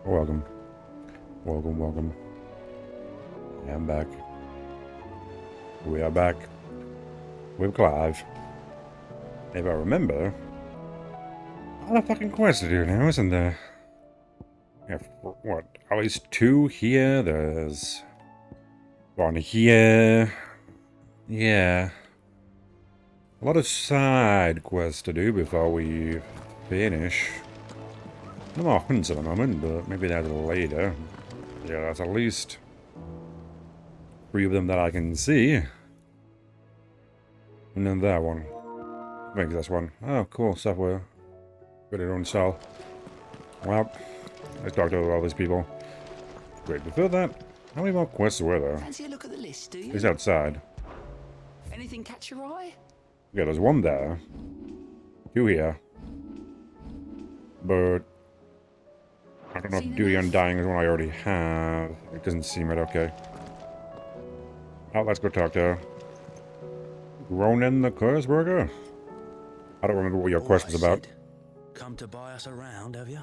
Welcome. Welcome, welcome. I'm back. We are back with Clive. If I remember, a lot of fucking quests to do now, isn't there? Yeah, what? At least 2 here. There's 1 here. Yeah. A lot of side quests to do before we finish. No more hunts at the moment, but maybe that's later. Yeah, that's at least 3 of them that I can see. And then that one. I think that's one. Oh, cool. Software. Ready to install. Well, let's talk to all these people. Wait, before that, how many more quests were there? Fancy a look at the list, do you? He's outside. Anything catch your eye? Yeah, there's 1 there. 2 here. But I don't know if Duty Undying is one I already have. It doesn't seem it. Okay. Oh, let's go talk to Ronan the Kurzberger. I don't remember what your quest was about. Come to buy us around, have you?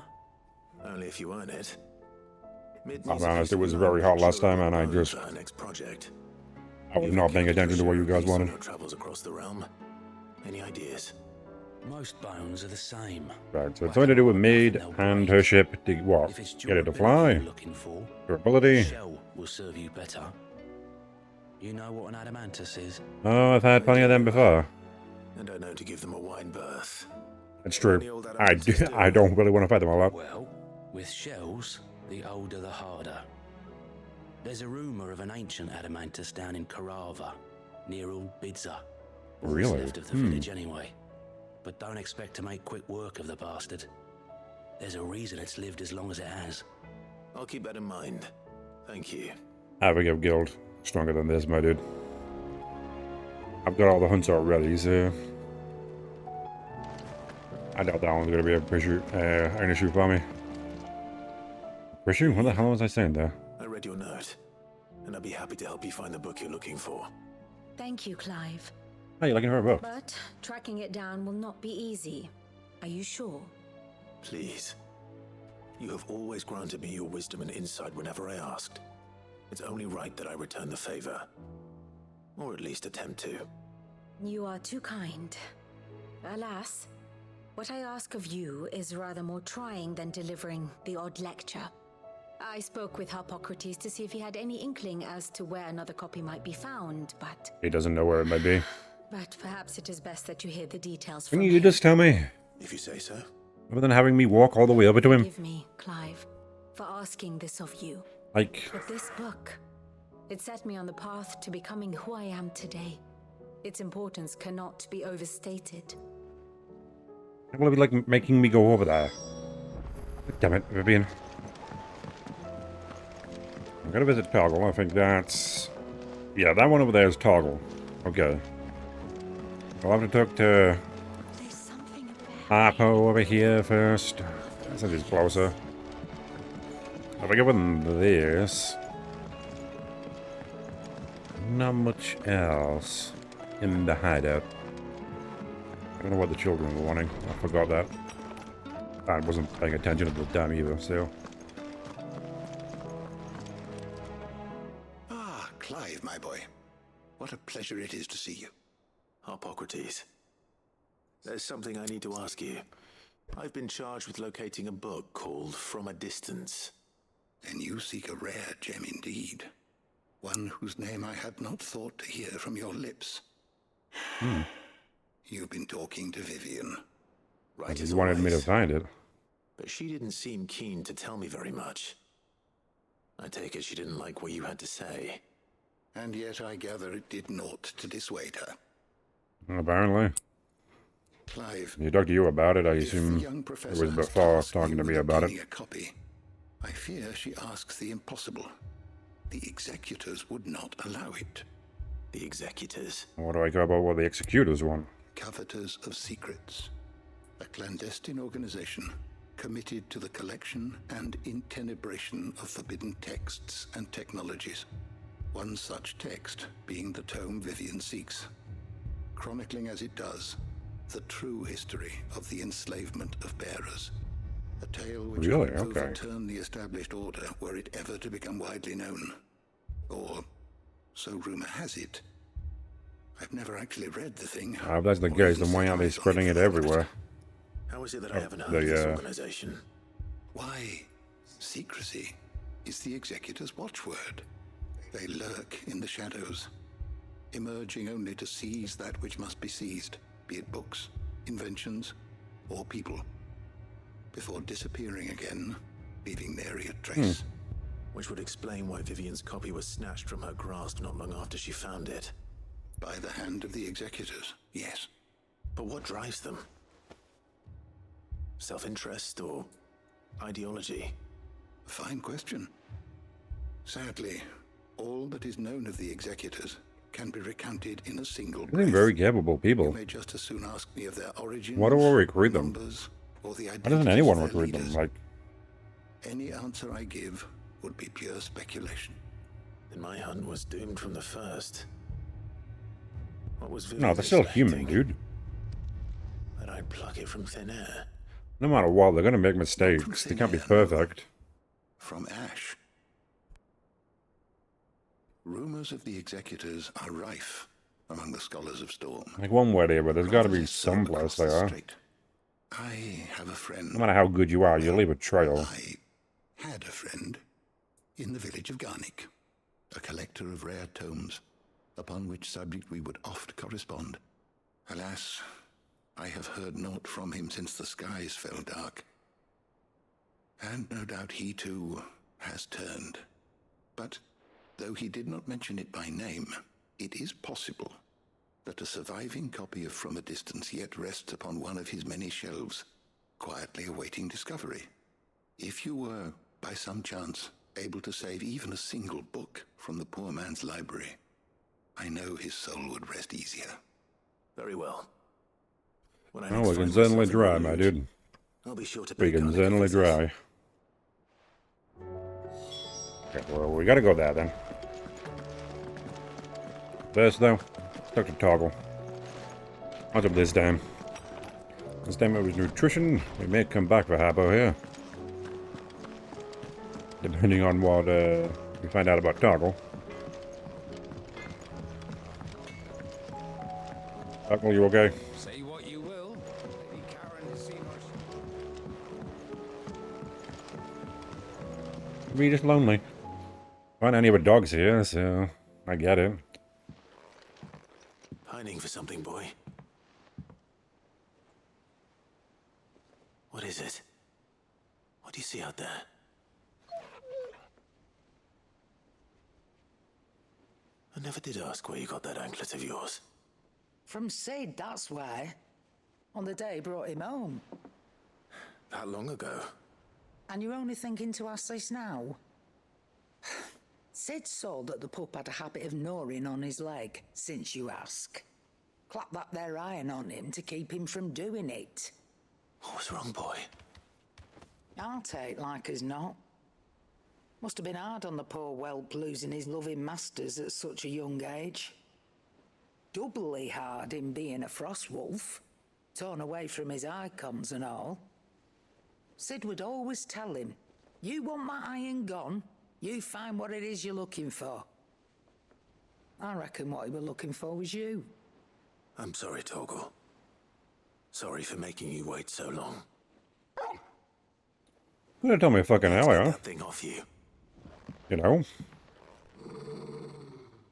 Only if you earn it. I'll be honest, it was very hot last time, and I just... I was not paying attention to what you guys wanted. Travels across the realm. Any ideas? Most bones are the same. Right, so it's something to do with Maid and her ship to what? Get it to fly? Durability? Shell will serve you better. You know what an adamantus is? Oh, I've had plenty of them before. And I know to give them a wide berth. It's true. I don't really want to fight them all up. Well, with shells, the older the harder. There's a rumour of an ancient adamantus down in Karava, near Old Bidza. Really? What's left of the village anyway. But don't expect to make quick work of the bastard. There's a reason it's lived as long as it has. I'll keep that in mind. Thank you. Abigail Guild. Stronger than this, my dude. I've got all the hunts already, so... I doubt that one's gonna be an issue for me. Issue? What the hell was I saying there? I read your note, and I'll be happy to help you find the book you're looking for. Thank you, Clive. Oh, you're looking for a book? But tracking it down will not be easy. Are you sure? Please. You have always granted me your wisdom and insight whenever I asked. It's only right that I return the favor. Or at least attempt to. You are too kind. Alas, what I ask of you is rather more trying than delivering the odd lecture. I spoke with Hippocrates to see if he had any inkling as to where another copy might be found, but... He doesn't know where it might be. But perhaps it is best that you hear the details Can from you him. just tell me? If you say so. Other than having me walk all the way over to him? Forgive me, Clive, for asking this of you. Like... But this book, it set me on the path to becoming who I am today. Its importance cannot be overstated. Will it be like making me go over there? Damn it, Vivian. I'm gonna visit Toggle. I think that's... Yeah, that one over there is Toggle. Okay. I'll have to talk to Harpo over here first. Since he's closer. If I go with this... Not much else in the hideout. I don't know what the children were wanting. I forgot that. I wasn't paying attention at the time either, so... Ah, Clive, my boy. What a pleasure it is to see you. Hippocrates. There's something I need to ask you. I've been charged with locating a book called From a Distance. Then you seek a rare gem indeed. One whose name I had not thought to hear from your lips. You've been talking to Vivian. Right, He as wanted me to always. find it. But she didn't seem keen to tell me very much. I take it she didn't like what you had to say. And yet I gather it did naught to dissuade her. Apparently. Clive, He talked to you about it, I if assume the young it professor was has before tasked talking to you me with about it. obtaining a copy, I fear she asks the impossible. The executors would not allow it. The executors. What do I go about what the executors want? Coveters of Secrets, a clandestine organization committed to the collection and intenebration of forbidden texts and technologies. One such text being the tome Vivian seeks, chronicling as it does the true history of the enslavement of bearers, a tale tale which Really? could Okay. overturn the established order were it ever to become widely known. Or, so rumor has it. I've never actually read the thing. If that's the or case, even then why set aren't they eyes on spreading for it that everywhere? matter. How is it that I haven't heard the, of this organization? Why, secrecy is the Executor's watchword. They lurk in the shadows, emerging only to seize that which must be seized, be it books, inventions, or people, before disappearing again, leaving nary a trace. Which would explain why Vivian's copy was snatched from her grasp not long after she found it. By the hand of the Executors, yes. But what drives them? Self-interest or ideology? A fine question. Sadly, all that is known of the Executors can be recounted in a single breath. They're very capable You people. may just as soon ask me of their origins, Why do I recruit them? numbers, or the Why doesn't identities anyone of their recruit them? leaders. Like, Any answer I give would be pure speculation. Then my hunt was doomed from the first. What was Vivian no, they're still expecting? human, dude. That I'd pluck it from thin air. No matter what, they're gonna make mistakes. They can't be perfect. From Ash. Rumors of the Executors are rife among the scholars of Storm. Like one way or the other, there's got to be Rather so some place across they the are. strait. I have a friend. No matter how good you are, you leave a trail. I had a friend in the village of Garnick, a collector of rare tomes, upon which subject we would oft correspond. Alas, I have heard naught from him since the skies fell dark. And no doubt he too has turned. But though he did not mention it by name, it is possible that a surviving copy of From a Distance yet rests upon one of his many shelves, quietly awaiting discovery. If you were, by some chance, able to save even a single book from the poor man's library, I know his soul would rest easier. Very well. When I Oh, next we can find certainly myself in dry, the my mood, dude. I'll be sure to We pay can Garnick a certainly visit. dry. Okay, well, we gotta go there then. First, though, talk to Toggle. What's up this time? This time it was nutrition. We may come back for Habbo here. Depending on what we find out about Toggle. Toggle, you okay? Say what you will. Lady Karen has seen us. We're just lonely. Aren't any of our dogs here, so I get it. Pining for something, boy. What is it? What do you see out there? I never did ask where you got that anklet of yours. From Sid, that's why. On the day he brought him home. That long ago? And you're only thinking to ask this now? Sid saw that the pup had a habit of gnawing on his leg, since you ask. Clap that there iron on him to keep him from doing it. What was wrong, boy? I'll take like as not. Must have been hard on the poor whelp losing his loving masters at such a young age. Doubly hard in being a frost wolf, torn away from his icons and all. Sid would always tell him, you want my iron gone, you find what it is you're looking for. I reckon what he was looking for was you. I'm sorry, Toggle. Sorry for making you wait so long. You didn't tell me a fucking Let's hour, get huh? that thing off you. You know?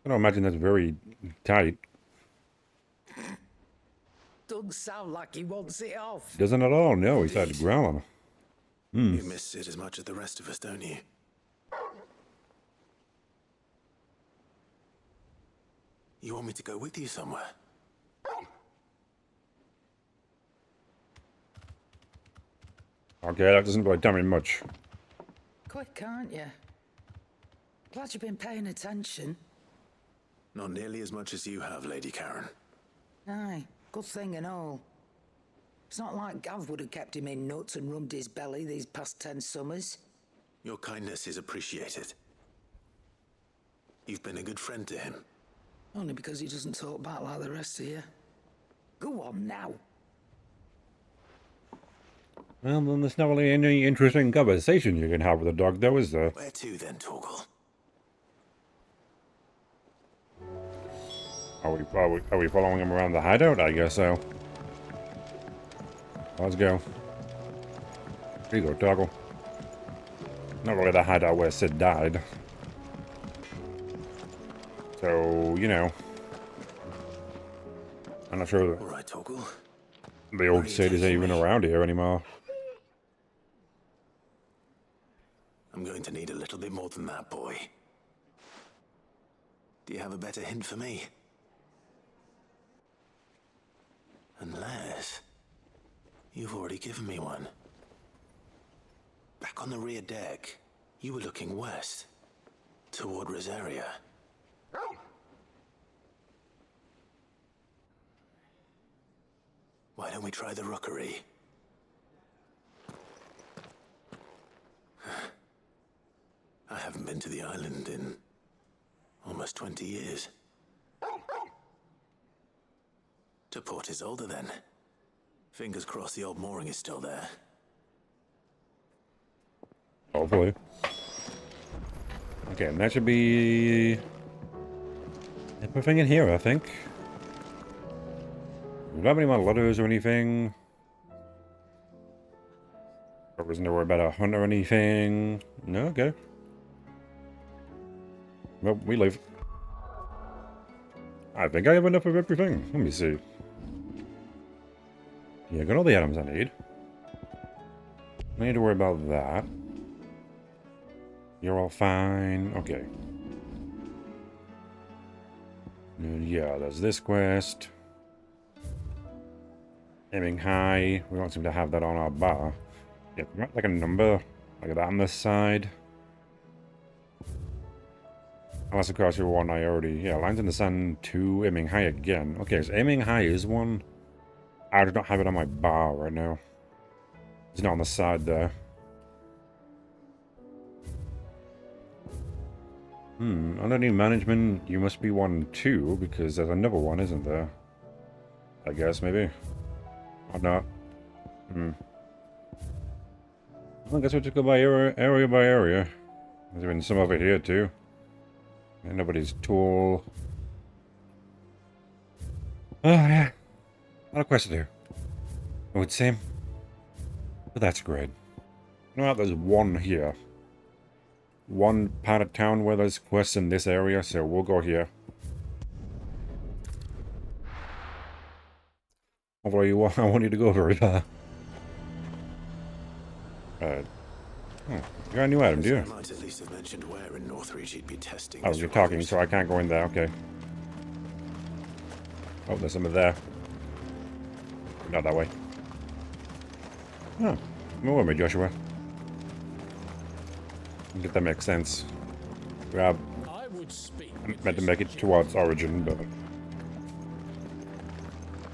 I don't imagine that's very tight. Doesn't sound like he wants it off. Doesn't at all, no. He started growling. You miss it as much as the rest of us, don't you? You want me to go with you somewhere? Okay, that doesn't really tell me much. Quick, aren't you? Glad you've been paying attention. Not nearly as much as you have, Lady Karen. Aye, good thing and all. It's not like Gav would have kept him in nuts and rubbed his belly these past 10 summers. Your kindness is appreciated. You've been a good friend to him. Only because he doesn't talk back like the rest of you. Go on now. Well, then there's not really any interesting conversation you can have with a dog, though, is there? Where to then, Torgal? Are we following him around the hideout? I guess so. Let's go. Here you go, Toggle. Not really the hideout where Sid died. So, you know. I'm not sure All right, Torgal. the old Sid isn't even around here anymore. I'm going to need a little bit more than that, boy. Do you have a better hint for me? Unless you've already given me one. Back on the rear deck, you were looking west, toward Rosaria. Why don't we try the rookery? I haven't been to the island in almost 20 years. To Port Isolde, then. Fingers crossed the old mooring is still there. Hopefully. Okay, and that should be everything in here, I think. Do we have any more letters or anything? Or wasn't there about a hunt or anything? No, okay. Well, we leave. I think I have enough of everything. Let me see. Yeah, got all the items I need. No need to worry about that. You're all fine. Okay. And yeah, there's this quest. Aiming high. We don't seem to have that on our bar. Yeah, we got like a number like that on this side. Unless, of course, you're one I already... Yeah, lines in the sun 2, aiming high again. Okay, so aiming high is one. I do not have it on my bar right now. It's not on the side there. Underneath management, you must be 1 too, because there's another one, isn't there? I guess, maybe. Or not. I guess we'll just go by area by area. There's been some over here too. And nobody's tool. Oh yeah. A lot of quests to do. I would say. But that's great. You know what? There's one here. One part of town where there's quests in this area, so we'll go here. Although I want you to go very far. Right. You got a new item, do you? I might at least have mentioned where in Northreach you'd be testing. Oh, you're talking, so I can't go in there. Okay. Oh, there's something there. Not that way. Oh, come with me, Joshua. I think that makes sense. I meant to make it towards Origin, but...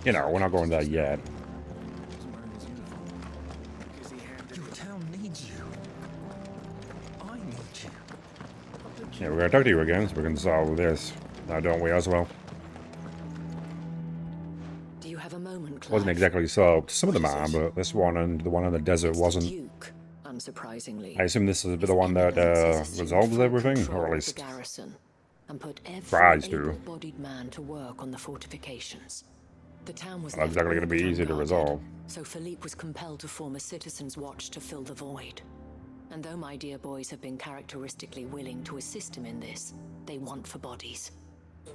You know, we're not going there yet. Your town needs you. I need you. Yeah, we're gonna talk to you again, so we can solve this. Now, don't we, as well? Do you have a moment, Clive? Wasn't exactly solved. Some of them are, but this one and the one in the desert wasn't. Duke, unsurprisingly. I assume this is the one that resolves everything, or at least garrison, and put tries every to. able-bodied man to work on the fortifications. The town was Not exactly going to be easy to resolve. So Philippe was compelled to form a citizens' watch to fill the void. And though my dear boys have been characteristically willing to assist him in this, they want for bodies.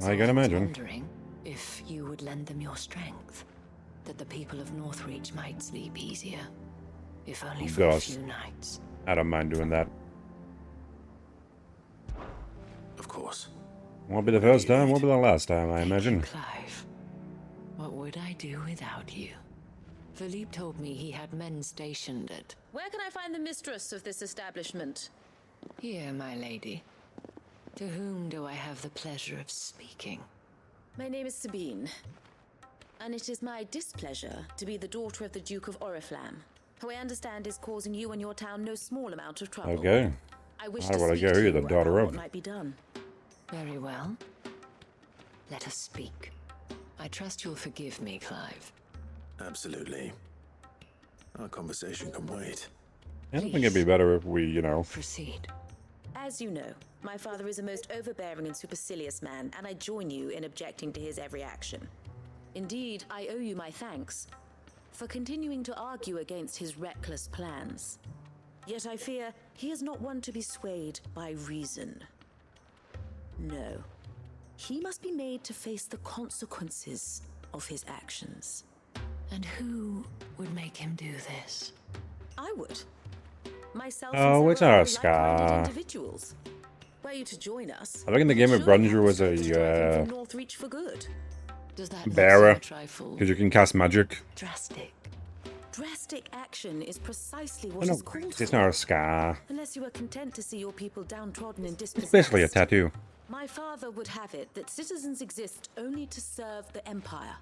I can imagine. I was wondering if you would lend them your strength, that the people of Northreach might sleep easier, if only for a few nights. I don't mind doing that. Of course. Won't be the first time, won't be the last time, I imagine. Clive, what would I do without you? Philippe told me he had men stationed at... Where can I find the mistress of this establishment? Here, my lady. To whom do I have the pleasure of speaking? My name is Sabine, and it is my displeasure to be the daughter of the Duke of Oriflamme, who I understand is causing you and your town no small amount of trouble. Okay. I wish How to would I speak go? to You're you the daughter about of. what might be done. Very well. Let us speak. I trust you'll forgive me, Clive. Absolutely. Our conversation can wait. I don't think it'd be better if we, you know... Proceed. As you know, my father is a most overbearing and supercilious man, and I join you in objecting to his every action. Indeed, I owe you my thanks for continuing to argue against his reckless plans. Yet I fear he is not one to be swayed by reason. No. He must be made to face the consequences of his actions. And who would make him do this? I would. Myself Oh, and it's several our other like-minded Scar. individuals. Were you to join us, I think in the game of surely Grunge have was the scope to drive him a from Northreach for good. Does that not bearer, seem a trifle because you can cast magic. drastic? Drastic action is precisely I what know, is called it's for. not a scar. Unless you are content to see your people downtrodden and It's dispossessed. basically a tattoo. My father would have it that citizens exist only to serve the Empire.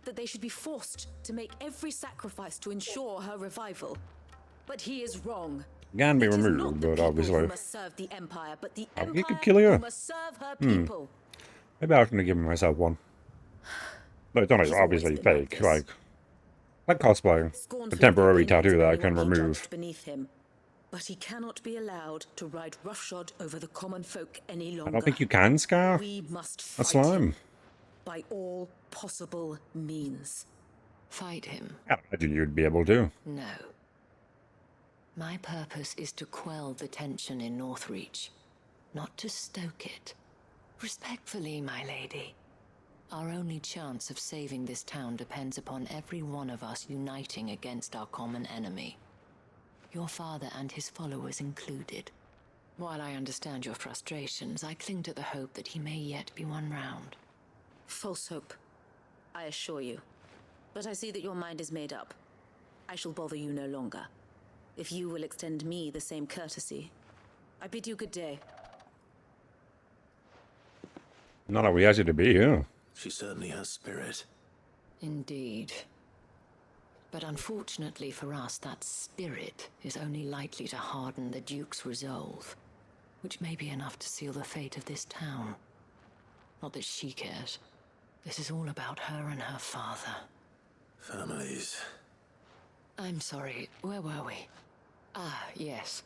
That they should be forced to make every sacrifice to ensure her revival. But he is wrong. Can be It is not removed, the but people obviously... who must serve the Empire, but the Oh, he Empire could kill you. who must serve her people. Maybe I was going to give myself one. No, it's not He's always obviously been like fake, this. like cosplay. Scornfully The temporary they named tattoo that I anyone can he remove. judged beneath him. But he cannot be allowed to ride roughshod over the common folk any longer. I don't think you can scar We must a fight slime. him by all possible means. Fight him? I don't imagine you'd be able to. No. My purpose is to quell the tension in Northreach, not to stoke it. Respectfully, my lady. Our only chance of saving this town depends upon every one of us uniting against our common enemy. Your father and his followers included. While I understand your frustrations, I cling to the hope that he may yet be won round. False hope, I assure you. But I see that your mind is made up. I shall bother you no longer. If you will extend me the same courtesy, I bid you good day. Not how we asked you to be, yeah. She certainly has spirit. Indeed. But unfortunately for us, that spirit is only likely to harden the Duke's resolve, which may be enough to seal the fate of this town. Not that she cares. This is all about her and her father. Families. I'm sorry, where were we? Ah, yes.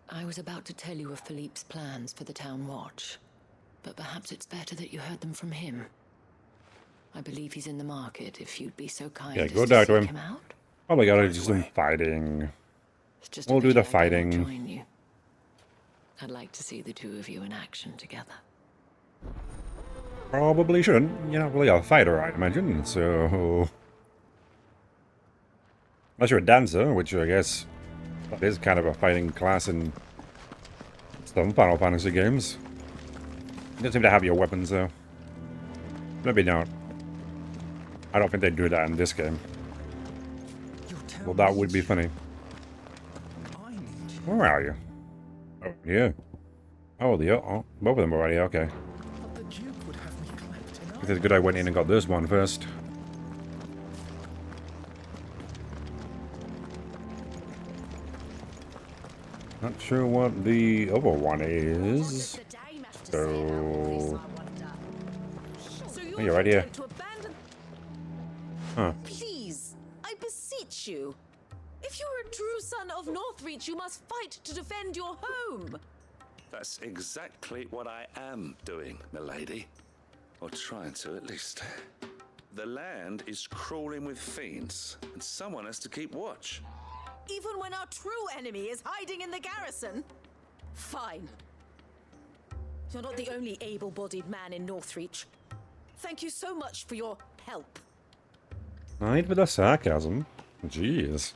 I was about to tell you of Philippe's plans for the town watch, but perhaps it's better that you heard them from him. I believe he's in the market, if you'd be so kind Yeah, as go to talk to seek him. out. Probably gotta do some fighting. It's just a We'll do pity the I cannot fighting. join you. I'd like to see the two of you in action together. Probably shouldn't. You're not really a fighter, I imagine, so... Unless you're a dancer, which I guess that is kind of a fighting class in some Final Fantasy games. You don't seem to have your weapons, though. Maybe not. I don't think they'd do that in this game. Your town Well, that would needs be you. funny. I need you. Where are you? Oh, yeah. Oh, oh, both of them already, okay. But the Duke would have me clamped in It's good I went in and got this one first. Not sure what the other one is. So... you're right here. Huh. Please, I beseech you. If you're a true son of Northreach, you must fight to defend your home. That's exactly what I am doing, milady. Or trying to, at least. The land is crawling with fiends, and someone has to keep watch. Even when our true enemy is hiding in the garrison? Fine. You're not the only able-bodied man in Northreach. Thank you so much for your help. Right with the sarcasm. Jeez.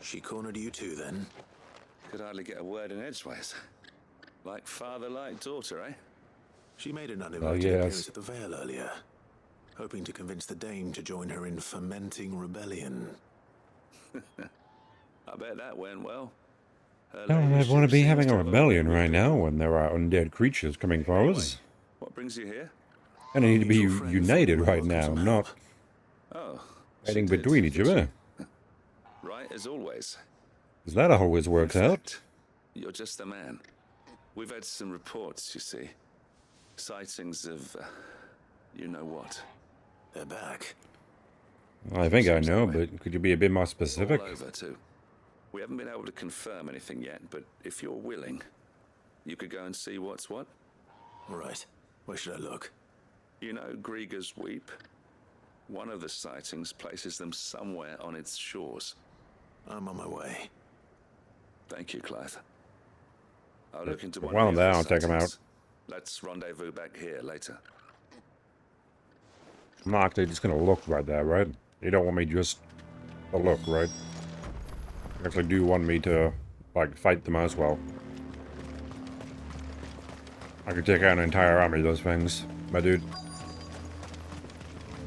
She cornered you too, then? Could hardly get a word in edgeways. Like father, like daughter, eh? She made an uninvited yes. appearance at the Vale earlier, hoping to convince the Dame to join her in fomenting rebellion. I bet that went well. Her Oh, I'd ladyship want to be seems having to a have rebellion opened right now when there are undead creatures coming for us. What brings you here? And they need to be Mutual friend united thought right we now, welcome some not help. Oh. she fighting did, between each did she? other. Right, as always. Because that always works In out. fact, you're just the man. We've had some reports, you see. Sightings of, you know what. They're back. I think I Seems know, that way. but could you be a bit more specific? All over, too. We haven't been able to confirm anything yet, but if you're willing, you could go and see what's what. Right. Where should I look? You know Grieger's Weep? One of the sightings places them somewhere on its shores. I'm on my way. Thank you, Clive. I'll look into one While of I'm the there, other I'll take him sightings. Let's rendezvous back here later. I'm not actually just gonna look right there, right? You don't want me just to look, right? You actually do want me to, like, fight them as well. I could take out an entire army of those things, my dude.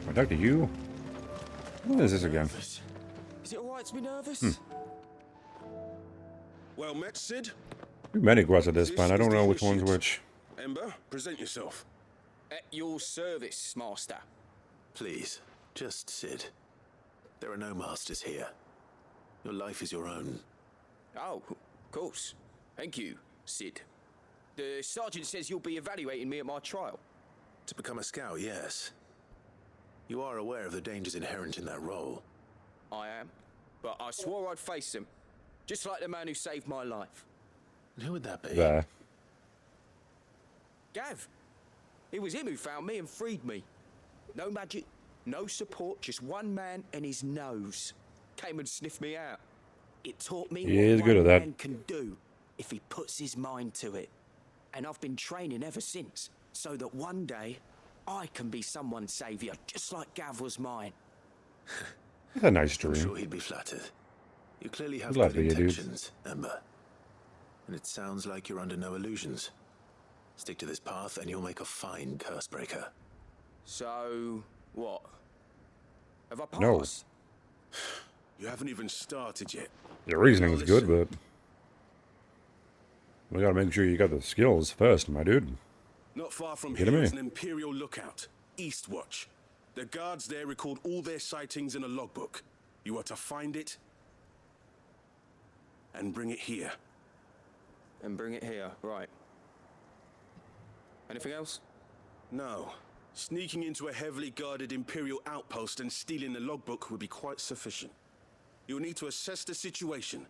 I talk to you? What is this again? Is it alright to be nervous? Well met, Sid. Too many quests at this point. I is don't know the which one's initiate. which. Ember, present yourself. At your service, Master. Please, just Sid. There are no masters here. Your life is your own. Oh, of course. Thank you, Sid. The sergeant says you'll be evaluating me at my trial. To become a scout, yes. You are aware of the dangers inherent in that role. I am. But I swore I'd face them. Just like the man who saved my life. And who would that be? There. Gav. It was him who found me and freed me. No magic, no support, just one man and his nose. Came and sniffed me out. It taught me He is what good one at that. man can do if he puts his mind to it. And I've been training ever since, so that one day I can be someone's saviour, just like Gav was mine. That's a nice I'm dream. sure he'd be flattered. You clearly have Glad good for you, dude. intentions, Ember. And it sounds like you're under no illusions. Stick to this path and you'll make a fine curse breaker. So, what? Have I No. passed? You haven't even started yet. Your reasoning's Now good, listen. but we gotta make sure you got the skills first, my dude. Not far from Kidding here me? is an Imperial lookout, Eastwatch. The guards there record all their sightings in a logbook. You are to find it and bring it here. And bring it here, right. Anything else? No. Sneaking into a heavily guarded Imperial outpost and stealing the logbook would be quite sufficient. You'll need to assess the situation,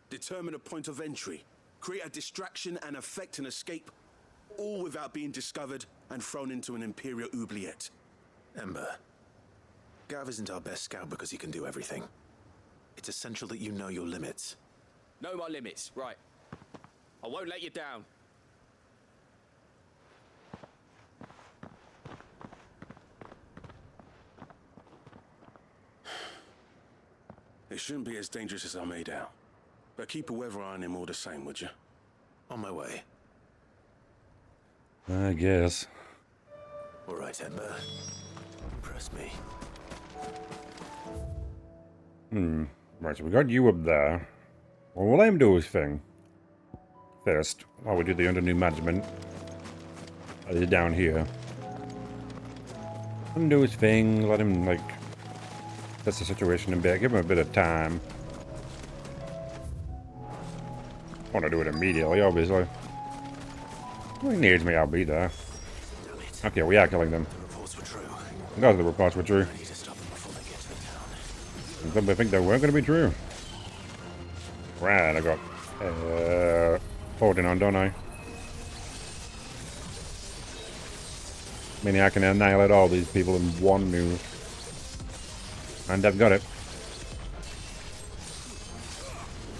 determine a point of entry, create a distraction and effect an escape, all without being discovered and thrown into an Imperial oubliette. Ember, Gav isn't our best scout because he can do everything. It's essential that you know your limits. Know my limits, right. I won't let you down. It shouldn't be as dangerous as I made out. But keep a weather eye on him all the same, would you? On my way. I guess. All right, Ember. Impress me. Right, so we got you up there. Well, we'll let him do his thing. First, while we do the under new management. He's down here. Let him do his thing, let him, like, test the situation a bit, give him a bit of time. I want to do it immediately, obviously. If he needs me, I'll be there. Okay, we are killing them. The reports were true. Those are the reports were true. I need to stop them before they get to the town. And some think they weren't going to be true. Right, I got 14 on, don't I? Meaning I can annihilate all these people in one move. And I've got it.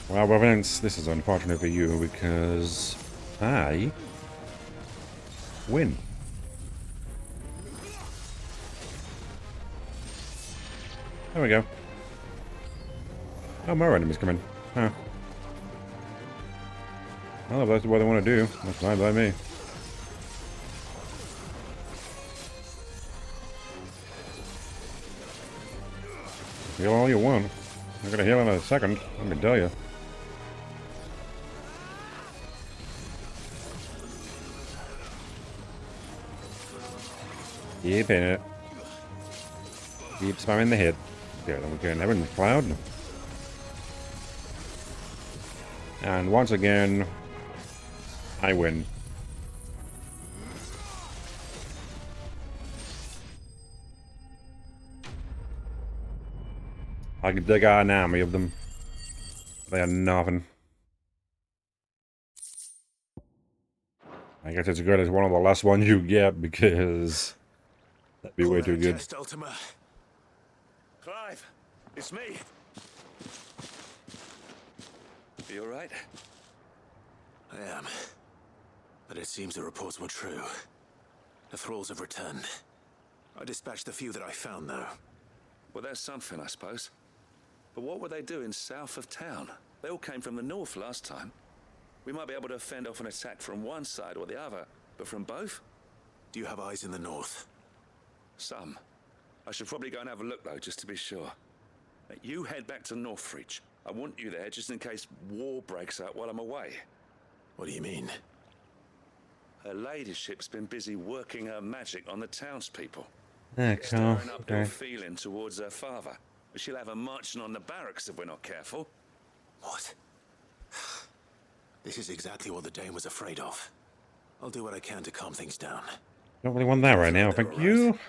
Well, Vince, this is unfortunate for you because I win. There we go. Oh, more enemies coming. Huh. Well, if that's what they want to do, that's fine by me. Heal all you want. I'm gonna heal in a second, let me tell you. Keep hitting it. Keep spamming the hit. Okay, then we can have it in the cloud. And once again, I win. I could dig out an army of them. They are nothing. I guess it's good as one of the last ones you get because that'd be way too good. Chest, Ultima. Clive, it's me. You alright? I am. But it seems the reports were true. The thralls have returned. I dispatched the few that I found, though. Well, that's something, I suppose. But what were they doing south of town? They all came from the north last time. We might be able to fend off an attack from one side or the other, but from both? Do you have eyes in the north? Some. I should probably go and have a look, though, just to be sure. You head back to Northreach. I want you there just in case war breaks out while I'm away. What do you mean? Her ladyship's been busy working her magic on the townspeople. Stirring up ill feeling towards her father. But she'll have her marching on the barracks if we're not careful. What? This is exactly what the Dane was afraid of. I'll do what I can to calm things down. Don't really want that right now, thank you.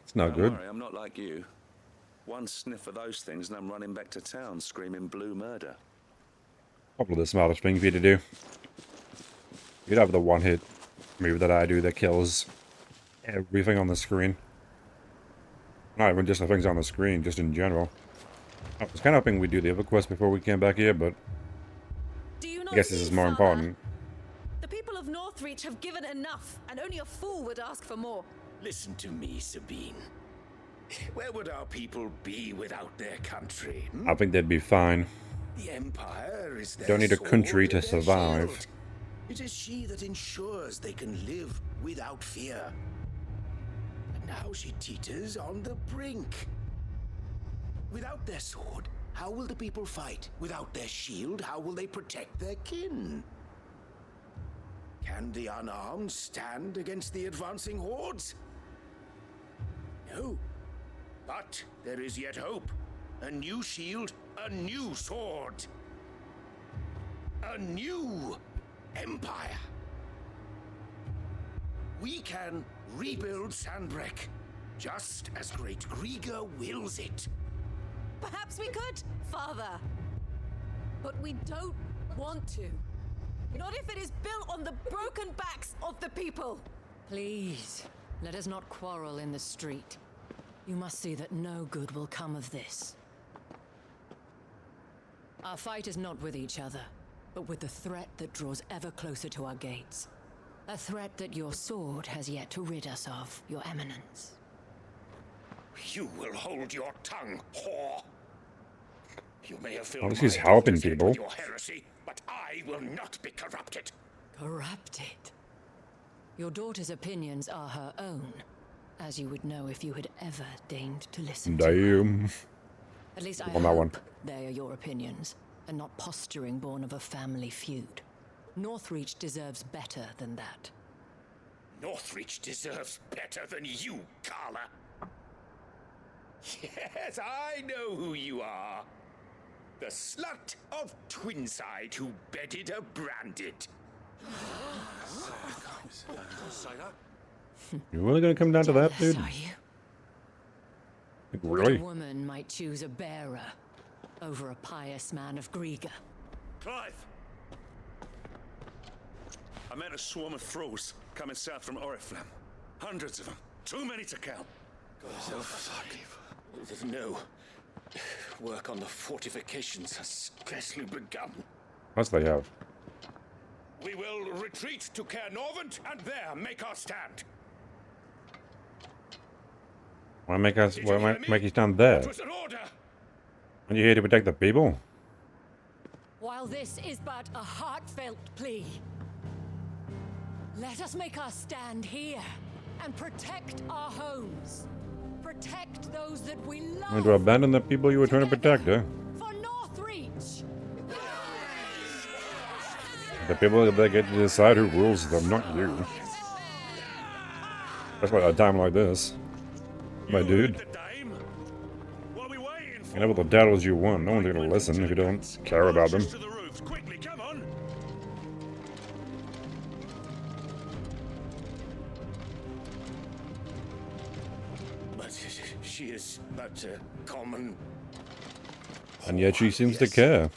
It's not good. Don't worry, I'm not like you. One sniff of those things and I'm running back to town screaming blue murder. Probably the smartest thing for you to do. You'd have the one-hit move that I do that kills everything on the screen. Not even just the things on the screen, just in general. I was kind of hoping we'd do the other quest before we came back here, but I guess this is more important. The people of Northreach have given enough, and only a fool would ask for more. Listen to me, Sabine. Where would our people be without their country? I think they'd be fine. The Empire is their Don't need a sword country to and their survive. shield. It is she that ensures they can live without fear. And now she teeters on the brink. Without their sword, how will the people fight? Without their shield, how will they protect their kin? Can the unarmed stand against the advancing hordes? No. But there is yet hope. A new shield, a new sword. A new empire. We can rebuild Sandbreck, just as Great Grieger wills it. Perhaps we could, Father. But we don't want to. Not if it is built on the broken backs of the people. Please, let us not quarrel in the street. You must see that no good will come of this. Our fight is not with each other, but with the threat that draws ever closer to our gates. A threat that your sword has yet to rid us of, Your Eminence. You will hold your tongue, whore. You may have filled Well, she's my helping elders in people. with your heresy, but I will not be corrupted. Corrupted? Your daughter's opinions are her own, as you would know if you had ever deigned to listen to her. Damn. At least I On that one. hope they are your opinions, and not posturing born of a family feud. Northreach deserves better than that. Northreach deserves better than you, Carla. Yes, I know who you are. The slut of Twinside who bedded a Branded. You really gonna come down to that, dude? Are you? Really? A woman might choose a bearer over a pious man of Grieger. Clive! I met a swarm of thralls coming south from Oriflamme. Hundreds of them. Too many to count. There's no work on the fortifications has scarcely begun. Plus they have. We will retreat to Caernarvon and there make our stand. Why make you stand there? It was an order. Aren't you here to protect the people? While this is but a heartfelt plea, let us make our stand here and protect our homes. Protect those that we love. And to abandon the people you were trying to protect, huh? For Northreach. The people that get to decide who rules them, not you. Especially at a time like this. My dude. You can have all the daddles you want. No one's gonna listen if you don't care about them. But she is but a common And yet she seems to care.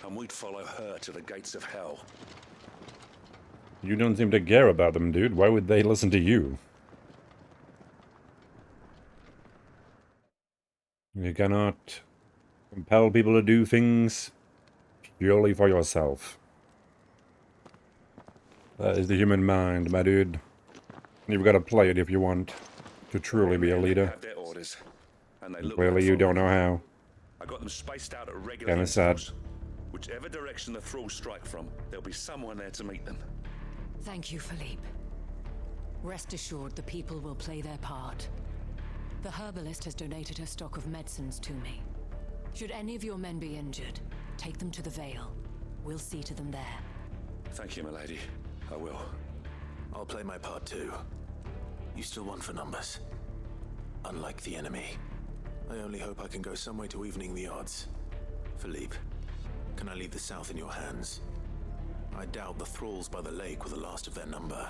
And we'd follow her to the gates of hell. You don't seem to care about them, dude. Why would they listen to you? You cannot compel people to do things purely for yourself. That is the human mind, my dude. You've got to play it if you want to truly be a leader. Have their orders, and they look Clearly you don't know how. I got them spaced out at regular Kinda sad. intervals. Whichever direction the thralls strike from, there'll be someone there to meet them. Thank you, Philippe. Rest assured the people will play their part. The herbalist has donated her stock of medicines to me. Should any of your men be injured, take them to the Vale. We'll see to them there. Thank you, milady. I will. I'll play my part too. You still want for numbers. Unlike the enemy. I only hope I can go some way to evening the odds. Philippe, can I leave the South in your hands? I doubt the thralls by the lake were the last of their number.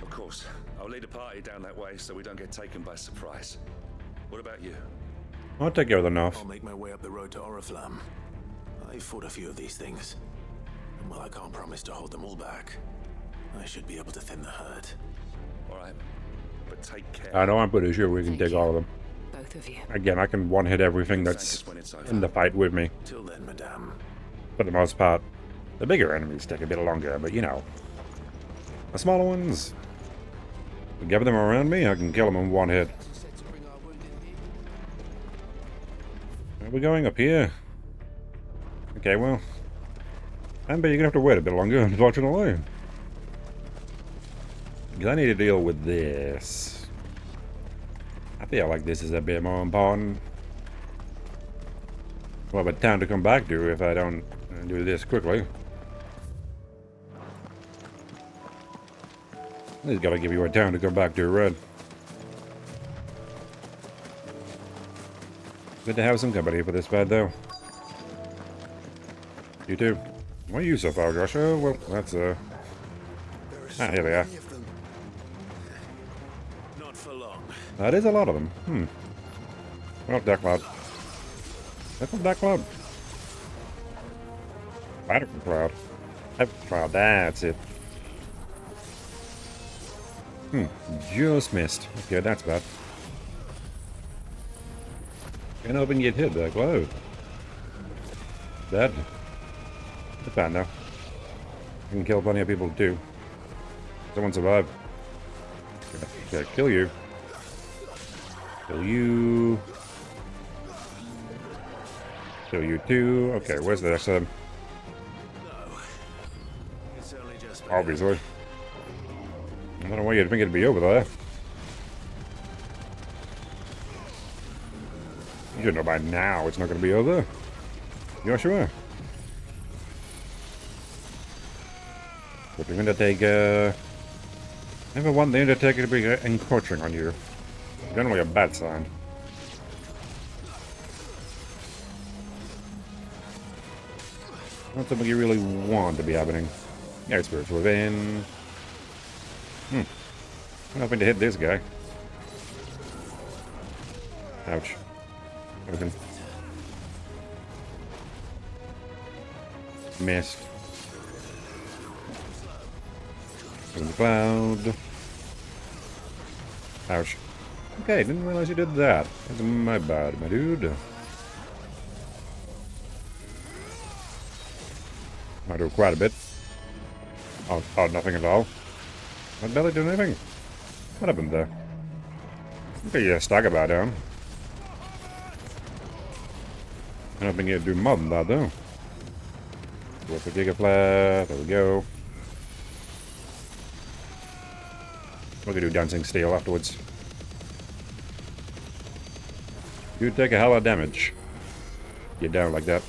Of course. I'll lead a party down that way so we don't get taken by surprise. What about you? I'll take care of the North. I'll make my way up the road to Oriflamme. I fought a few of these things. And while I can't promise to hold them all back, I should be able to thin the herd. Alright. But take care. I know I'm pretty sure we can take all of them. Both of you. Again, I can one-hit everything that's in the fight with me. Till then, madame. For the most part. The bigger enemies take a bit longer, but you know. The smaller ones. Give them around me, I can kill them in one hit. Are we going up here? Okay, well. Amber, you're gonna have to wait a bit longer, unfortunately. Because I need to deal with this. I feel like this is a bit more important. Well, but time to come back to if I don't do this quickly. He's got to give you a town to come back to, Red. Good to have some company for this bad, though. You too. Why are you so far, Joshua? Well, that's, here they are. Not for long. That is a lot of them. Well, Dark Cloud. That's a Dark Cloud. Spider Cloud. Cloud, that's it. Just missed. Okay, that's bad. Can't open get hit that cloud. Dead. It's bad now. I can kill plenty of people too. Someone survived. Okay, kill you. Kill you. Kill you too. Okay, where's the rest of them? Obviously. I don't know why you'd think it'd be over there. You should know by now it's not going to be over. You're sure? But the Undertaker... Never want the Undertaker to be encroaching on you. Generally a bad sign. Not something you really want to be happening. Yeah, spirits within. I'm hoping to hit this guy. Ouch. Open. Missed. Open the cloud. Ouch. Okay, didn't realize you did that. That's my bad, my dude. I do quite a bit. Oh, nothing at all. I barely do anything. What happened there? Okay, yeah, stagger bar down. I don't think it'd do more than that, though. With the Giga Flare, there we go. We could do Dancing Steel afterwards. You take a hell of damage. Get down like that.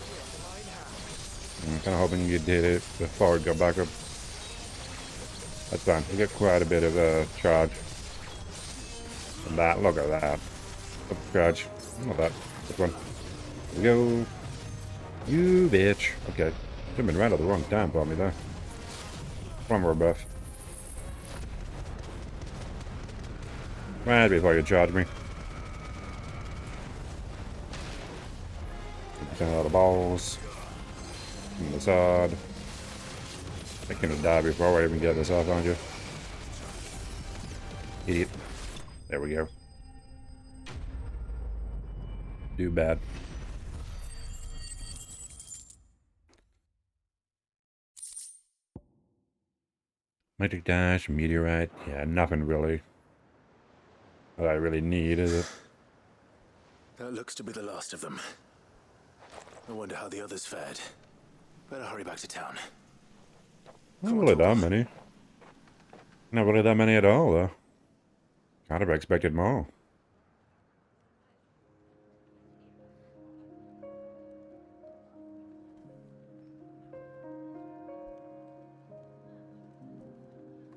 I'm kind of hoping you'd hit it before it go back up. That's fine. We get quite a bit of a charge. And that, look at that. Charge. Not that. This one. There we go. You bitch. Okay. Should have been right at the wrong time for me there. One more buff. Right before you charge me. Taking out the balls. From the side. I think I'm gonna die before I even get this off on you. Idiot. There we go. Do bad. Magic dash, meteorite. Yeah, nothing really that I really need, is it? That looks to be the last of them. I wonder how the others fared. Better hurry back to town. Not really that many. Not really that many at all, though. Kind of expected more.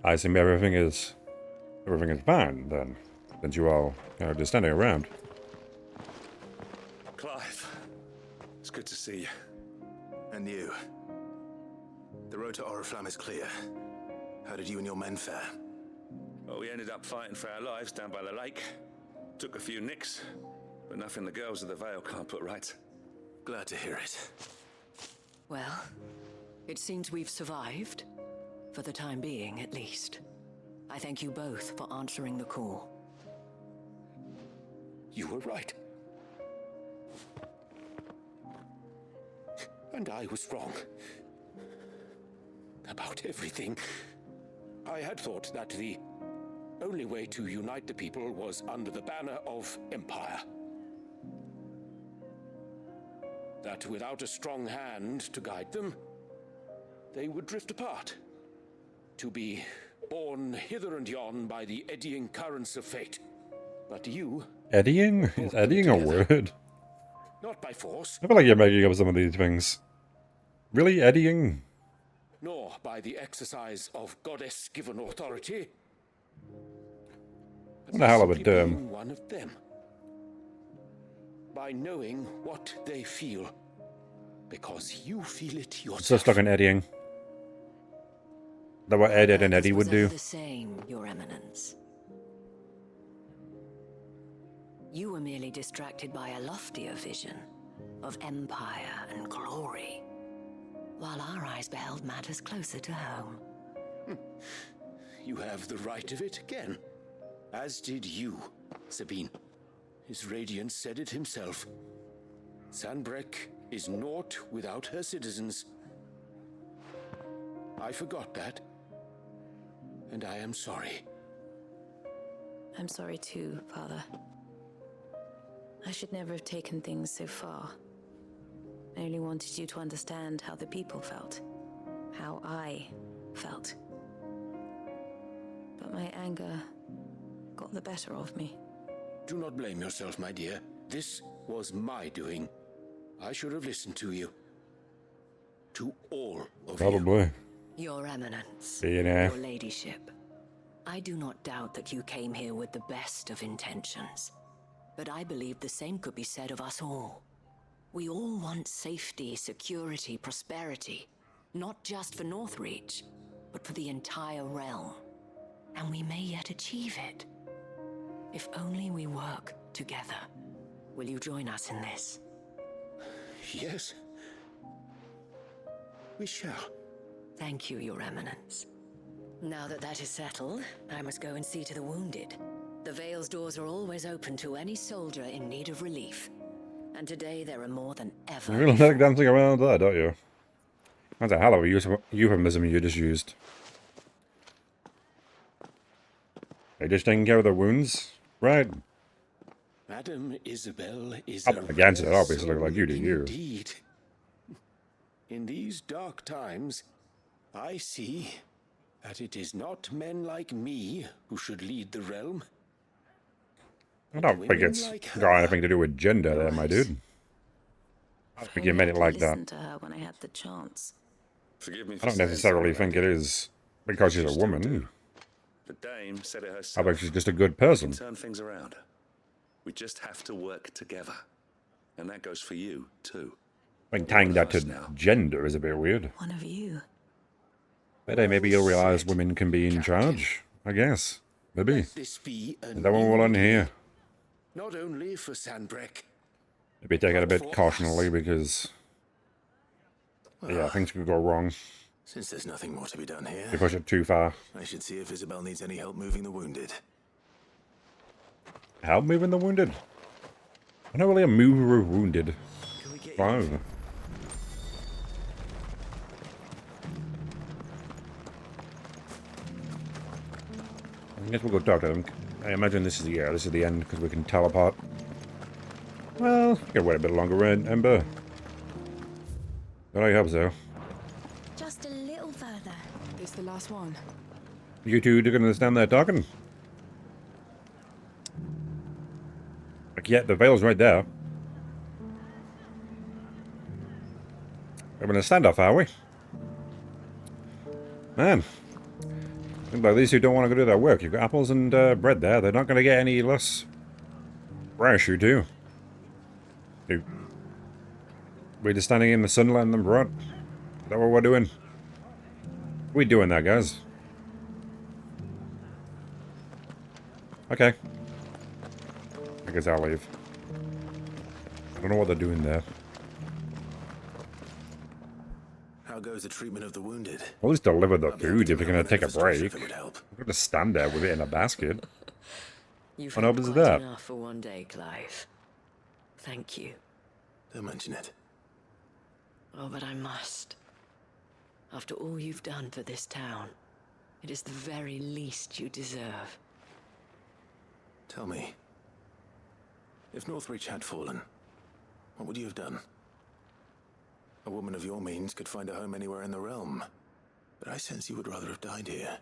I assume everything is fine then, since you all are just standing around. Clive, it's good to see you. And you. The road to Oriflamme is clear. How did you and your men fare? Well, we ended up fighting for our lives down by the lake. Took a few nicks, but nothing the girls of the Vale can't put right. Glad to hear it. Well, it seems we've survived. For the time being, at least. I thank you both for answering the call. You were right. And I was wrong. About everything. I had thought that the only way to unite the people was under the banner of Empire. That without a strong hand to guide them, they would drift apart. To be borne hither and yon by the eddying currents of fate. But you... Eddying? Is eddying a word? Not by force. I feel like you're making up some of these things. Really? Eddying? Nor by the exercise of goddess-given authority. What the hell of a simply term. being one of them. By knowing what they feel. Because you feel it yourself. It's just like an eddying. That what Ed, Ed, and Eddie would do. The same, Your Eminence. You were merely distracted by a loftier vision of empire and glory, while our eyes beheld matters closer to home. You have the right of it again. As did you, Sabine. His radiance said it himself. Sanbreque is naught without her citizens. I forgot that. And I am sorry. I'm sorry too, Father. I should never have taken things so far. I only wanted you to understand how the people felt. How I felt. But my anger got the better of me. Do not blame yourself, my dear. This was my doing. I should have listened to you. To all of Probably. Your Eminence, Being here. Your Ladyship, I do not doubt that you came here with the best of intentions. But I believe the same could be said of us all. We all want safety, security, prosperity. Not just for Northreach, but for the entire realm. And we may yet achieve it. If only we work together. Will you join us in this? Yes. We shall. Thank you, Your Eminence. Now that that is settled, I must go and see to the wounded. The Vale's doors are always open to any soldier in need of relief. And today there are more than ever. You really like dancing around there, don't you? That's a hell of a euphemism you just used. Are you just taking care of the wounds? Right. Madam Isabel is I'm against it, obviously, like you do you. Indeed. In these dark times, I see that it is not men like me who should lead the realm. I don't think it's got anything to do with gender there, my dude. I think you meant it like that. Listen to her when I had the chance. Forgive me I for don't saying necessarily so, think it is because she's a woman. The dame said it I herself. think she's just a good person. We can turn things around. We just have to work together. And that goes for you, too. I think tying that to gender is a bit weird. One of you. But hey, maybe you'll realize women can be in charge. I guess. Maybe. This be a That one will end here. not only for Sanbreque, Maybe take it a bit cautionally because, yeah, things could go wrong. Since there's nothing more to be done here, If you push it too far. I should see if Isabel needs any help moving the wounded. Help moving the wounded? I'm not really a mover of wounded. Wow. I guess we'll go talk to them. I imagine this is the end because we can teleport. Well, gotta wait a bit longer, Ember. But I hope so. Just a little further. This the last one? You two are gonna stand there talking? Like, yeah, the veil's right there. We're in a standoff, are we? Man. Look like these two don't want to go do their work. You've got apples and bread there. They're not going to get any less rash, you two. We're just standing in the sun letting them rot. Is that what we're doing? We're doing that, guys. Okay. I guess I'll leave. I don't know what they're doing there. How goes the treatment of the wounded? Well, just deliver the food if you're going to take a break. If it would help. I'm going to stand there with it in a basket. You've What had opens quite that? enough for one day, Clive. Thank you. Don't mention it. Oh, but I must. After all you've done for this town, it is the very least you deserve. Tell me, if Northreach had fallen, what would you have done? A woman of your means could find a home anywhere in the realm, but I sense you would rather have died here.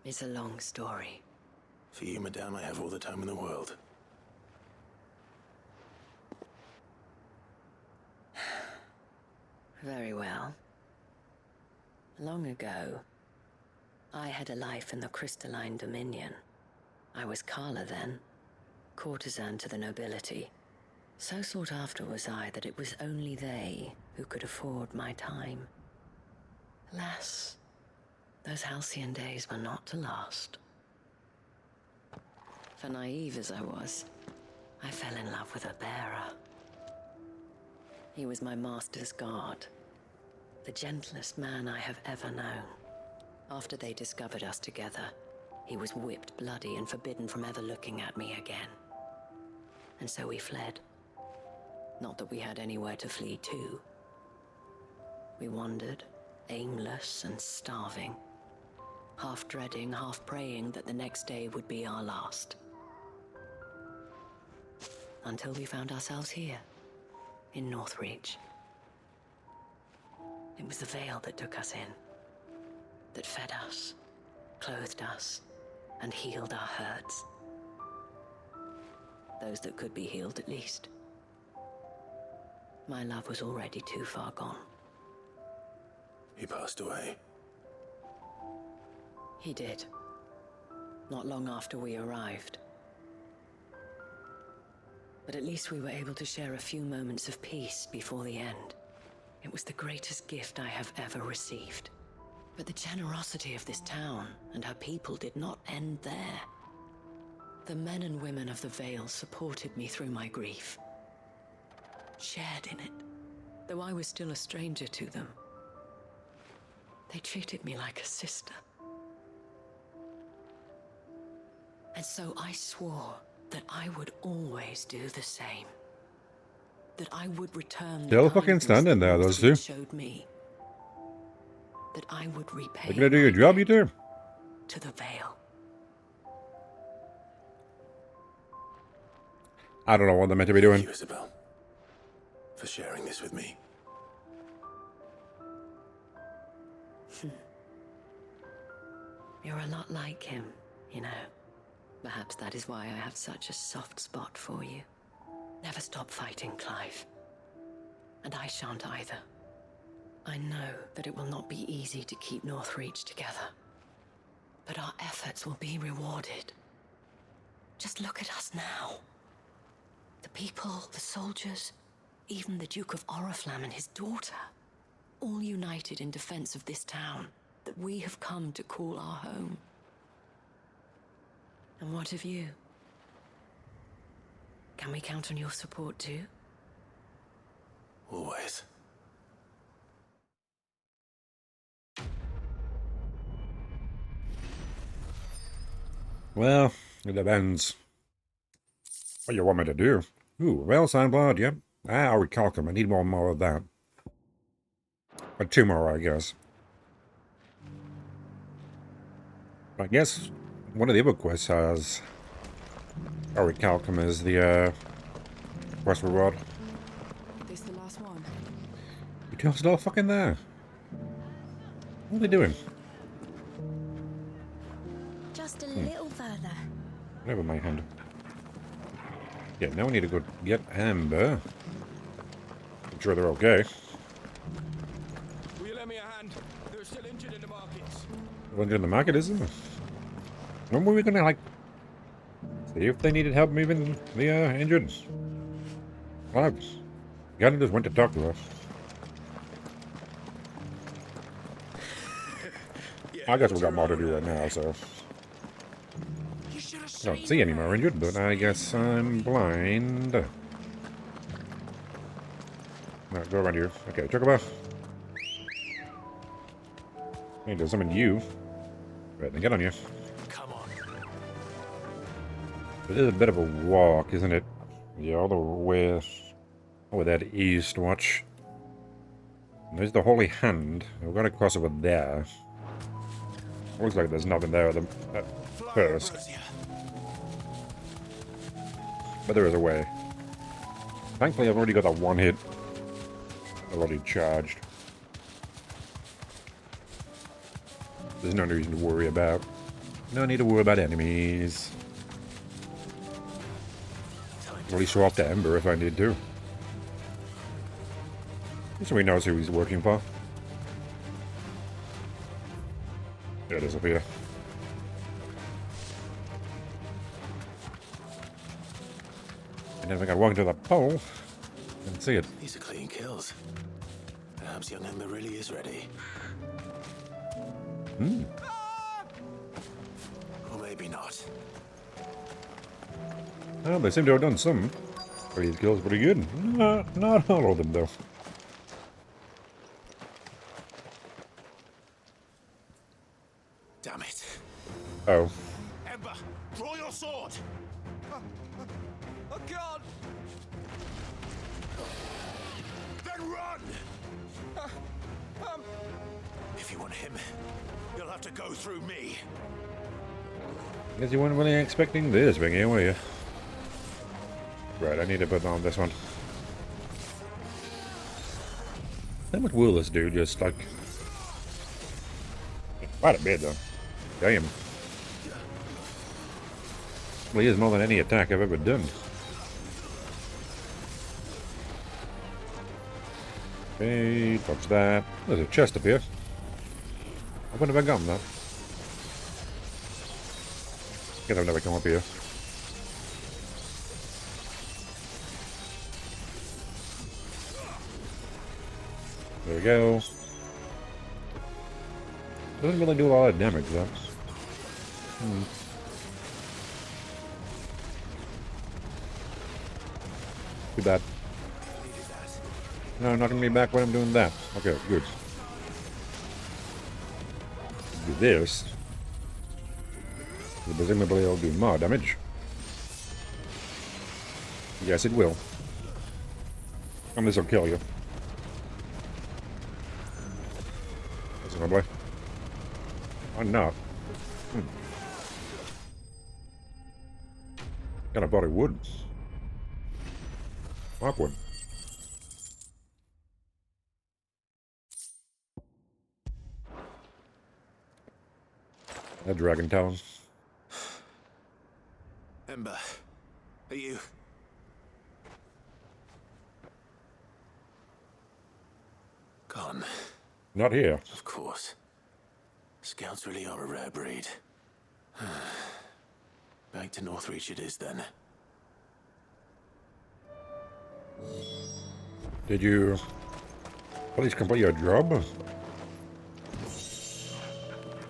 It's a long story. For you, madame, I have all the time in the world. Very well. Long ago, I had a life in the Crystalline Dominion. I was Carla then, courtesan to the nobility. So sought after was I that it was only they who could afford my time. Alas, those halcyon days were not to last. For naive as I was, I fell in love with a bearer. He was my master's guard, the gentlest man I have ever known. After they discovered us together, he was whipped bloody and forbidden from ever looking at me again. And so we fled. Not that we had anywhere to flee to. We wandered, aimless and starving, half dreading, half praying that the next day would be our last. Until we found ourselves here, in Northreach. It was the veil that took us in, that fed us, clothed us, and healed our hurts. Those that could be healed, at least. My love was already too far gone. He passed away. He did. Not long after we arrived. But at least we were able to share a few moments of peace before the end. It was the greatest gift I have ever received. But the generosity of this town and her people did not end there. The men and women of the Vale supported me through my grief. Shared in it, though I was still a stranger to them. They treated me like a sister. And so I swore that I would always do the same. That I would return Still the fucking kindness standing there, that those two. showed me. That I would repay You're gonna do your job, you two? to the Vale. I don't know what they're meant to be doing. Thank you, Isabel, for sharing this with me. You're a lot like him, you know. Perhaps that is why I have such a soft spot for you. Never stop fighting, Clive. And I shan't either. I know that it will not be easy to keep Northreach together. But our efforts will be rewarded. Just look at us now. The people, the soldiers, even the Duke of Oriflamme and his daughter, all united in defense of this town that we have come to call our home. And what of you? Can we count on your support too? Always. Well, it depends. What you want me to do? Ooh, well-signed blood, yep. I'll recalc them. I need one more of that. Or 2 more, I guess. I guess one of the other quests has Orichalcum as the quest reward. This the last one? You two are still fucking there. What are they doing? Just a little further. Never my hand. Yeah, now we need to go get Amber. I'm sure they're okay. Will you lend me a hand? They're still injured in the markets. Injured in the market, isn't it? When were we gonna, like, see if they needed help moving the injured? Well, I kinda just went to talk to us. I guess we've got more to do right now, so... I don't see any more injured, but I guess I'm blind. No, go around here. Okay, Chocobo. I need to summon you. Right, then get on you. Come on. It is a bit of a walk, isn't it? Yeah, all the way over that east watch. And there's the Holy Hand. We're going to cross over there. Looks like there's nothing there at first. But there is a way. Thankfully, I've already got that one hit. I've already charged. There's no reason to worry about. No need to worry about enemies. At least swap to Ember if I need to. So he knows who he's working for. There it is up here. And then I can walk into the pole and see it. These are clean kills. Perhaps young Ember really is ready. Hmm. Or maybe not. Well, they seem to have done some. These kills pretty good. Not all of them, though. Damn it. Oh. Ember, draw your sword! I can't! Then run! If you want him, You'll have to go through me. Guess you weren't really expecting this, Vingy, were you? Right, I need to put on this one. How much will this do? Just like... Quite a bit, though. Damn. Well, he is more than any attack I've ever done. Okay, touch that. There's a chest up here. I wouldn't have gone that. Guess I've never come up here. There we go. Doesn't really do a lot of damage though. Too bad. No, knocking me back when I'm doing that. Okay, good. Do this. Presumably it'll do more damage. Yes, it will. And this will kill you. Presumably. Or not. Kind of thought it would. Awkward. That dragon talon. Ember, are you... gone? Not here. Of course. Scouts really are a rare breed. Back to Northreach it is then. Did you at least complete your job?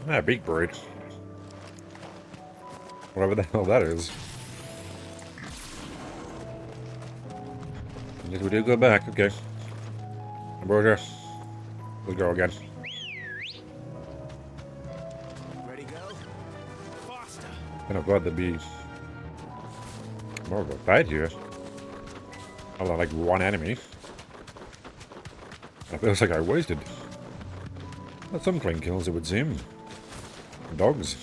Ah, beak braid. Whatever the hell that is. Yes, we do go back. Okay. Ambrosia. Let's go again. Ready, go? Faster. Kind of glad to be more of a fight here. Other than like one enemy. It feels like I wasted. Not some clean kills, it would seem. Dogs.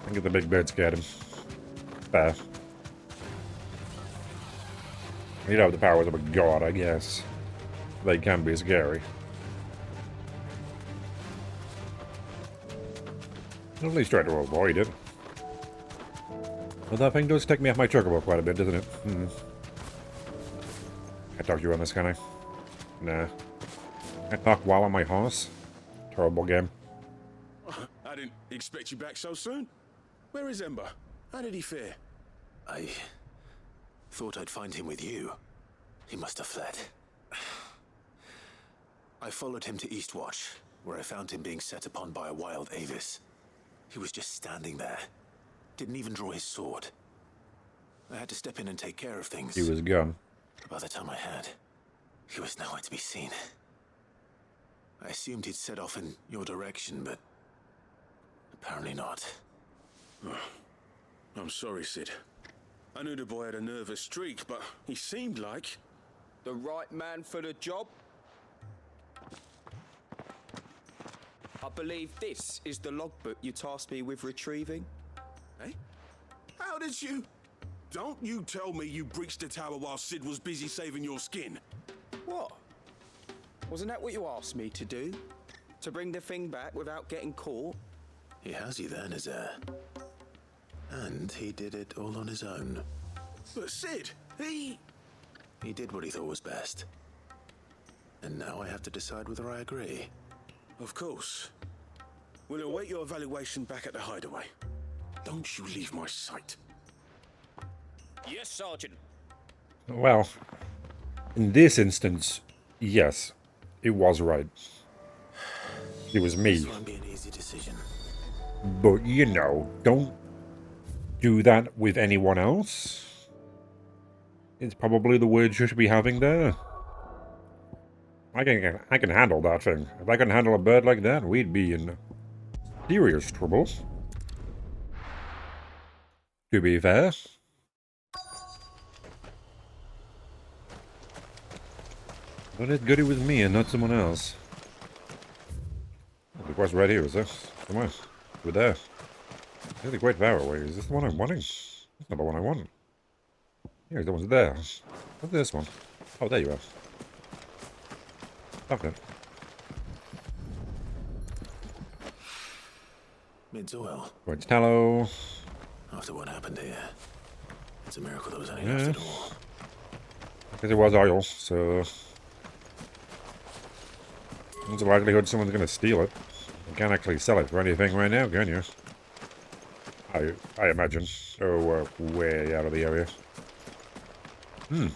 I get the big bird scared him. Fair. You know the powers of a god, I guess. They can be scary. At least try to avoid it. Well, that thing does take me off my chocobo quite a bit, doesn't it? I talk to you on this, can I? Nah. I talk while on my horse? Terrible game. I didn't expect you back so soon. Where is Ember? How did he fare? I thought I'd find him with you. He must have fled. I followed him to Eastwatch, where I found him being set upon by a wild Avis. He was just standing there. Didn't even draw his sword. I had to step in and take care of things. He was gone. But by the time I had, he was nowhere to be seen. I assumed he'd set off in your direction, but apparently not. I'm sorry, Sid. I knew the boy had a nervous streak, but he seemed like... The right man for the job? I believe this is the logbook you tasked me with retrieving. Eh? How did you... Don't you tell me you breached the tower while Sid was busy saving your skin. What? Wasn't that what you asked me to do? To bring the thing back without getting caught? He has you there, Nazaire. And he did it all on his own. But Sid, he did what he thought was best. And now I have to decide whether I agree. Of course. We'll await your evaluation back at the hideaway. Don't you leave my sight. Yes, Sergeant. Well, in this instance, yes, it was right. It was me. This won't be an easy decision. But, you know, don't do that with anyone else. It's probably the words you should be having there. I can handle that thing. If I can handle a bird like that, we'd be in serious trouble. To be fair. But it's good it was me and not someone else. The quest right here, is this? Somewhere. Over there. Really quite far away. Is this the one I'm wanting? That's not the one I want. Here's the one's there. What's this one? Oh, there you are. Stop it. Midsoil. Right, tallow. After what happened here, it's a miracle there was any Yeah. left at all. Because it was oil, so... There's a likelihood someone's going to steal it. You can't actually sell it for anything right now, can you? I imagine. So we're way out of the area. Can't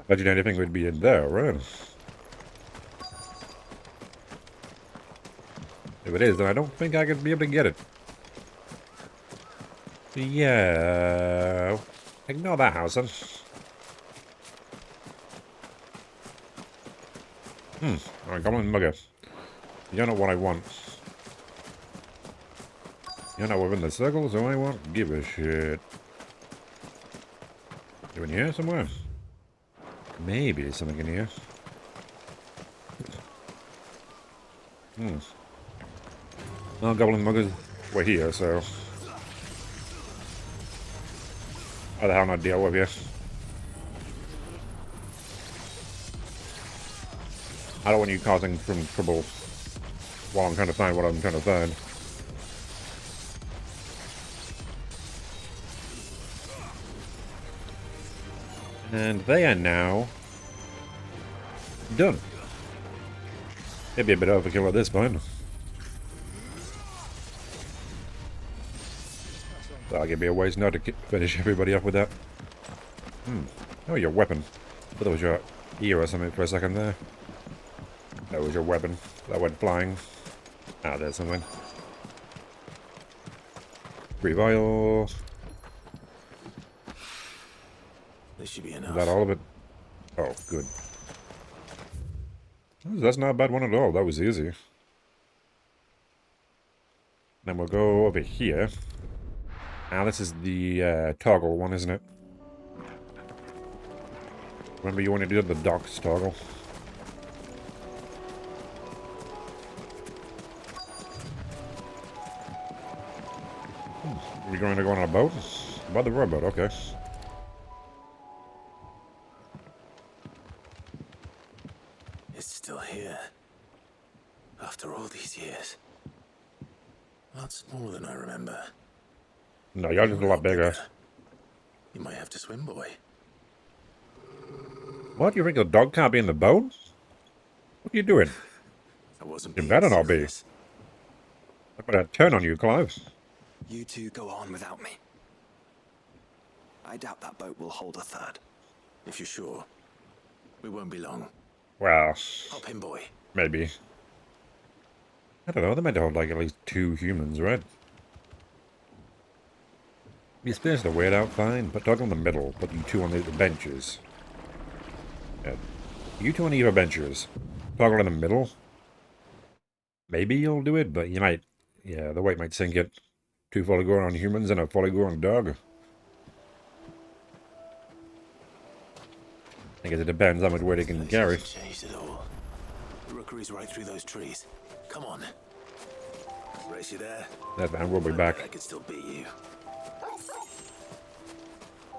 imagine anything would be in there, right? If it is, then I don't think I could be able to get it. Yeah. Ignore that house, then. Alright, goblin mugger. You're not what I want. You're not within the circle, so I won't give a shit. You in here somewhere? Maybe there's something in here. Well, goblin muggers were here, so... How the hell not deal with you? I don't want you causing some trouble while I'm trying to find what I'm trying to find. And they are now done. It'd be a bit overkill at this point. That'll give me a ways now to finish everybody off with that. Oh, your weapon. I thought that was your ear or something for a second there. That was your weapon. That went flying. Ah, there's something. 3 vials. This should be Is enough. that all of it? Oh, good. That's not a bad one at all. That was easy. Then we'll go over here. Ah, this is the toggle one, isn't it? Remember you wanted to do the docks toggle. We're going to go on a boat? By the rowboat, okay. It's still here. After all these years. Lots more than I remember. No, y'all just a lot bigger. You might have to swim, boy. What? You think the dog can't be in the boat? What are you doing? I wasn't You being better not be. serious. I'm gonna turn on you, Clive. You two go on without me. I doubt that boat will hold a third. If you're sure, we won't be long. Well, Hop in, boy. maybe. I don't know, they meant to hold like at least 2 humans, right? You spaced the weight out fine, but talk on the middle, put you 2 on the benches. Yeah. You 2 on either benches. Toggle in the middle. Maybe you'll do it, but you might... Yeah, the weight might sink it. 2 fully grown on humans and a fully grown dog. I guess it depends how much weight it can carry. Hasn't changed at all. The rookery's right through those trees. Come on. Race you there. That van will be back. I could still beat you.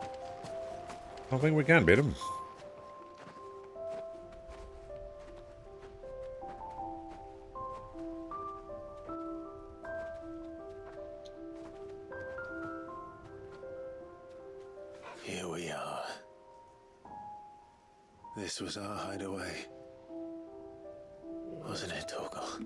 I don't think we can beat him. Here we are. This was our hideaway. Wasn't it, Torgal?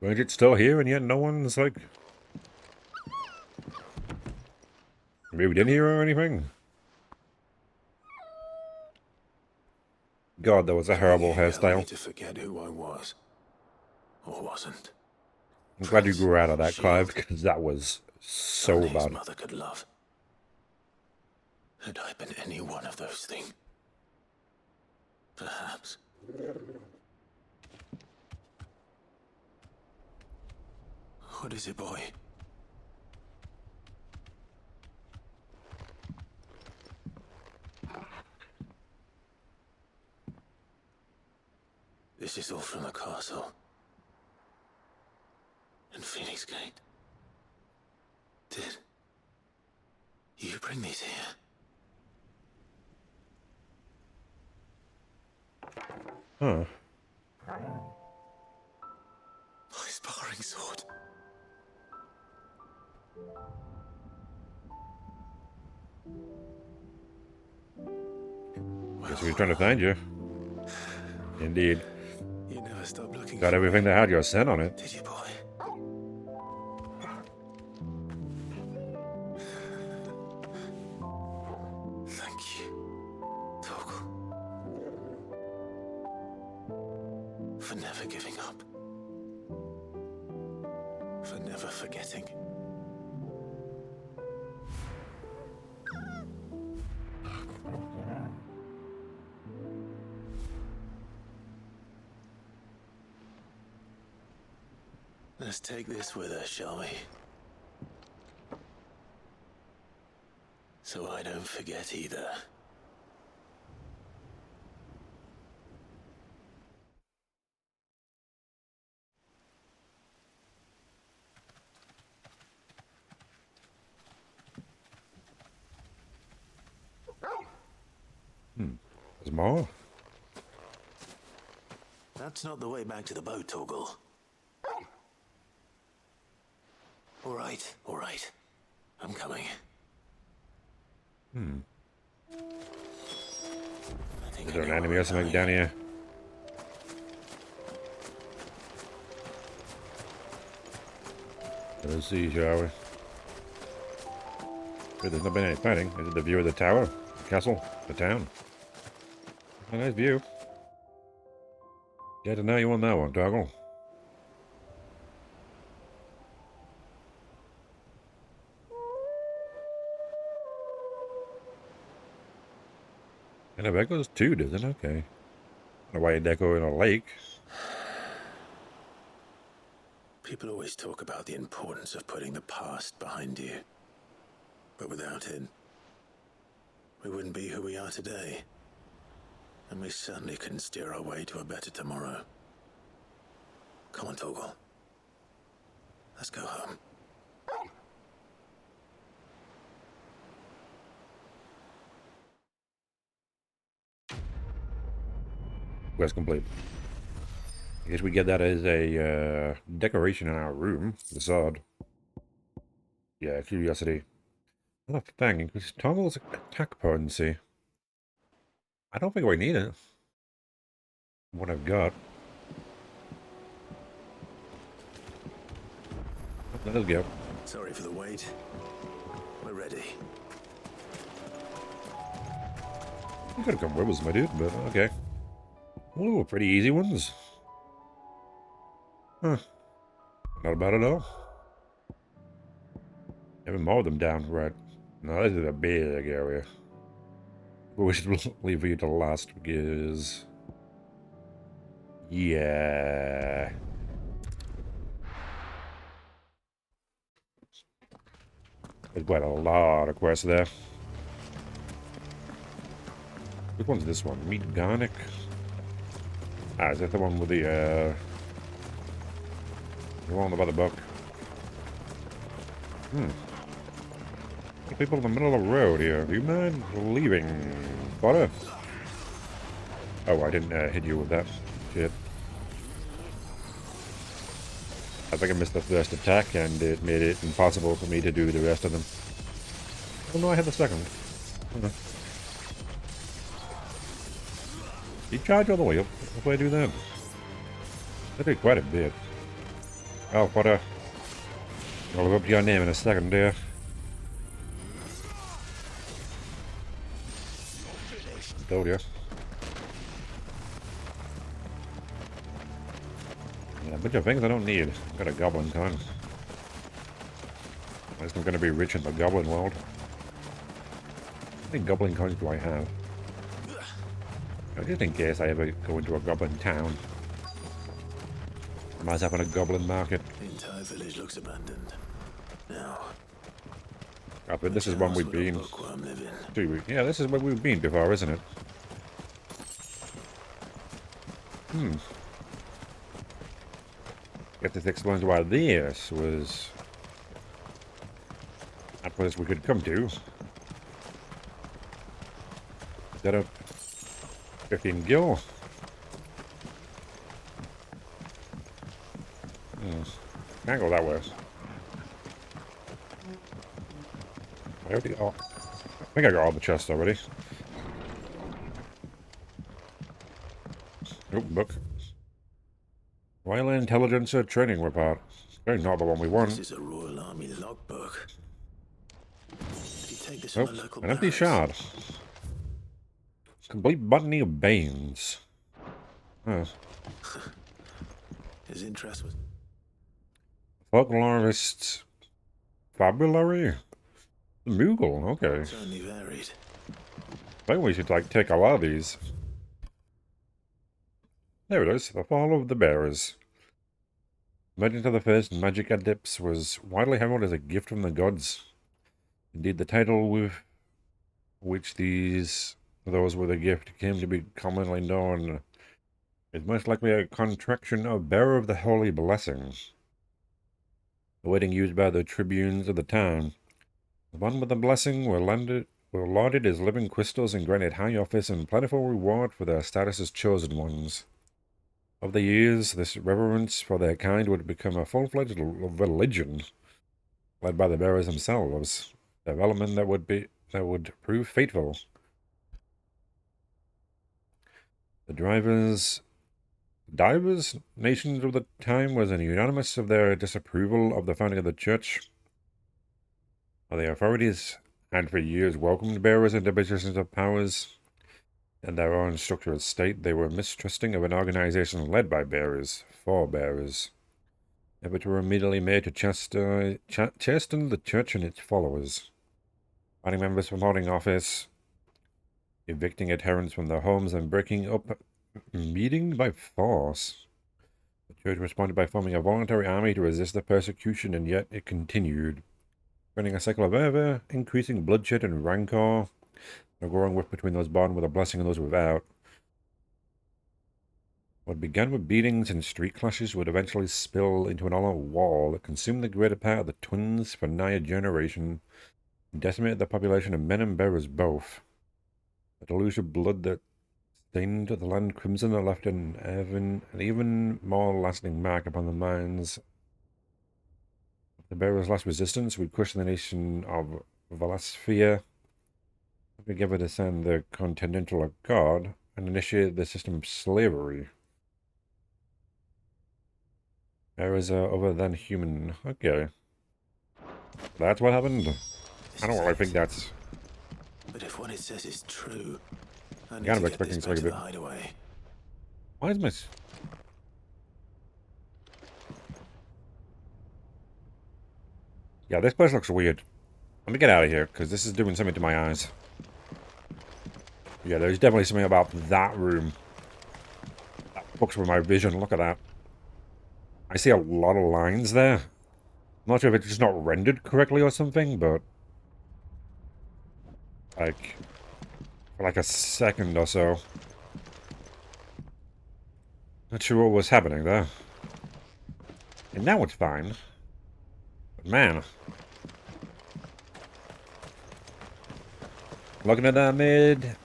Like it's still here and yet no one's like... Maybe we didn't hear or anything? God, that was a horrible hairstyle. To forget who I was. Or wasn't. I'm glad you grew out of that, Clive, because that was so His bad. mother could love. Had I been any one of those things? Perhaps. What is it, boy? This is all from the castle. And Phoenix Gate. Did you bring these here? Huh. My sparring sword. Guess we were trying to find you. Indeed. You never stopped looking. Got everything that had your scent on it. Did you, boy? Thank you, Torgal. For never giving up. For never forgetting. Let's take this with us, shall we? So I don't forget either. There's more? That's not the way back to the boat, Torgal. All right. I'm coming. Is there an enemy or something down here? Let's see, shall we? Good, there's not been any fighting. Is it the view of the tower, the castle, the town? A nice view. Get to know you on that one, Toggle. And I bet goes two, does it? Okay. A white deco in a lake. People always talk about the importance of putting the past behind you. But without it, we wouldn't be who we are today. And we certainly couldn't steer our way to a better tomorrow. Come on, Toggle. Let's go home. Quest complete. I guess we get that as a decoration in our room. The sword. Yeah, curiosity. Another thing, because Toggle's attack potency. I don't think we need it. What I've got. Let's go. Sorry for the wait. We're ready. You could have come with us, my dude, but okay. Ooh, pretty easy ones. Huh. Not bad at all. Haven't mowed them down right. No, this is a big area. But we should leave you to last because... yeah. There's quite a lot of quests there. Which one's this one? Meet Garnic? Ah, is that the one with the one by the book? People in the middle of the road here. Do you mind leaving, Potter? Oh, I didn't hit you with that. Shit. I think I missed the first attack, and it made it impossible for me to do the rest of them. Oh no, I had the second. You charge all the way up. What do I do then? I did quite a bit. Oh, Potter. I'll live up to your name in a second, dear. Told you. Yeah, a bunch of things I don't need. I've got a goblin con. I guess I'm going to be rich in the goblin world. How many goblin coins do I have? Just in case I ever go into a goblin town. I might happen a goblin market. The entire village looks abandoned. Now. I bet this is when we've been. Yeah, this is where we've been before, isn't it? Guess this explains why this was a place we could come to. Instead of 15 gil. Can't go that way. I think I got all the chests already. Nope, book. Royal Intelligence Training Report. Very not the one we want. This is a Royal Army logbook. Did you take this from a local an empty shard. Complete botany of Banes. Huh. His interest was... Folklorist... Fabulary? Moogle, okay. Certainly varied. I think we should, like, take a lot of these. There it is, The Fall of the Bearers. Legend of the First Magic Adepts was widely heralded as a gift from the gods. Indeed, the title with which those with a gift came to be commonly known is most likely a contraction of Bearer of the Holy Blessing. The wording used by the tribunes of the town. The one with the blessing were lauded as living crystals and granted high office and plentiful reward for their status as chosen ones. Over the years, this reverence for their kind would become a full-fledged religion, led by the bearers themselves. Development that would prove fateful. divers nations of the time was unanimous of their disapproval of the founding of the church. While the authorities had for years welcomed bearers into positions of powers in their own structure of state, they were mistrusting of an organization led by bearers, for bearers. Efforts were immediately made to chasten the church and its followers, banning members from holding office, evicting adherents from their homes, and breaking up meetings by force. The church responded by forming a voluntary army to resist the persecution, and yet it continued, running a cycle of ever-increasing bloodshed and rancor, a growing rift between those born with a blessing and those without. What began with beatings and street clashes would eventually spill into an all-out war that consumed the greater part of the twins for nigh a generation, and decimated the population of men and bearers both. The deluge of blood that stained the land crimson and left an even more lasting mark upon the minds of the bearers' last resistance would crush the nation of Valasphere, together descend the Continental of God, and initiate the system of slavery. Bearers are other than human. Okay. That's what happened. I don't really think that's... But if what it says is true, I need kind to of get this expecting back to something the a bit... hideaway. Why is my... Yeah, this place looks weird. Let me get out of here, because this is doing something to my eyes. Yeah, there's definitely something about that room that fucks with my vision. Look at that. I see a lot of lines there. I'm not sure if it's just not rendered correctly or something, but... like... for like a second or so. Not sure what was happening there. And now it's fine. But man... looking at that mid...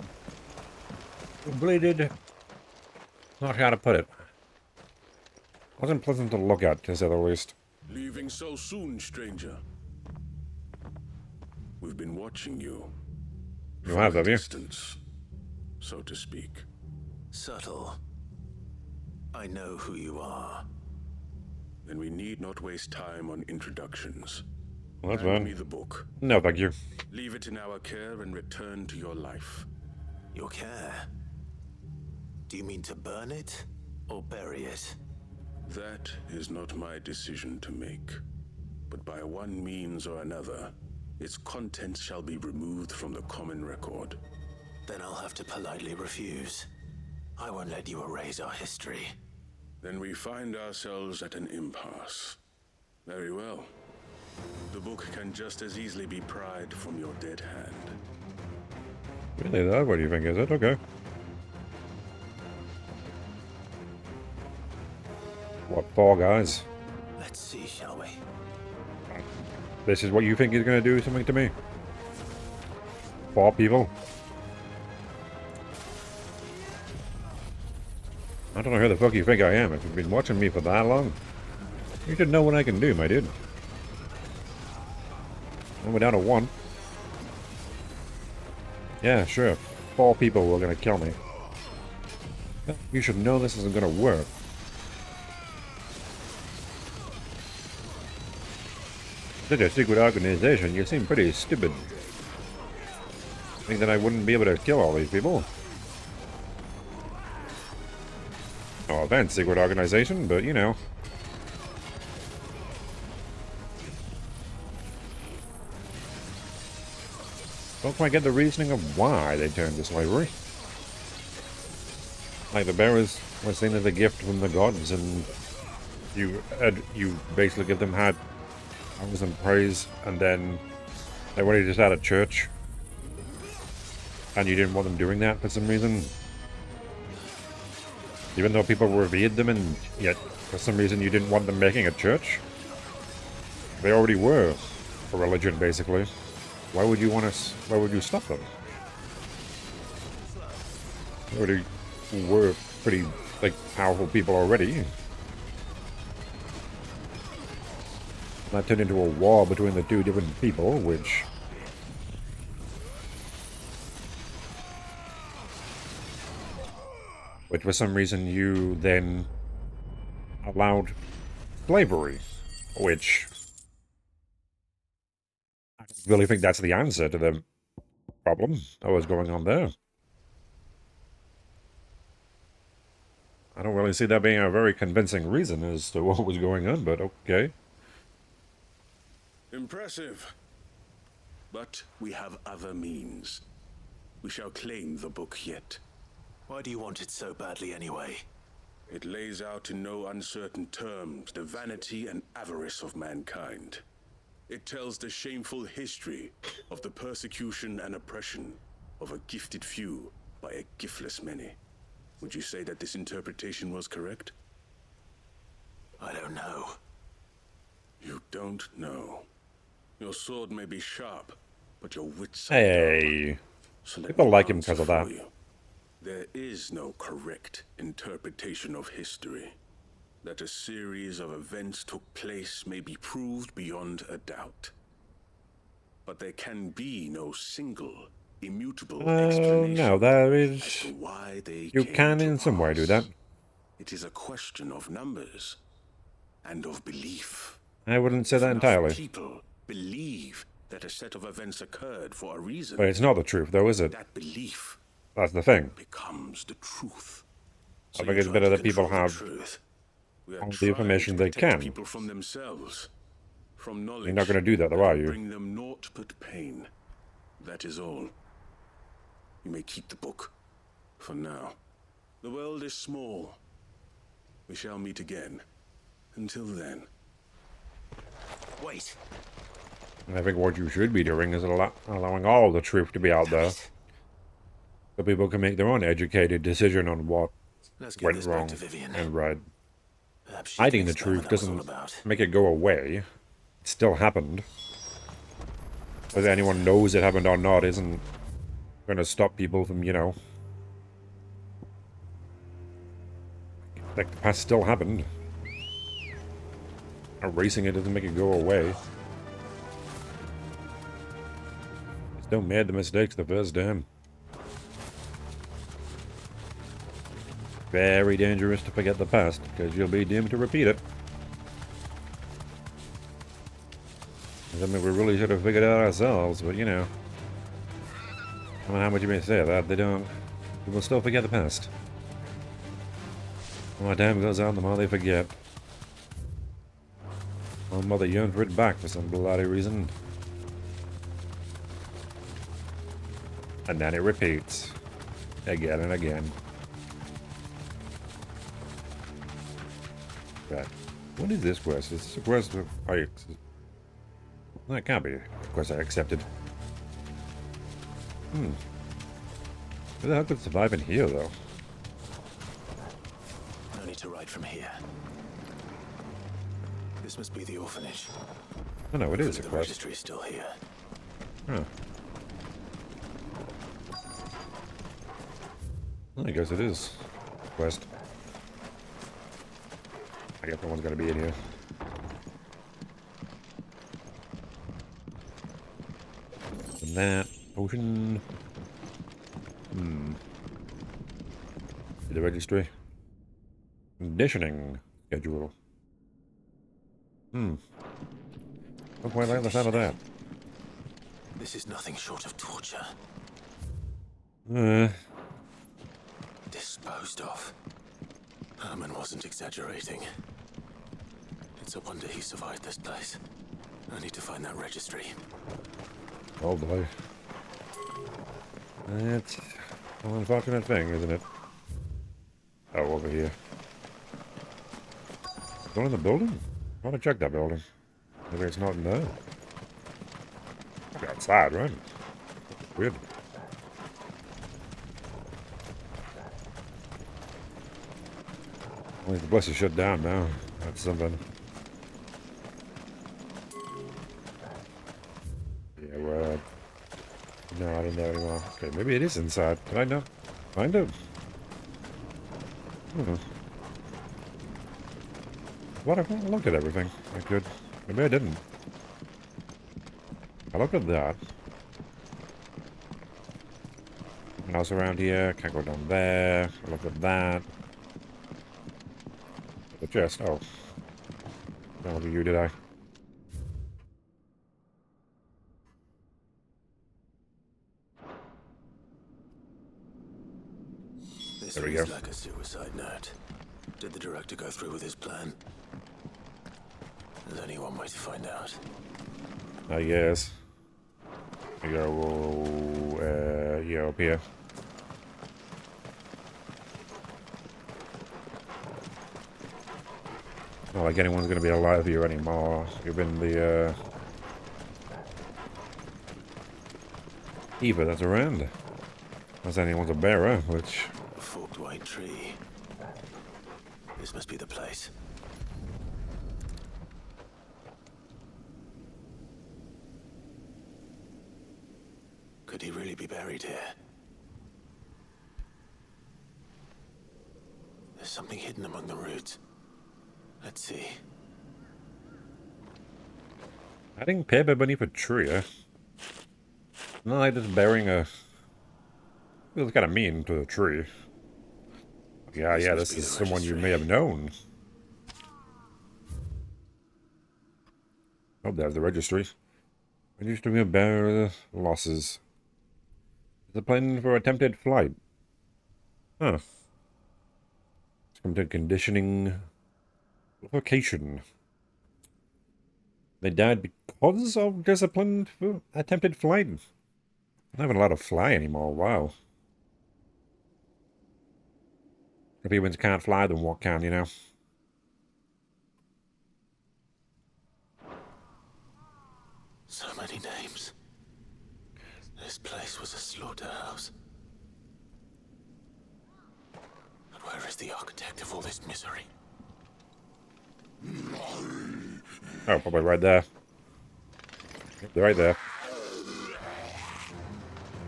bleeded... not how to put it. Wasn't pleasant to look at, to say the least. Leaving so soon, stranger. We've been watching you. You have you? Distance, so to speak. Subtle. I know who you are. Then we need not waste time on introductions. Well, that's Hand fine. me the book. No, thank you. Leave it in our care and return to your life. Your care? Do you mean to burn it or bury it? That is not my decision to make. But by one means or another, its contents shall be removed from the common record. Then I'll have to politely refuse. I won't let you erase our history. Then we find ourselves at an impasse. Very well. The book can just as easily be pried from your dead hand. Really, though? What do you think, is it? Okay. What, 4 guys? Let's see, shall we? This is what you think is going to do something to me? 4 people? I don't know who the fuck you think I am. If you've been watching me for that long, you should know what I can do, my dude. And we're down to 1. Yeah, sure. 4 people were going to kill me. You should know this isn't going to work. Such a secret organization, you seem pretty stupid. Think that I wouldn't be able to kill all these people? No offense, secret organization, but you know. Don't quite get the reasoning of why they turned to slavery. Like the bearers were seen as a gift from the gods, and you basically give them hard honors and praise, and then they wanted to start a church, and you didn't want them doing that for some reason. Even though people revered them, and yet for some reason you didn't want them making a church. They already were a religion, basically. Why would you want us? Why would you stop them? They already were pretty, like, powerful people already. That turned into a war between the 2 different people, which... for some reason you then allowed slavery, which I don't really think that's the answer to the problem that was going on there. I don't really see that being a very convincing reason as to what was going on, but okay. Impressive. But we have other means. We shall claim the book yet. Why do you want it so badly anyway? It lays out in no uncertain terms the vanity and avarice of mankind. It tells the shameful history of the persecution and oppression of a gifted few by a giftless many. Would you say that this interpretation was correct? I don't know. You don't know. Your sword may be sharp, but your wits are Hey, dull. So let people me like him answer because of that. for you. There is no correct interpretation of history. That a series of events took place may be proved beyond a doubt. But there can be no single, immutable explanation no, there as is... to why they You came can to in some way do that. pass. It is a question of numbers and of belief. I wouldn't say that Enough entirely. people believe that a set of events occurred for a reason. But it's not the truth, though, is it? That belief That's the thing. becomes the truth. I think it's better that people have all the information they Protect can. people from themselves, from knowledge. You're not going to do that, though, are you? Bring them naught but pain. That is all. You may keep the book for now. The world is small. We shall meet again. Until then. Wait. I think what you should be doing is allowing all the truth to be out there, so people can make their own educated decision on what went wrong and right. Hiding the truth doesn't make it go away. It still happened. Whether anyone knows it happened or not isn't going to stop people from, you know... Like, the past still happened. Erasing it doesn't make it go away. Still made the mistakes the first time. Very dangerous to forget the past, because you'll be doomed to repeat it. I mean, we really should have figured it out ourselves, but you know. No matter how much you may say that, they don't. People still forget the past. The more time goes on, the more they forget. My mother yearned for it back for some bloody reason. And then it repeats. Again and again. Right. What is this quest? Is this a quest of... That can't be a quest I accepted. Who the hell could survive in here, though? No need to ride from here. This must be the orphanage. Oh no, it is a The quest. registry is still here. Huh. Well, I guess it is a quest. I guess no one's gonna be in here. And that potion. The registry. Conditioning schedule. Don't quite like the sound of that. This is nothing short of torture. Disposed of. Herman wasn't exaggerating. It's a wonder he survived this place. I need to find that registry. Oh boy. That's an unfortunate thing, isn't it? Oh, over here. Going in the building? I want to check that building. Maybe it's not in there. It's outside, right? Weird. Only the place is shut down now. That's something. Yeah, well... No, I didn't know anymore. Okay, maybe it is inside. Did I know? Find it? What if I looked at everything? I could. Maybe I didn't. I looked at that. Nothing else around here. Can't go down there. I looked at that. The chest. Oh. Don't look at you, did I? This There we reads go. like a suicide note. Did the director go through with his plan? There's only one way to find out. I guess. We go, yeah, up here. Not like anyone's gonna be alive here anymore, given the, Eva that's around. Unless anyone's a bearer, which... A forked white tree. This must be the place. Could he really be buried here? There's something hidden among the roots. Let's see. Hiding paper beneath a tree, eh? Not like just burying a... Feels kind of mean to the tree. Yeah, this is someone you may have known. Oh, there's the registry. Registering of bearer losses. The plan for attempted flight. Huh. Attempted conditioning. Location. They died because of discipline for attempted flight. I'm not even allowed to fly anymore. Wow. If humans can't fly, then what can, you know? So many names. This place was a slaughterhouse. But where is the architect of all this misery? Oh, probably right there. They're right there.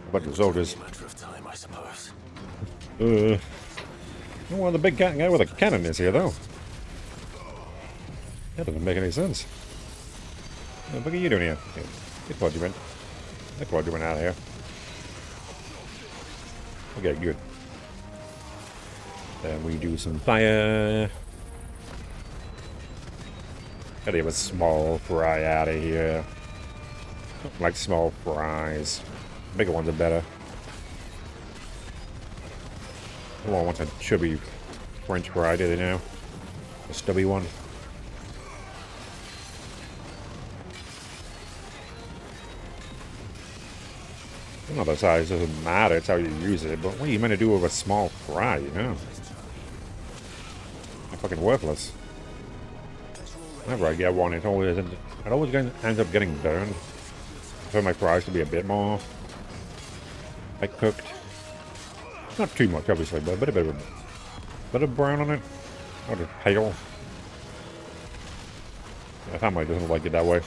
A bunch of soldiers. Matter of time, I suppose. Well, the big guy with a cannon is here, though. That doesn't make any sense. What are you doing here? Get Quadrant. Get Quadrant out of here. Okay, good. Then we do some fire. Gotta have a small fry out of here. I like small fries. Bigger ones are better. No one wants a chubby French fry, do they now? A stubby one. Well, the size doesn't matter, it's how you use it, but what are you meant to do with a small fry, you know? They're fucking worthless. Whenever I get one, it always ends up getting burned. I prefer my fries to be a bit more like cooked. Not too much, obviously, but a bit of brown on it. Or just pale. My family doesn't like it that way.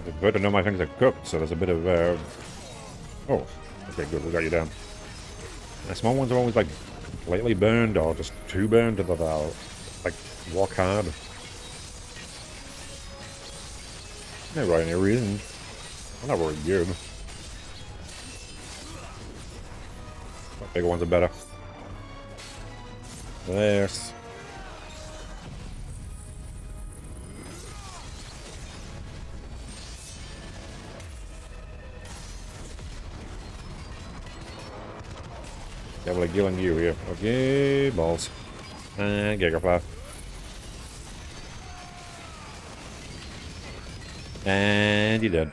It's good to know my things are cooked, so there's a bit of, oh, okay, good, we got you down. The small ones are always, like, completely burned, or just too burned, that they'll, like, walk hard. No right any reason. I'm not very good. But bigger ones are better. There's... Definitely killing you here. Okay, balls. And Gigafly. And you're dead.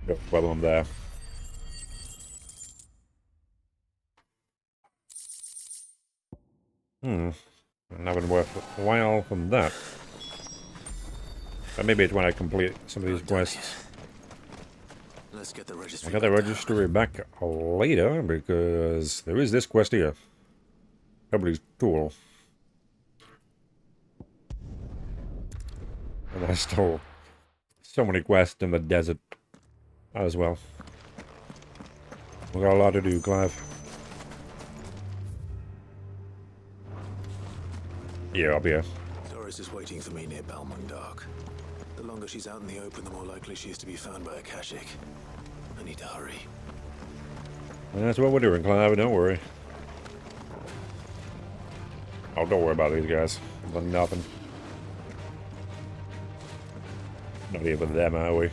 No problem there. Nothing worth a while from that. But maybe it's when I complete some of these quests. Let's get the registry. I got the registry back later because there is this quest here. Nobody's tool. And there's still so many quests in the desert as well. We got a lot to do, Clive. Yeah, I'll be here. Doris is waiting for me near Balmundark. The longer she's out in the open, the more likely she is to be found by a Kashik. I need to hurry. That's what we're doing, Clive. Don't worry. Oh, don't worry about these guys. They're nothing. Not even them, are we?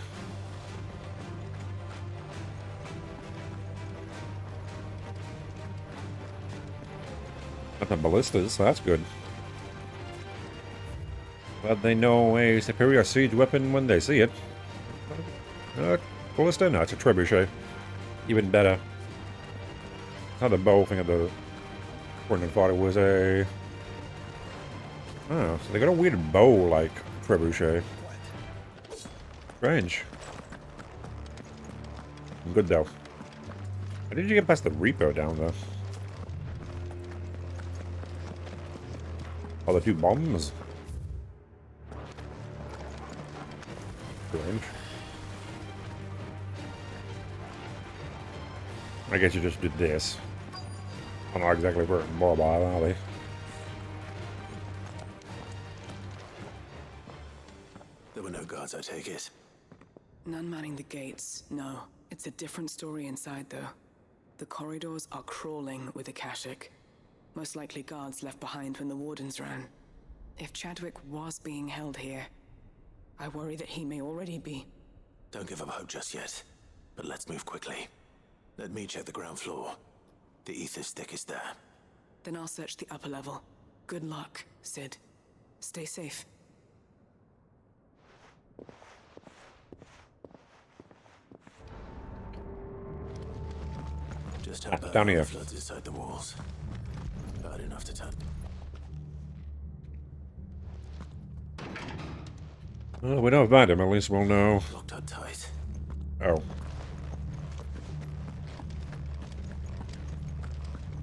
Nothing ballistas, that's good. But they know a superior siege weapon when they see it. Ballista? No, it's a trebuchet. Even better. Not a bow thing at the Coordinate thought it was a... Oh, so they got a weird bow-like trebuchet. Strange. Good though. How did you get past the repo down there? Oh, the two bombs. Strange. I guess you just did this. I'm not exactly for mobile, are they? There were no guards, I take it. None manning the gates, no. It's a different story inside, though. The corridors are crawling with Akashic. Most likely guards left behind when the wardens ran. If Chadwick was being held here, I worry that he may already be. Don't give up hope just yet, but let's move quickly. Let me check the ground floor. The ether stick is there. Then I'll search the upper level. Good luck, Sid. Stay safe. Just how bad down here. floods inside the walls. Bad enough to turn. Well, we don't find him, at least we'll know. Locked up tight. Oh.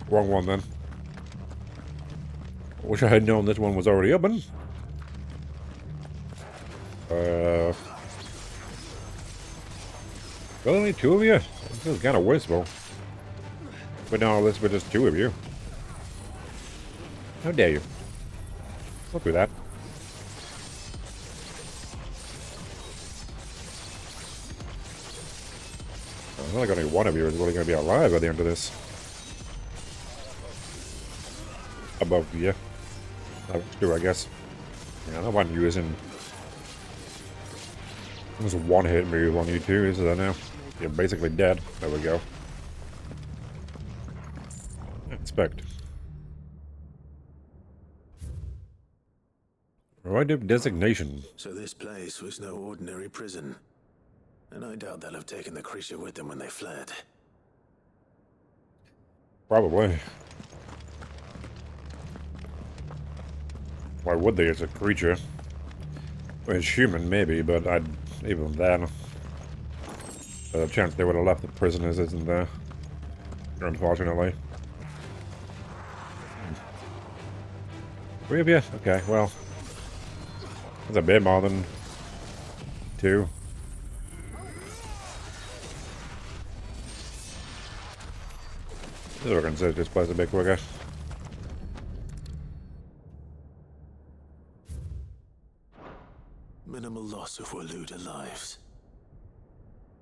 Wrong one then. Wish I had known this one was already open. Really? Two of you? This is kind of wasteful. But no, this was just two of you. How dare you? Look at that. I feel like only one of you is really going to be alive by the end of this. Above you. Two, I guess. Yeah, that one using... There's a one-hit move on you two, is there now? You're basically dead. There we go. Inspect. Right of designation. So this place was no ordinary prison. And I doubt they'll have taken the creature with them when they fled. Probably. Why would they? It's a creature. Well, it's human, maybe, but I'd... Even then... The chance they would have left the prisoners isn't there. Unfortunately. Three of you? Okay, well... That's a bit more than... two. This is going to this place a bit quicker. Minimal loss of Waluda lives.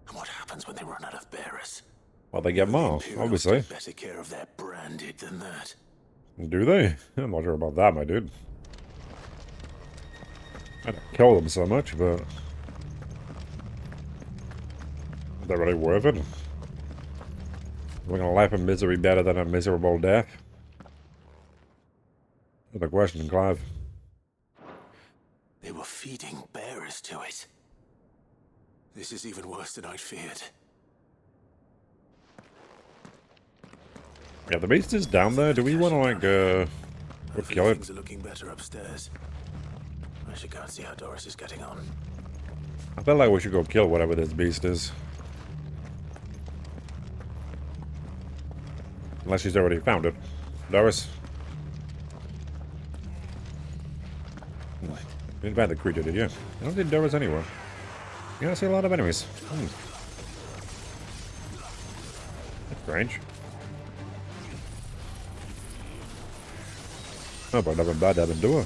And what happens when they run out of bearers? Well, they get more, obviously. Take better care of their branded than that. Do they? I'm not sure about that, my dude. I don't kill them so much, but... Is that really worth it? We're gonna life in misery better than a miserable death? That's the question, Clive. They were feeding bearers to it. This is even worse than I'd feared. Yeah, the beast is down there. Do we want to, like, go kill it? Things are looking better upstairs. I should go and see how Doris is getting on. I feel like we should go kill whatever this beast is. Unless she's already found it. Doris? You didn't find the creature, did you? I don't see Doris anywhere. You don't see a lot of enemies. That's strange. Oh, but nothing bad happened to her.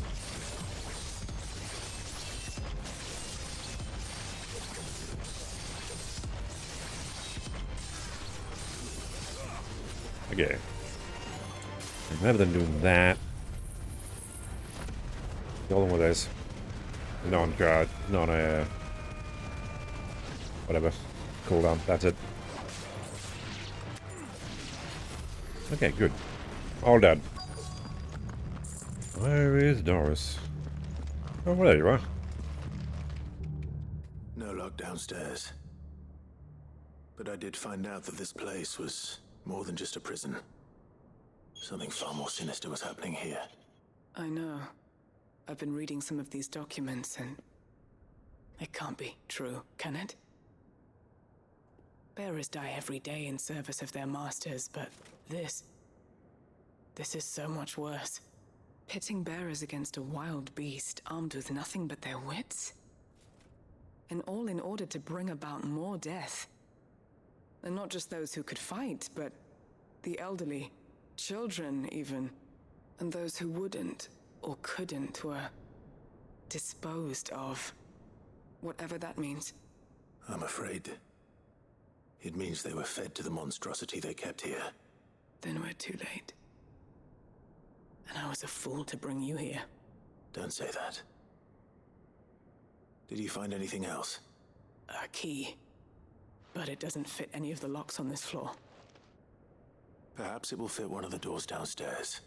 Rather than doing that, the other one is non-guard, whatever, cooldown. That's it. Okay, good. All done. Where is Doris? Oh, well, there you are. No luck downstairs. But I did find out that this place was more than just a prison. Something far more sinister was happening here. I know. I've been reading some of these documents and it can't be true, can it? Bearers die every day in service of their masters, but this is so much worse. Pitting bearers against a wild beast armed with nothing but their wits? And all in order to bring about more death. And not just those who could fight, but the elderly, children even, and those who wouldn't or couldn't were disposed of. Whatever that means. I'm afraid it means they were fed to the monstrosity they kept here. Then we're too late. And I was a fool to bring you here. Don't say that. Did you find anything else? A key. But it doesn't fit any of the locks on this floor. Perhaps it will fit one of the doors downstairs.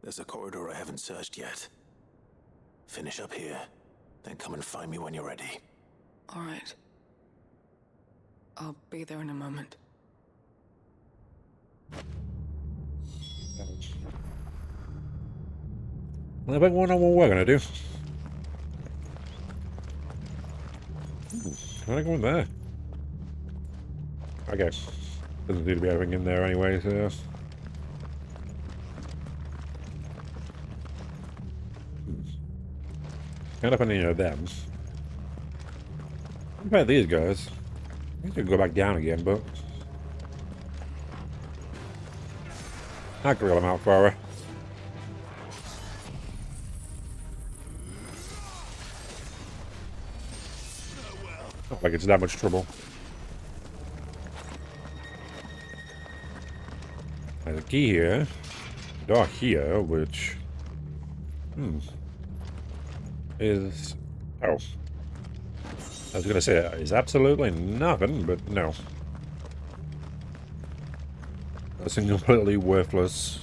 There's a corridor I haven't searched yet. Finish up here, then come and find me when you're ready. All right. I'll be there in a moment. Well, I bet we know what we're gonna do. Can I go in there? I guess. Doesn't need to be everything in there anyway, so. Can't open any of them. What about these guys? I think they go back down again, but I can reel them out for her. Not like it's that much trouble. There's a key here. A door here, which is I was gonna say is absolutely nothing, but no. That's completely worthless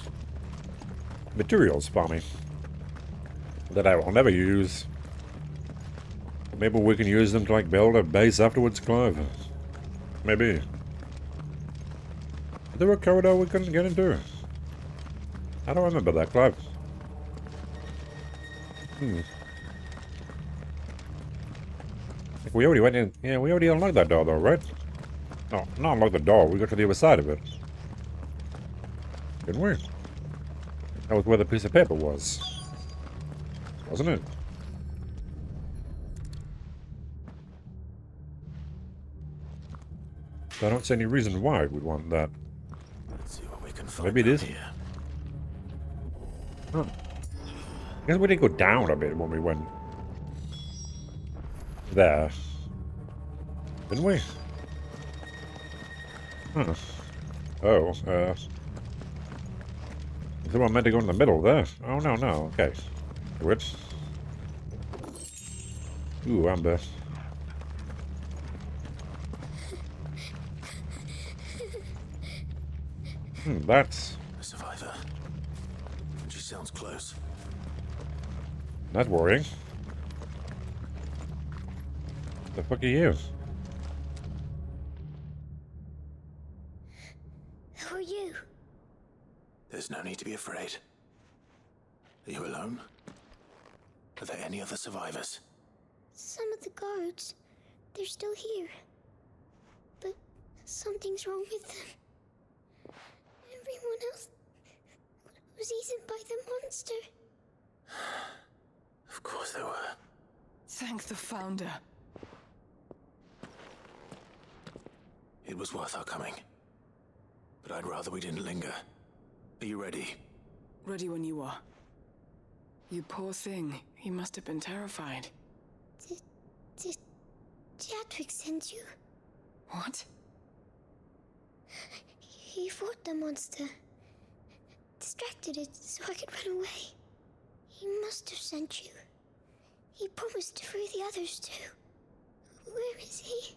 materials for me that I will never use. Maybe we can use them to like build a base afterwards, Clive. Maybe. Is there a corridor we couldn't get into? I don't remember that, Clive. We already went in. Yeah, we already unlocked that door, though, right? No, not unlocked the door. We got to the other side of it. Didn't we? That was where the piece of paper was. Wasn't it? I don't see any reason why we'd want that. Let's see what we can find. Maybe it is. Huh. I guess we did go down a bit when we went there. Didn't we? Huh. Oh, is someone meant to go in the middle there? Oh, no, no. Okay. Which? Ooh, amber. That's A survivor. She sounds close. That's worrying. The fuck are you? Who are you? There's no need to be afraid. Are you alone? Are there any other survivors? Some of the guards. They're still here. But something's wrong with them. Everyone else was eaten by the monster. Of course they were. Thank the Founder. It was worth our coming. But I'd rather we didn't linger. Are you ready? Ready when you are. You poor thing. He must have been terrified. Did Jadwick send you? What? He fought the monster. distracted it so I could run away. He must have sent you. He promised to free the others too. Where is he?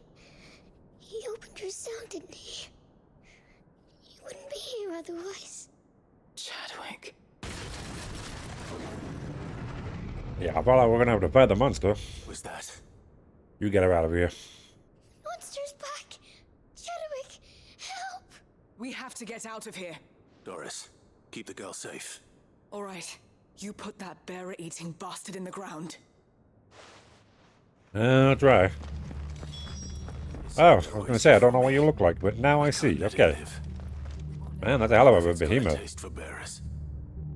He opened your cell, didn't he? He wouldn't be here otherwise. Chadwick. Yeah, I thought we were gonna have to fight the monster. Was that? You get her out of here. Monster's back! Chadwick, help! We have to get out of here. Doris, keep the girl safe. All right. You put that bearer-eating bastard in the ground. I'll try. Oh, I was gonna say, I don't know what you look like, but now I see. Okay. Man, that's a hell of a behemoth.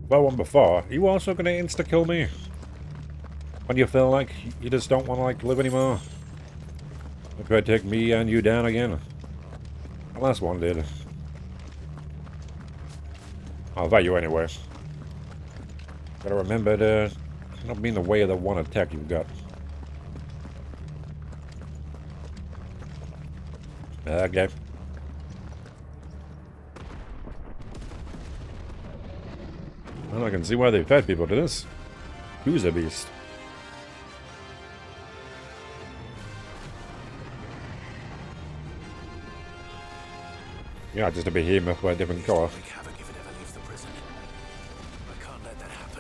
Well, one before. You also gonna insta-kill me? When you feel like you just don't want to, like, live anymore? You try to take me and you down again? The last one did. I'll fight you anyway. Gotta remember to not be in the way of the one attack you've got. Okay. Well, I can see why they fed people to this. Who's a beast? Yeah, just a behemoth with a different color.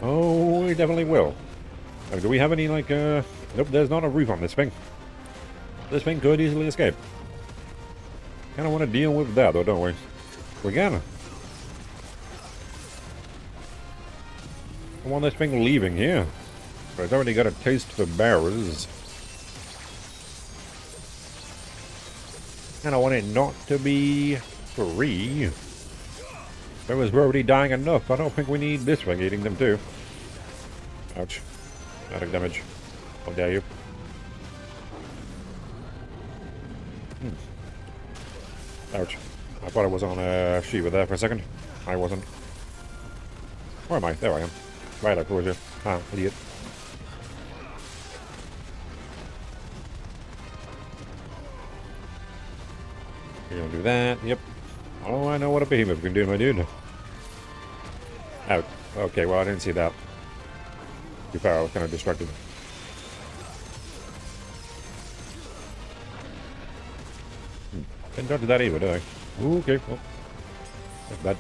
Oh, we definitely will. Do we have any, like, Nope, there's not a roof on this thing. This thing could easily escape. Kinda want to deal with that, though, don't we? We're gonna. I want this thing leaving here. But it's already got a taste for bearers. And I want it not to be free. Bearers were already dying enough. I don't think we need this thing eating them too. Ouch. Static damage. How dare you. Ouch. I thought I was on a Shiva there for a second. I wasn't. Where am I? There I am. Right up towards you. Ah, idiot. You're gonna do that. Yep. Oh, I know what a behemoth can do, my dude. Out. Okay, well, I didn't see that. Too far, I was kind of distracted. Didn't dodge that either, did I? Ooh, okay, well. That's bad.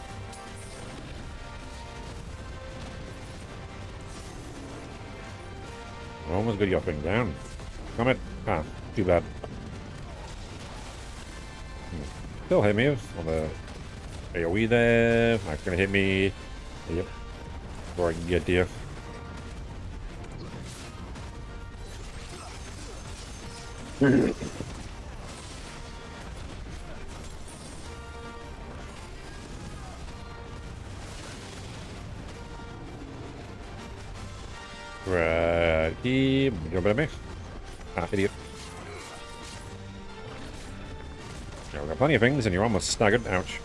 Almost got your thing down. Come it. Ah, too bad. Still hit me on the AoE there. That's gonna hit me. Yep. Before I can get to you. Right. Keep jumping at me. Ah, idiot. Yeah, we've got plenty of things, and you're almost staggered. Ouch.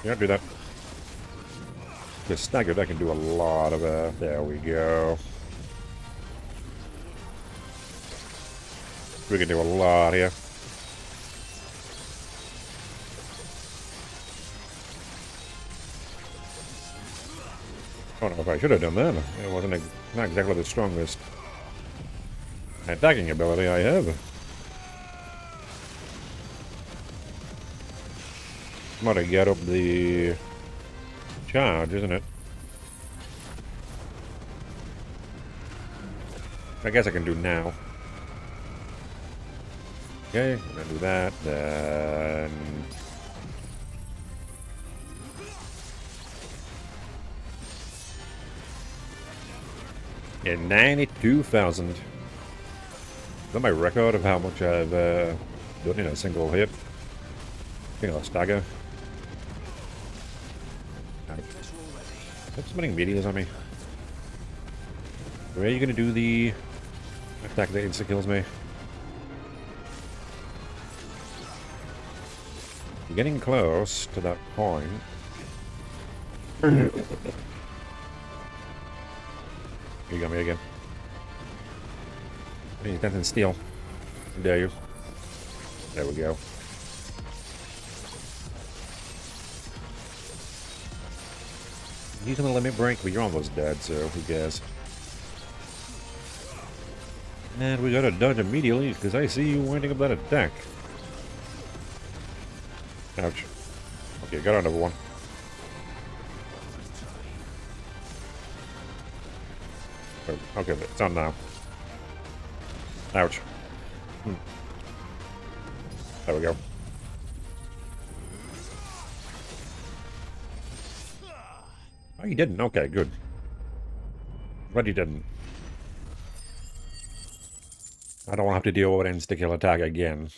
You don't do that. If you're staggered, I can do a lot of there we go. We can do a lot here. I don't know if I should have done that. It wasn't not exactly the strongest attacking ability I have. I'm gonna get up the charge, isn't it? I guess I can do now. Okay, I'm gonna do that, then... Yeah, 92,000. Is that my record of how much I've done in a single hit? Single stagger. Stop spinning meteors on me. Where are you gonna do the attack that insta-kills me? You're getting close to that point. You got me again. Hey, that's in steel. How dare you? There we go. Using the limit break, but you're almost dead, so who cares? And we gotta dodge immediately, because I see you winding up that attack. Ouch. Okay, got another one. Oh, okay, it's on now. Ouch. There we go. Oh, you didn't? Okay, good. But you didn't. I don't have to deal with an insta-kill attack again.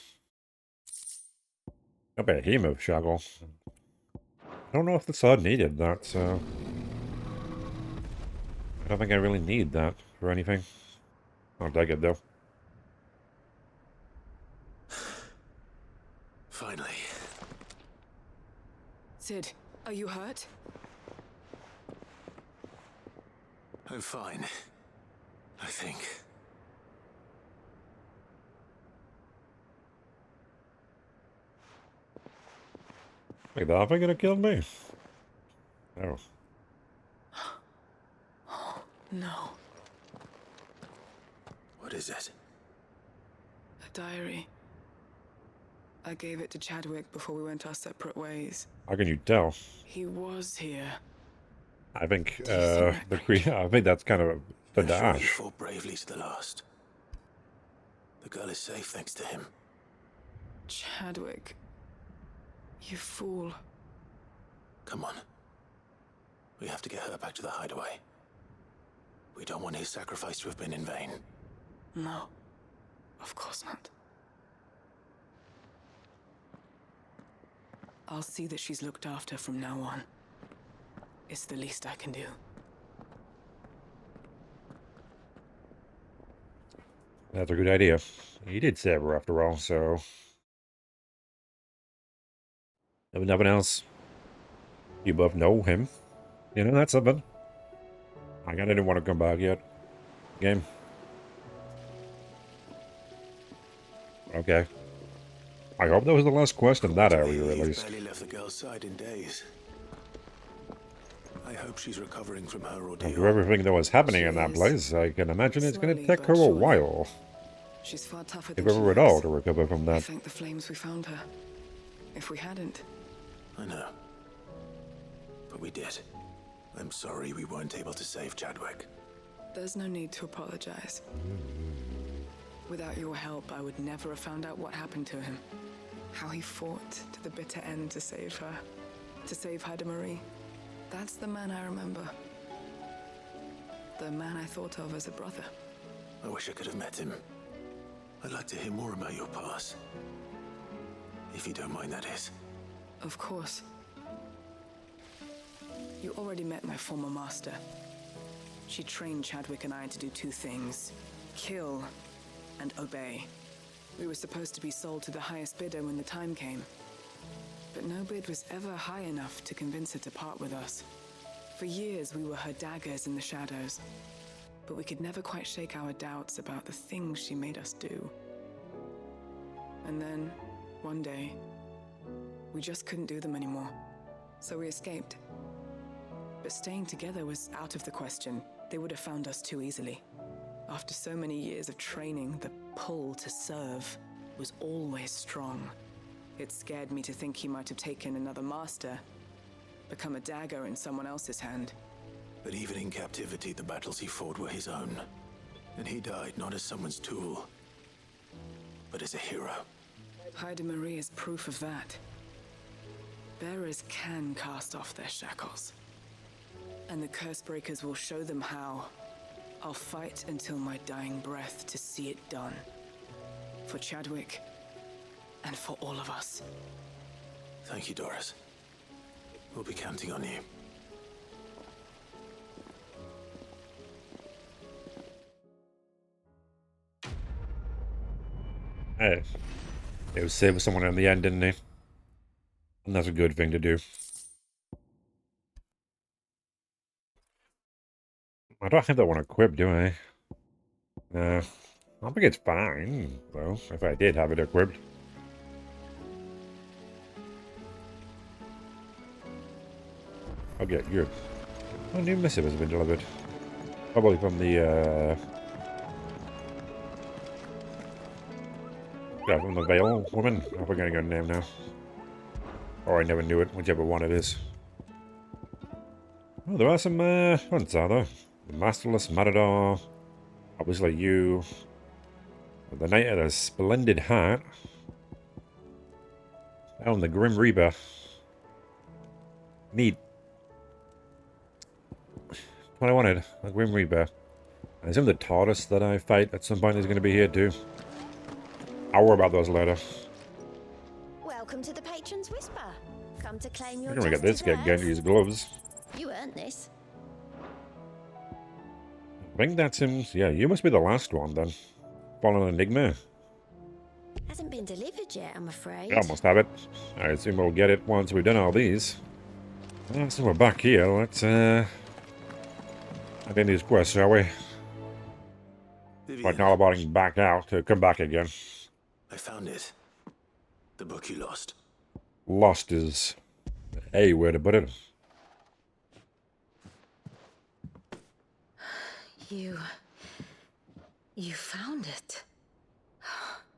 A behemoth shackle. I don't know if the sword needed that, so... I don't think I really need that for anything. I'll take it, though. Finally. Sid, are you hurt? I'm fine. I think. Wait, the Alpha gonna kill me? Oh. No. What is it? A diary. I gave it to Chadwick before we went our separate ways. How can you tell? He was here. I think, I think that's kind of the I'm sure he dash. fought bravely to the last. The girl is safe thanks to him. Chadwick. You fool. Come on. We have to get her back to the hideaway. We don't want his sacrifice to have been in vain. No. Of course not. I'll see that she's looked after from now on. It's the least I can do. That's a good idea. He did save her after all, so... If nothing else, you both know him. You know, that's something. I kinda didn't want to come back yet. Game. Okay. I hope that was the last quest in that area, at You've least. barely left the girl's side in days. I hope she's recovering from her ordeal. After everything that was happening in that place, I can imagine it's gonna take her a while. She's far tougher If than she ever at looks. all to recover from I that. thank the flames we found her. If we hadn't... I know. But we did. I'm sorry we weren't able to save Chadwick. There's no need to apologize. Without your help, I would never have found out what happened to him. How he fought to the bitter end to save her. To save Haida Marie. That's the man I remember. The man I thought of as a brother. I wish I could have met him. I'd like to hear more about your past. If you don't mind, that is. Of course. You already met my former master. She trained Chadwick and I to do two things. Kill and obey. We were supposed to be sold to the highest bidder when the time came. But no bid was ever high enough to convince her to part with us. For years, we were her daggers in the shadows. But we could never quite shake our doubts about the things she made us do. And then, one day, we just couldn't do them anymore. So we escaped. But staying together was out of the question. They would have found us too easily. After so many years of training, the pull to serve was always strong. It scared me to think he might have taken another master, become a dagger in someone else's hand. But even in captivity, the battles he fought were his own. And he died not as someone's tool, but as a hero. Haida Marie is proof of that. Bearers can cast off their shackles. And the curse breakers will show them how. I'll fight until my dying breath to see it done. For Chadwick, and for all of us. Thank you, Doris. We'll be counting on you. Hey. It was save someone in the end, didn't he? And that's a good thing to do. I don't have that one equipped, do I? No. I think it's fine, though, if I did have it equipped. Okay, good. A new missive has been delivered. Probably from the, yeah, from the Veil woman. I forget her name now. Or I never knew it, whichever one it is. Oh, there are some, ones, are there? The Masterless Matador. Obviously you. The Knight of the Splendid Heart. Oh, and the Grim Reaper. Neat. What I wanted, a Grim Reaper. I assume the Taurus that I fight at some point is going to be here too. I'll worry about those later. Welcome to the Patron's Whisper. Come to claim your I'm gonna get this guy deserts. to use gloves. You earned this. I think that's him. Yeah, you must be the last one then. Fallen Enigma. Hasn't been delivered yet, I'm afraid. I almost have it. I assume we'll get it once we've done all these. Well, so we're back here. Let's end these quests, shall we? But now about getting back out to come back again. I found it. The book you lost. Lost is a way to put it. You found it.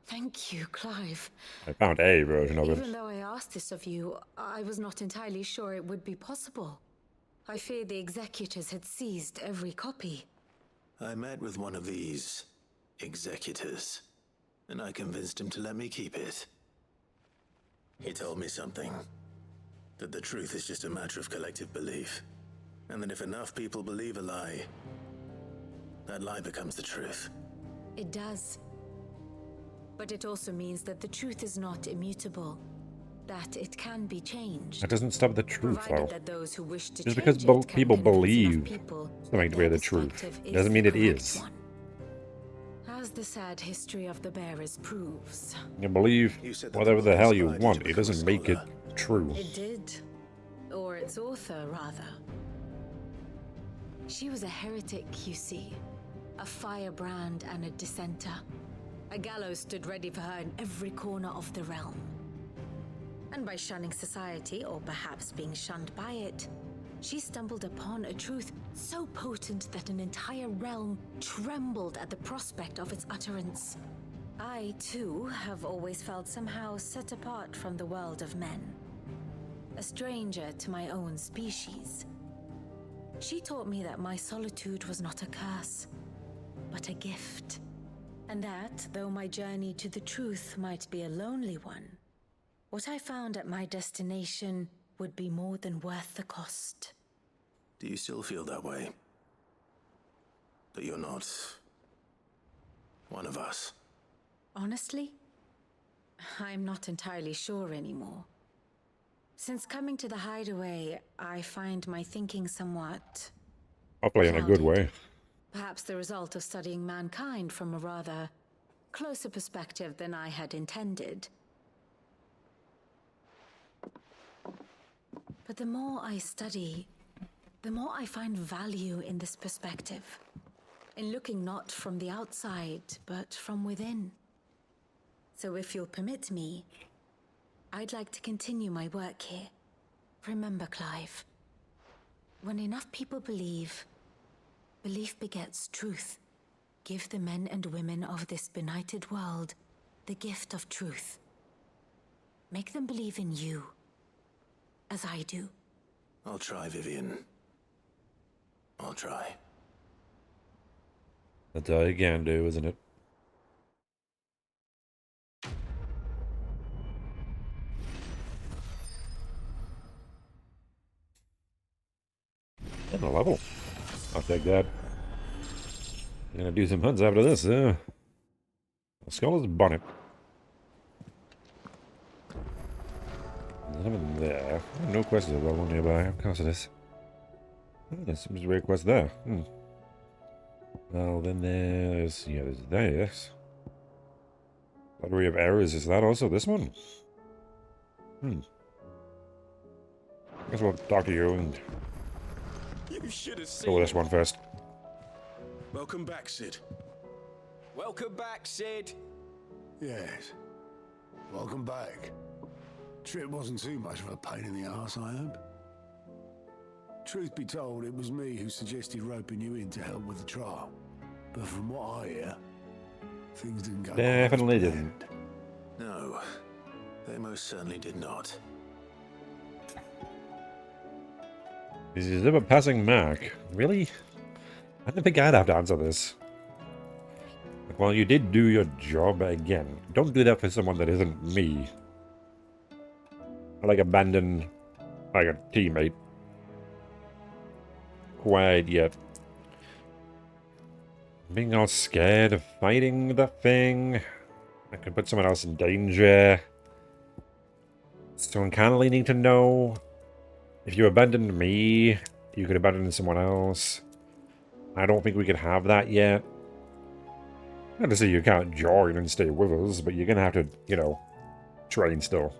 Thank you, Clive. I found a version of it. Even though I asked this of you, I was not entirely sure it would be possible. I feared the executors had seized every copy. I met with one of these executors, and I convinced him to let me keep it. He told me something. That the truth is just a matter of collective belief. And that if enough people believe a lie, that lie becomes the truth. It does. But it also means that the truth is not immutable. That it can be changed. That doesn't stop the truth, Provided though. that those who wish to Just change because it can people convince believe enough people something to be the truth perspective doesn't is mean the it correct is. one. As the sad history of the bearers proves. You believe whatever the hell you want. It doesn't make it true. It did. Or its author, rather. She was a heretic, you see. A firebrand and a dissenter. A gallows stood ready for her in every corner of the realm. And by shunning society, or perhaps being shunned by it, she stumbled upon a truth so potent that an entire realm trembled at the prospect of its utterance. I, too, have always felt somehow set apart from the world of men. A stranger to my own species. She taught me that my solitude was not a curse, but a gift. And that, though my journey to the truth might be a lonely one, what I found at my destination would be more than worth the cost. Do you still feel that way? That you're not one of us? Honestly, I'm not entirely sure anymore. Since coming to the hideaway, I find my thinking somewhat Hopefully in a good way. perhaps the result of studying mankind from a rather closer perspective than I had intended. But the more I study, the more I find value in this perspective. In looking not from the outside, but from within. So if you'll permit me, I'd like to continue my work here. Remember, Clive, when enough people believe, belief begets truth. Give the men and women of this benighted world the gift of truth. Make them believe in you, as I do. I'll try, Vivian. I'll try. That's all you can do, isn't it? And a level. I'll take that. I'm gonna do some hunts after this. Scholar's bonnet. There's nothing there. No quests available nearby. Of course it is. Oh, there's some weird quest there. Well, then there's this. Lottery of Errors. Is that also this one? Guess we'll talk to you and You should have seen. go with this one first. Welcome back, Sid. Welcome back, Sid. Yes. Welcome back. Trip wasn't too much of a pain in the arse, I hope. Truth be told, it was me who suggested roping you in to help with the trial. But from what I hear, things didn't go Definitely quite as didn't. planned. No, they most certainly did not. This is a passing mark. Really? I didn't think I'd have to answer this. Well, you did do your job again. Don't do that for someone that isn't me. I like abandon like a teammate. Quite yet. Being all scared of fighting the thing. I could put someone else in danger. So I'm kind of leaning to no. If you abandoned me, you could abandon someone else. I don't think we could have that yet. Not to say you can't join and stay with us, but you're gonna have to, you know, train still.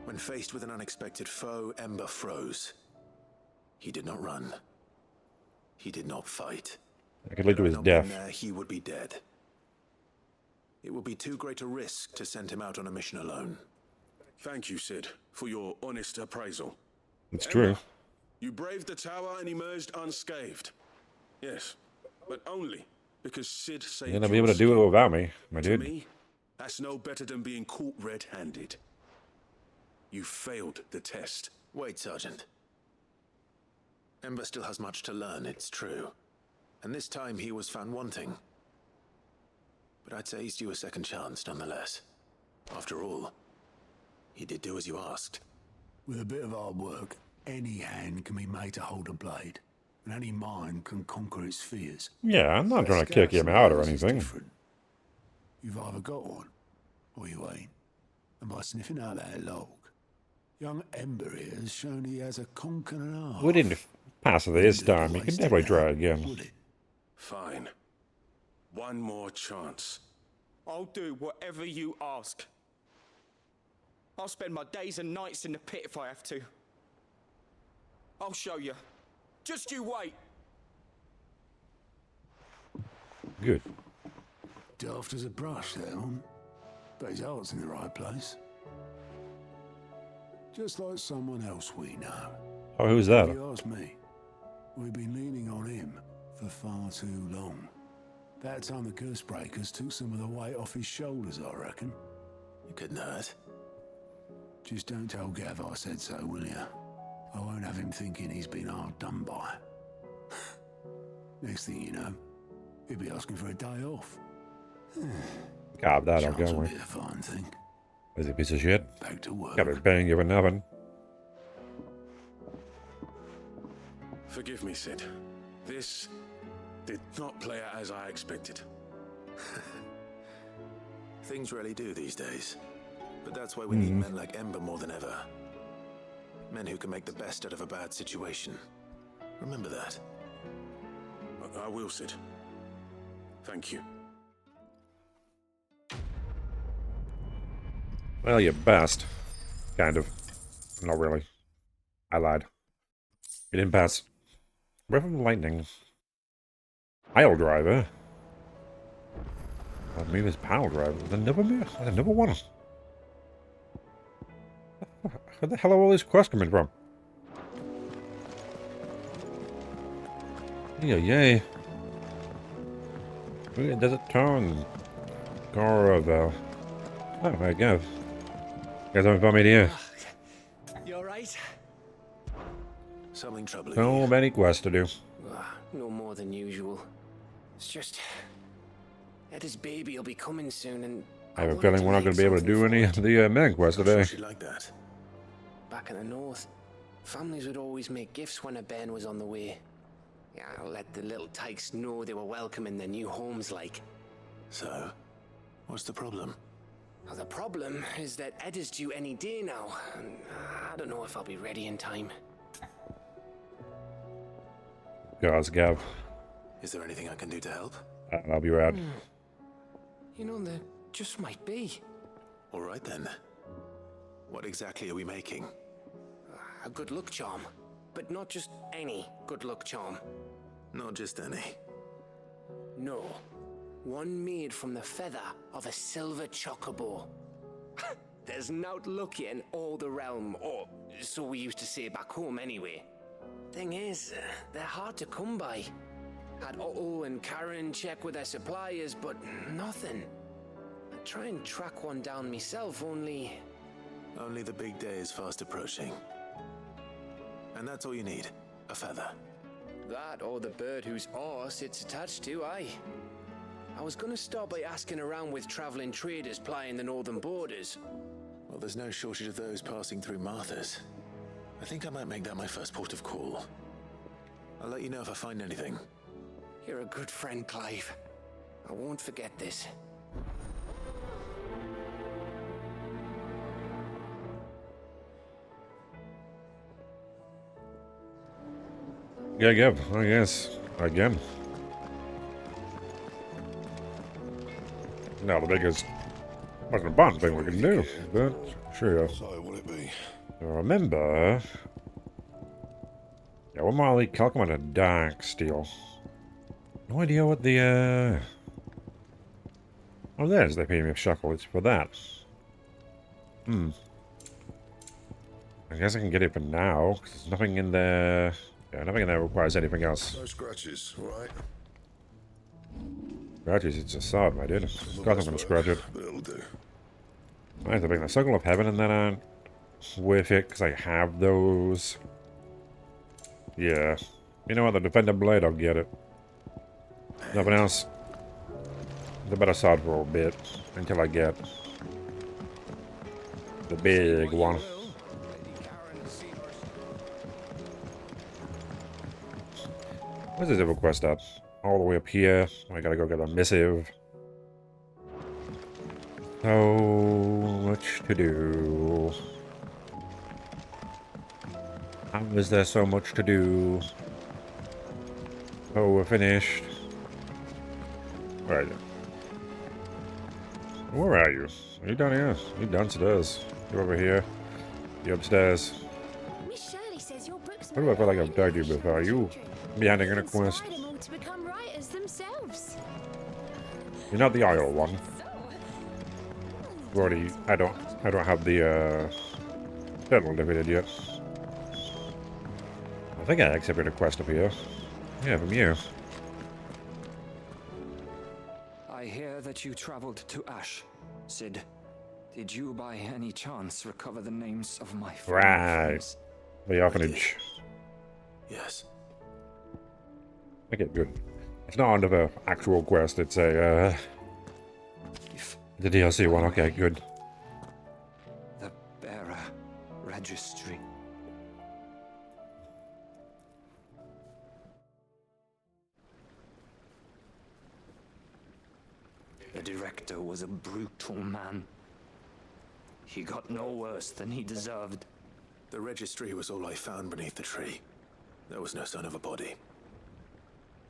When faced with an unexpected foe, Ember froze. He did not run. He did not fight. It could lead to his Had I not been death. there, he would be dead. It would be too great a risk to send him out on a mission alone. Thank you, Sid, for your honest appraisal. It's true. You braved the tower and emerged unscathed. Yes, but only because Sid saved You're gonna be able to do it without me, my To dude. me, that's no better than being caught red-handed. You failed the test. Wait, Sergeant. Ember still has much to learn, it's true. And this time he was found wanting. But I'd say he's due a second chance, nonetheless. After all, he did do as you asked. With a bit of hard work, any hand can be made to hold a blade, and any mind can conquer its fears. Yeah, I'm not trying to kick him out or Scouts is anything. different. You've either got one, or you ain't. And by sniffing out that log, young Ember here has shown he has a conk and a half. We didn't pass this time. You can definitely try again. Fine. One more chance. I'll do whatever you ask. I'll spend my days and nights in the pit if I have to. I'll show you. Just you wait. Good. Daft as a brush, that one. But his heart's in the right place. Just like someone else we know. Oh, who's that? If you ask me, we've been leaning on him for far too long. That time the curse breakers took some of the weight off his shoulders, I reckon. You couldn't hurt. Just don't tell Gav I said so, will you? I won't have him thinking he's been hard done by. Next thing you know, he'll be asking for a day off. God, that'll Chance go will away. be a fine thing. Is a piece of shit. Back to work. Gotta bang you for nothing. Forgive me, Sid. This did not play out as I expected. Things rarely do these days. But that's why we need men like Ember more than ever. Men who can make the best out of a bad situation. Remember that. I will, Sid. Thank you. Well, you best. Kind of. Not really. I lied. You didn't pass. Breath of Lightning. Pile Driver. That maybe it's Pile Driver. Another one. Where the hell are all these quests coming from? Yeah, yay. Look at Desert Town. Caravel. Oh, there you go. You guys haven't found me here. You alright? Something troubling So many quests to do. No more than usual. It's just... Eddie's baby will be coming soon and... I have a feeling we're not going to be able to do any of the main quests today. like that. Back in the north, families would always make gifts when a bairn was on the way. Yeah, I'll let the little tykes know they were welcome in their new homes, like. So, what's the problem? Well, the problem is that Ed is due any day now, and I don't know if I'll be ready in time. Gods, Gav. Is there anything I can do to help? I'll be rad. You know, there just might be. All right then. What exactly are we making? A good luck charm. But not just any good luck charm. Not just any. No. One made from the feather of a silver chocobo. There's naught lucky in all the realm, or so we used to say back home anyway. Thing is, they're hard to come by. Had Otto and Karen check with their suppliers, but nothing. I try and track one down myself, only... Only the big day is fast approaching. And that's all you need, a feather. That or the bird whose horse it's attached to, aye. I was gonna start by asking around with traveling traders plying the northern borders. Well, there's no shortage of those passing through Martha's. I think I might make that my first port of call. I'll let you know if I find anything. You're a good friend, Clive. I won't forget this. Yeah, yeah, I guess. Again. Now the biggest most important thing we can do, but sure. So what it be? Remember... Yeah, what Molly Calcum a dark steel. No idea what the Oh, there's the premium shuckle. It's for that. I guess I can get it for now, because there's nothing in there... Yeah, nothing in there requires anything else. No scratches, right? Scratches, it's a sword, my dude. Of course I'm gonna scratch it. But it'll do. I have to bring the Circle of Heaven and then aren't worth it, because I have those. Yeah. You know what, the Defender Blade, I'll get it. Nothing else. The better sword for a bit, until I get the big one. Where's this other quest at? All the way up here. I gotta go get a missive. So much to do. How is there so much to do? Oh, we're finished. Where are you? Where are you? Are you down here? You downstairs. You over here. You upstairs. Miss Shirley says your books What do I feel like I've died you before? You behind a quest. inspire them all to become writers themselves. You're not the idle one. Already, I don't have the title defeated yet. I think I accepted a quest up here. Yeah, from you. I hear that you traveled to Ash, Sid. Did you by any chance recover the names of my Right. The orphanage. Yes. Okay, good. It's not under the actual quest, it's a, the DLC one, okay, good. The Bearer Registry. The director was a brutal man. He got no worse than he deserved. The registry was all I found beneath the tree. There was no sign of a body.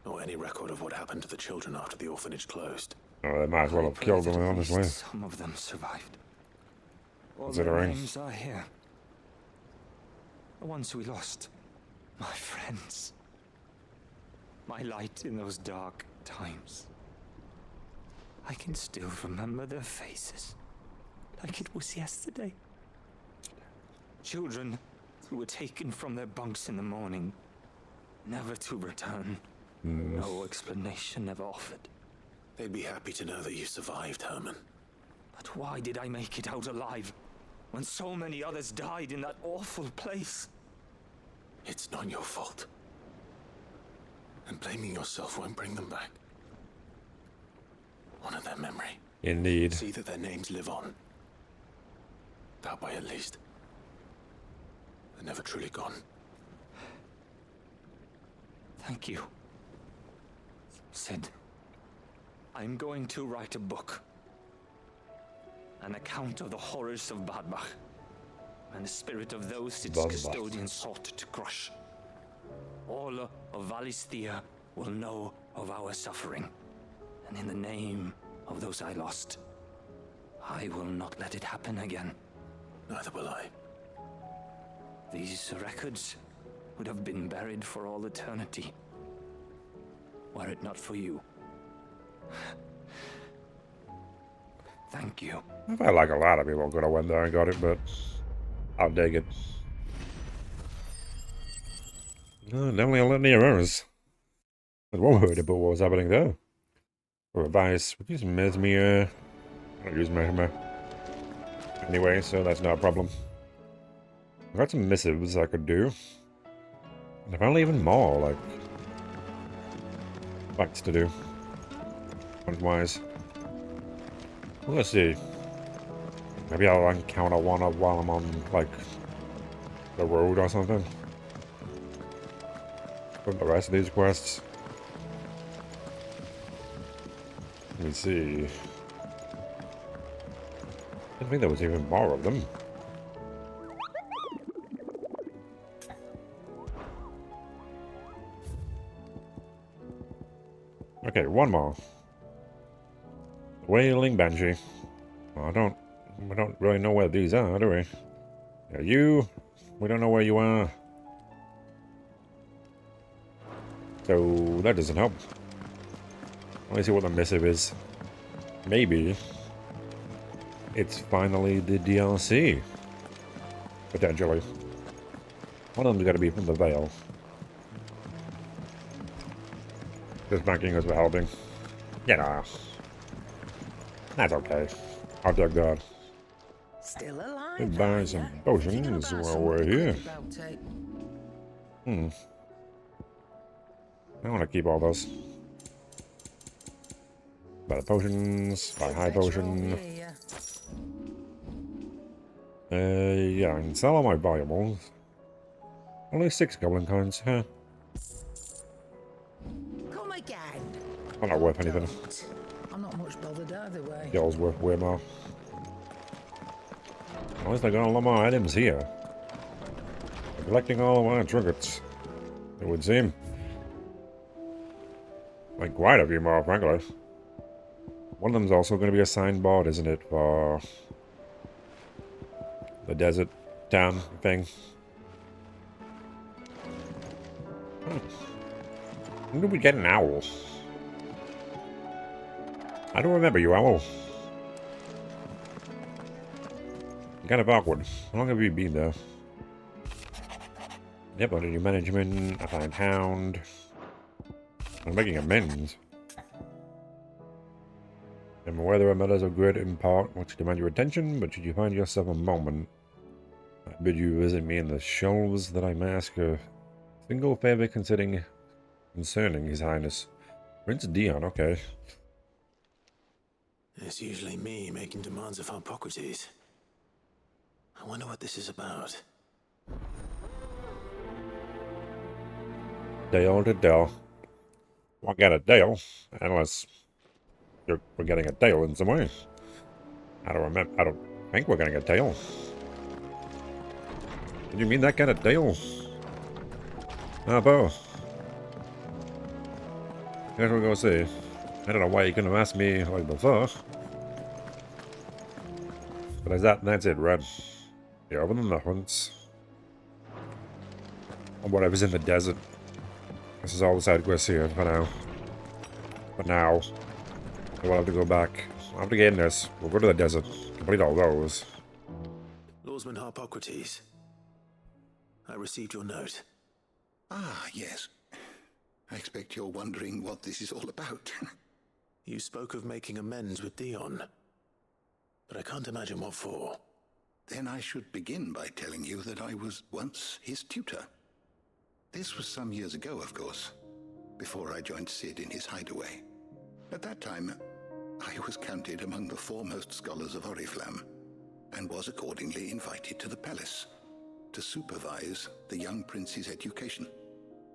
Or any record of what happened to the children after the orphanage closed. Oh, they might as well have killed them, honestly. Some of them survived. All their Considering. names are here. The ones we lost. My friends. My light in those dark times. I can still remember their faces. Like it was yesterday. Children who were taken from their bunks in the morning. Never to return. No explanation ever offered. They'd be happy to know that you survived, Herman. But why did I make it out alive? When so many others died in that awful place? It's not your fault. And blaming yourself won't bring them back. Honor their memory. Indeed. See that their names live on. That way, at least. They're never truly gone. Thank you. Sid, I'm going to write a book. An account of the horrors of Badbach. And the spirit of those its custodians sought to crush. All of Valisthea will know of our suffering. And in the name of those I lost, I will not let it happen again. Neither will I. These records would have been buried for all eternity, were it not for you. Thank you. I felt like a lot of people could have went there and got it, but I'll dig it. Definitely a litany of errors. There's one word about what was happening there. For advice, would you Mesmer? I don't use Mesmer. Anyway, so that's not a problem. I've got some missives I could do. And apparently even more, like, fights to do. Wise. Well, let's see. Maybe I'll encounter one while I'm on, like, the road or something. Put the rest of these quests. Let me see. I didn't think there was even more of them. Okay, one more. Wailing Banshee. Well, we don't really know where these are, do we? Yeah, you. We don't know where you are. So that doesn't help. Let me see what the missive is. Maybe it's finally the DLC. Potentially. One of them's got to be from the Veil. Just thanking us for helping. You know. That's okay. I'll take that. Still alive. Let's buy some potions while we're here. I want to keep all those. Buy the potions. Buy high potion. Yeah, I can sell all my valuables. Only 6 goblin coins, huh? Come again. I'm not worth anything. I'm not much bothered either way. Y'all's worth way more. At least I got a lot more items here. I'm collecting all of my trinkets, it would seem. Like quite a few more, frankly. One of them's also going to be a signboard, isn't it, for the desert town thing. When did we get an owl? I don't remember you, owl. Kind of awkward. How long have you been there? Yep, under new management. I find Hound. I'm making amends. I'm aware there are matters of great import which demand your attention, but should you find yourself a moment, I bid you visit me in the shelves that I may ask a single favor concerning His Highness. Prince Dion, okay. It's usually me making demands of Hippocrates. I wonder what this is about. Deal to deal. Won't get a deal unless we're getting a tail in some way. I don't think we're getting a tail. Did you mean that kind of tail? Ah, both. Guess we'll go see. I don't know why you couldn't have asked me like before. But that's it, right? Yeah, other than the hunts. And whatever's in the desert. This is all the side quests here for now. But now, we'll have to go back. I'll have to get in this. We'll go to the desert. Complete all those. Lordsman Hippocrates. I received your note. Ah, yes. I expect you're wondering what this is all about. You spoke of making amends with Dion. But I can't imagine what for. Then I should begin by telling you that I was once his tutor. This was some years ago, of course, before I joined Sid in his hideaway. At that time, I was counted among the foremost scholars of Oriflamme, and was accordingly invited to the palace to supervise the young prince's education,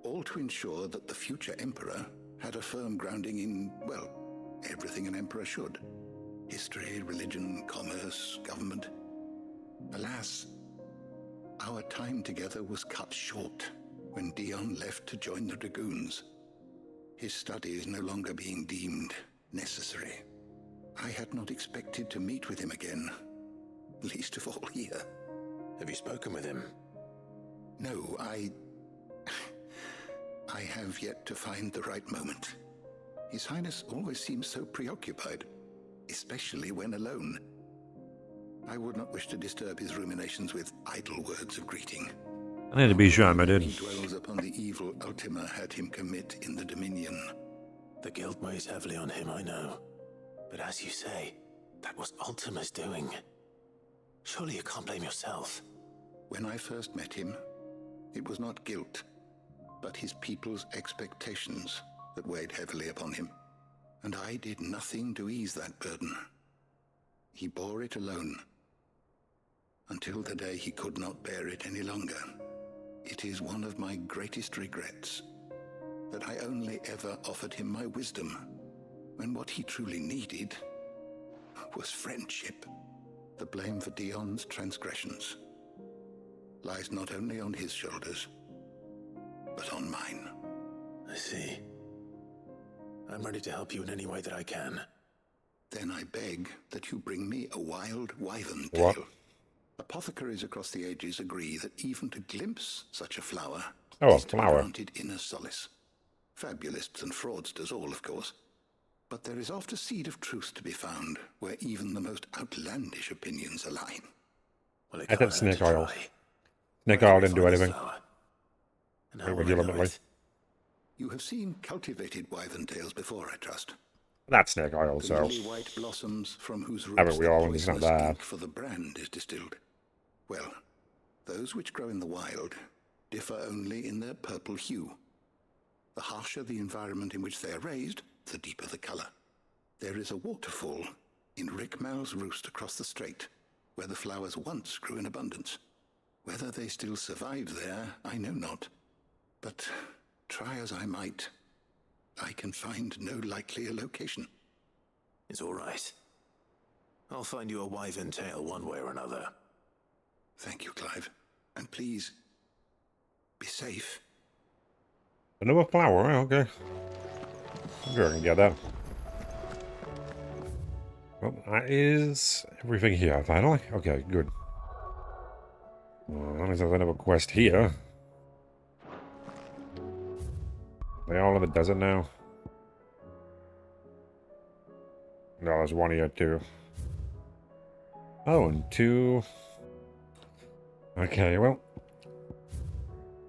all to ensure that the future emperor had a firm grounding in, well, everything an emperor should. History, religion, commerce, government. Alas, our time together was cut short when Dion left to join the Dragoons. His studies no longer being deemed necessary. I had not expected to meet with him again, least of all here. Have you spoken with him? No, I have yet to find the right moment. His Highness always seems so preoccupied. especially when alone. I would not wish to disturb his ruminations with idle words of greeting. I need to be sure, my dude. He dwells upon the evil Ultima had him commit in the Dominion. The guild weighs heavily on him, I know. But as you say, that was Ultima's doing. Surely you can't blame yourself. When I first met him, it was not guilt, but his people's expectations that weighed heavily upon him. And I did nothing to ease that burden. He bore it alone, until the day he could not bear it any longer. It is one of my greatest regrets that I only ever offered him my wisdom, when what he truly needed was friendship. The blame for Dion's transgressions lies not only on his shoulders, but on mine. I see. I'm ready to help you in any way that I can. Then I beg that you bring me a wild wyvern What? tail. Apothecaries across the ages agree that even to glimpse such a flower Oh, a is to be flower. granted inner solace. Fabulists and fraudsters all, of course. But there is oft a seed of truth to be found where even the most outlandish opinions align. Well, I think snake oil. Snake oil didn't do anything. Legitimately. You have seen cultivated wyvern tails before, I trust. That's snake oil, The so. lily white blossoms from whose Haven't roots we the all? And it's not poisonous bad. ink for the brand is distilled. Well, those which grow in the wild differ only in their purple hue. The harsher the environment in which they are raised, the deeper the color. There is a waterfall in Rickmal's roost across the strait, where the flowers once grew in abundance. Whether they still survive there, I know not. But try as I might, I can find no likelier location. It's all right. I'll find you a wyvern tail one way or another. Thank you, Clive. And please, be safe. Another flower, eh? Okay. I'm sure I can get that. Well, that is everything here, finally. Okay, good. Well, as long as there's another quest here. They all in the desert now? No, there's one here too. Oh, and two. Okay, well.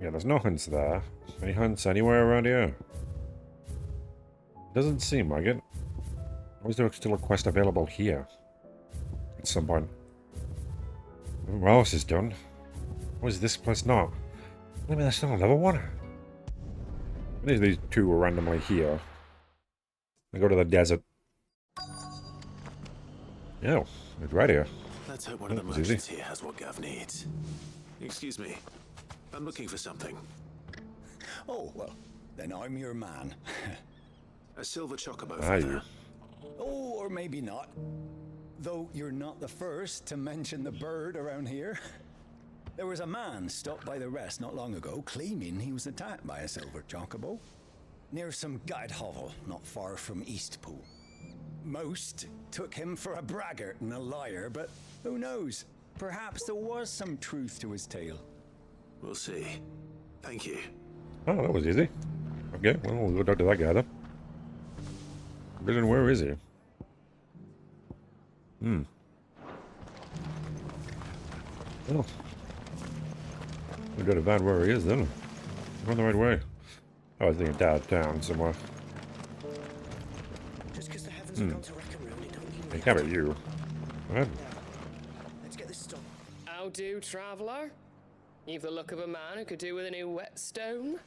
Yeah, there's no hunts there. Any hunts anywhere around here? Doesn't seem like it. Or is there still a quest available here? At some point. Everyone else is done. Why is this place not? Maybe there's still another one? Maybe these two were randomly here. They go to the desert. Oh, it's right here. Let's hope one of the That was easy. merchants here has what Gav needs. Excuse me. I'm looking for something. Oh, well, then I'm your man. A silver chocobo Ah, you. feather. Oh, or maybe not. Though you're not the first to mention the bird around here. There was a man stopped by the rest not long ago claiming he was attacked by a silver chocobo near some gutted hovel not far from Eastpool. Most took him for a braggart and a liar, but who knows? Perhaps there was some truth to his tale. We'll see. Thank you. Oh, that was easy. Okay, well, we'll go talk to that guy then. But then where is he? Oh. We gotta find where he is then. We're on the right way. I was thinking downtown somewhere. Just because the heavens have gone to wreck and ruin, it don't mean we It can't have be to. you. What? Let's get this stopped. How do, traveller? You've the look of a man who could do with a new whetstone?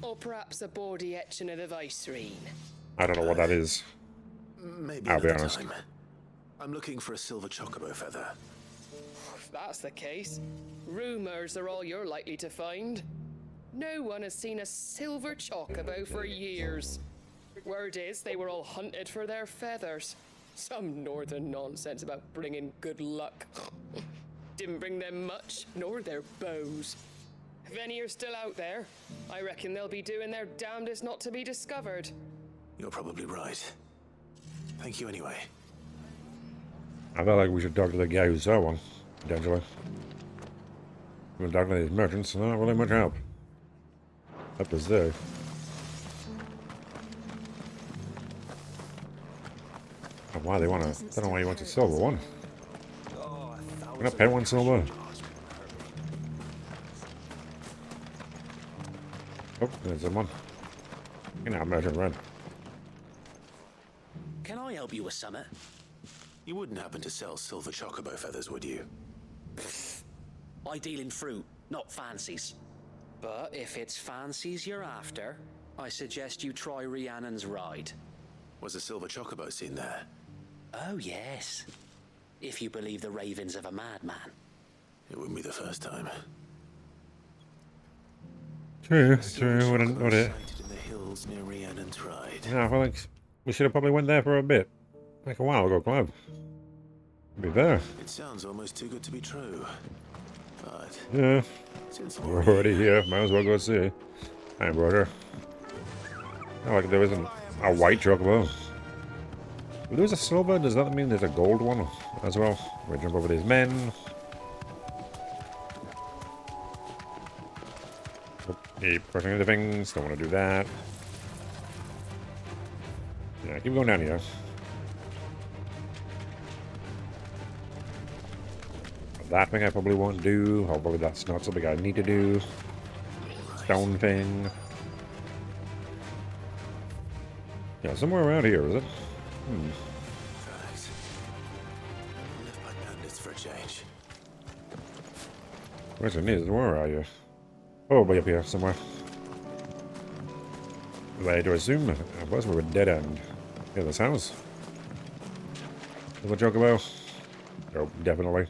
Or perhaps a bawdy etching of the Vicereine? I don't know what that is. Maybe I'll be another honest. time. I'm looking for a silver chocobo feather. If that's the case, rumours are all you're likely to find. No one has seen a silver chocobo for years. Word is they were all hunted for their feathers. Some northern nonsense about bringing good luck. Didn't bring them much, nor their bows. If any are still out there, I reckon they'll be doing their damnedest not to be discovered. You're probably right. Thank you anyway. I feel like we should talk to the guy who saw one, potentially. We'll talk to these merchants, not really much help. Up as there. Oh, why they want to... I don't know why you want a silver one. Can I pay one silver? Oh, there's one. You know, American Red. Can I help you with something? You wouldn't happen to sell silver chocobo feathers, would you? I deal in fruit, not fancies. But if it's fancies you're after, I suggest you try Rhiannon's ride. Was a silver chocobo seen there? Oh, yes. If you believe the ravings of a madman. It wouldn't be the first time. True, true. What it? Sighted in the hills near Rhiannon's ride. Yeah, well, like, we should have probably went there for a bit. Like a while ago, Clive. Be there. It sounds almost too good to be true. But Yeah. since We're already here. Might as well go see. Hi, brother. Oh, like there isn't a white chocobo. If there's a silver, does that mean there's a gold one as well? We jump over these men. Keep pressing the things. Don't want to do that. Yeah, keep going down here. That thing I probably won't do. Hopefully that's not something I need to do. Stone thing. Yeah, somewhere around here, is it? Thanks. Live by bandits for a change. Where's the news? Where are you? Probably up here somewhere. I do assume it was we're a dead end. Yeah, this house. What joke about? Oh, definitely.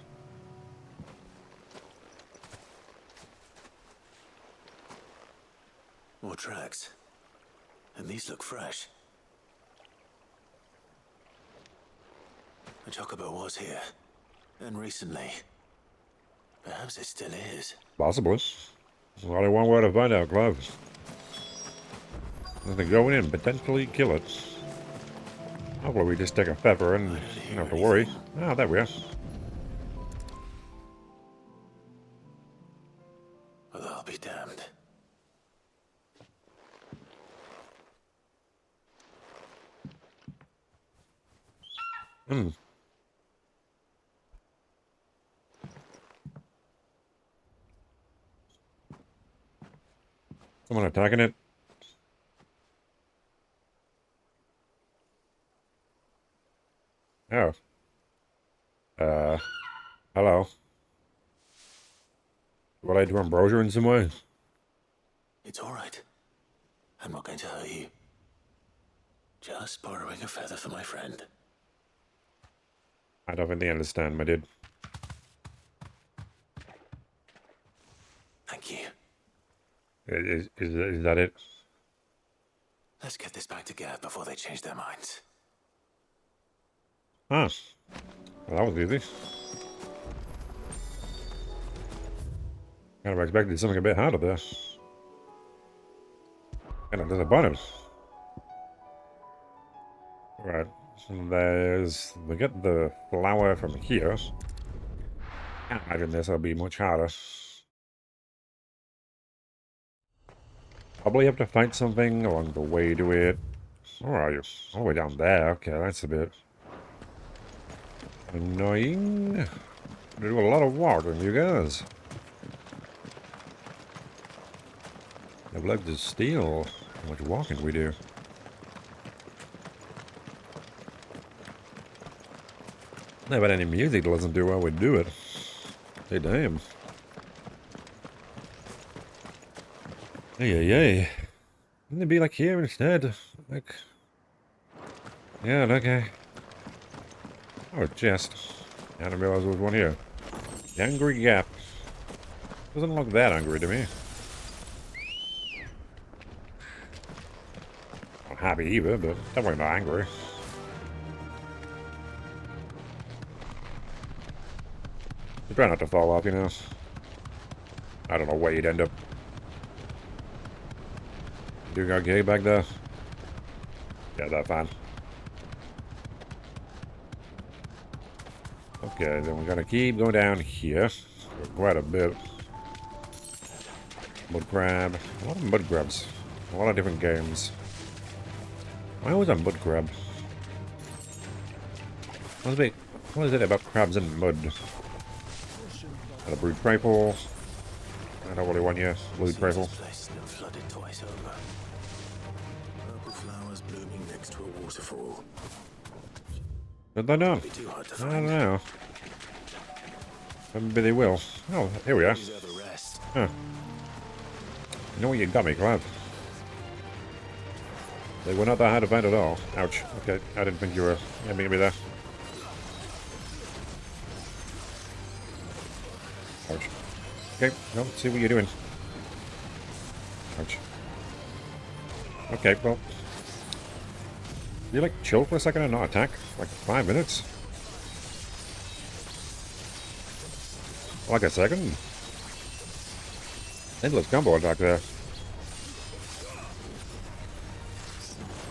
More tracks. And these look fresh. The chocobo was here. And recently. Perhaps it still is. Possibly. There's only one way to find out, Clive. Nothing go in and potentially kill it. Hopefully we just take a pepper and don't have to worry. Ah, there we are. Well, I'll be damned. Someone attacking it. Oh. Hello. Will I do ambrosia in some way? It's all right. I'm not going to hurt you. Just borrowing a feather for my friend. I don't think they understand, my dude. Thank you. Is that it? Let's get this back to Gav before they change their minds. Ah. Well, that was easy. Kind of expected something a bit harder there. Kind of disappointed. Right. So we get the flower from here. Can't imagine this will be much harder. Probably have to find something along the way to it. Where are you? All the way down there. Okay, that's a bit annoying. We do a lot of walking, you guys. I'd like to steal how much walking we do. Never had any music to listen to while we do it. Hey, damn. Hey. Wouldn't it be like here instead? Like... Yeah, okay. Oh, chest. I didn't realize there was one here. The Angry Gap. Doesn't look that angry to me. Not happy either, but definitely not angry. You try not to fall off, you know. I don't know where you'd end up. Doing okay back there? Yeah, that's fine. Okay, then we're gonna keep going down here. Quite a bit. Mud crab. A lot of mud crabs. A lot of different games. Why always a mud crab? What is it about crabs in mud? Got a brood rifle. I don't really want you. Brood rifle. Flooded twice over. Purple flowers blooming next to a waterfall. Did they not? I don't know. Maybe they will. Oh, here we are. Huh. You know what, you got me, Clive. They were not that hard to find at all. Ouch. Okay, I didn't think you were gonna be there. Ouch. Okay, well, let's see what you're doing. Ouch. Okay, well. You like chill for a second and not attack? Like 5 minutes? Like a second? Endless combo attack there.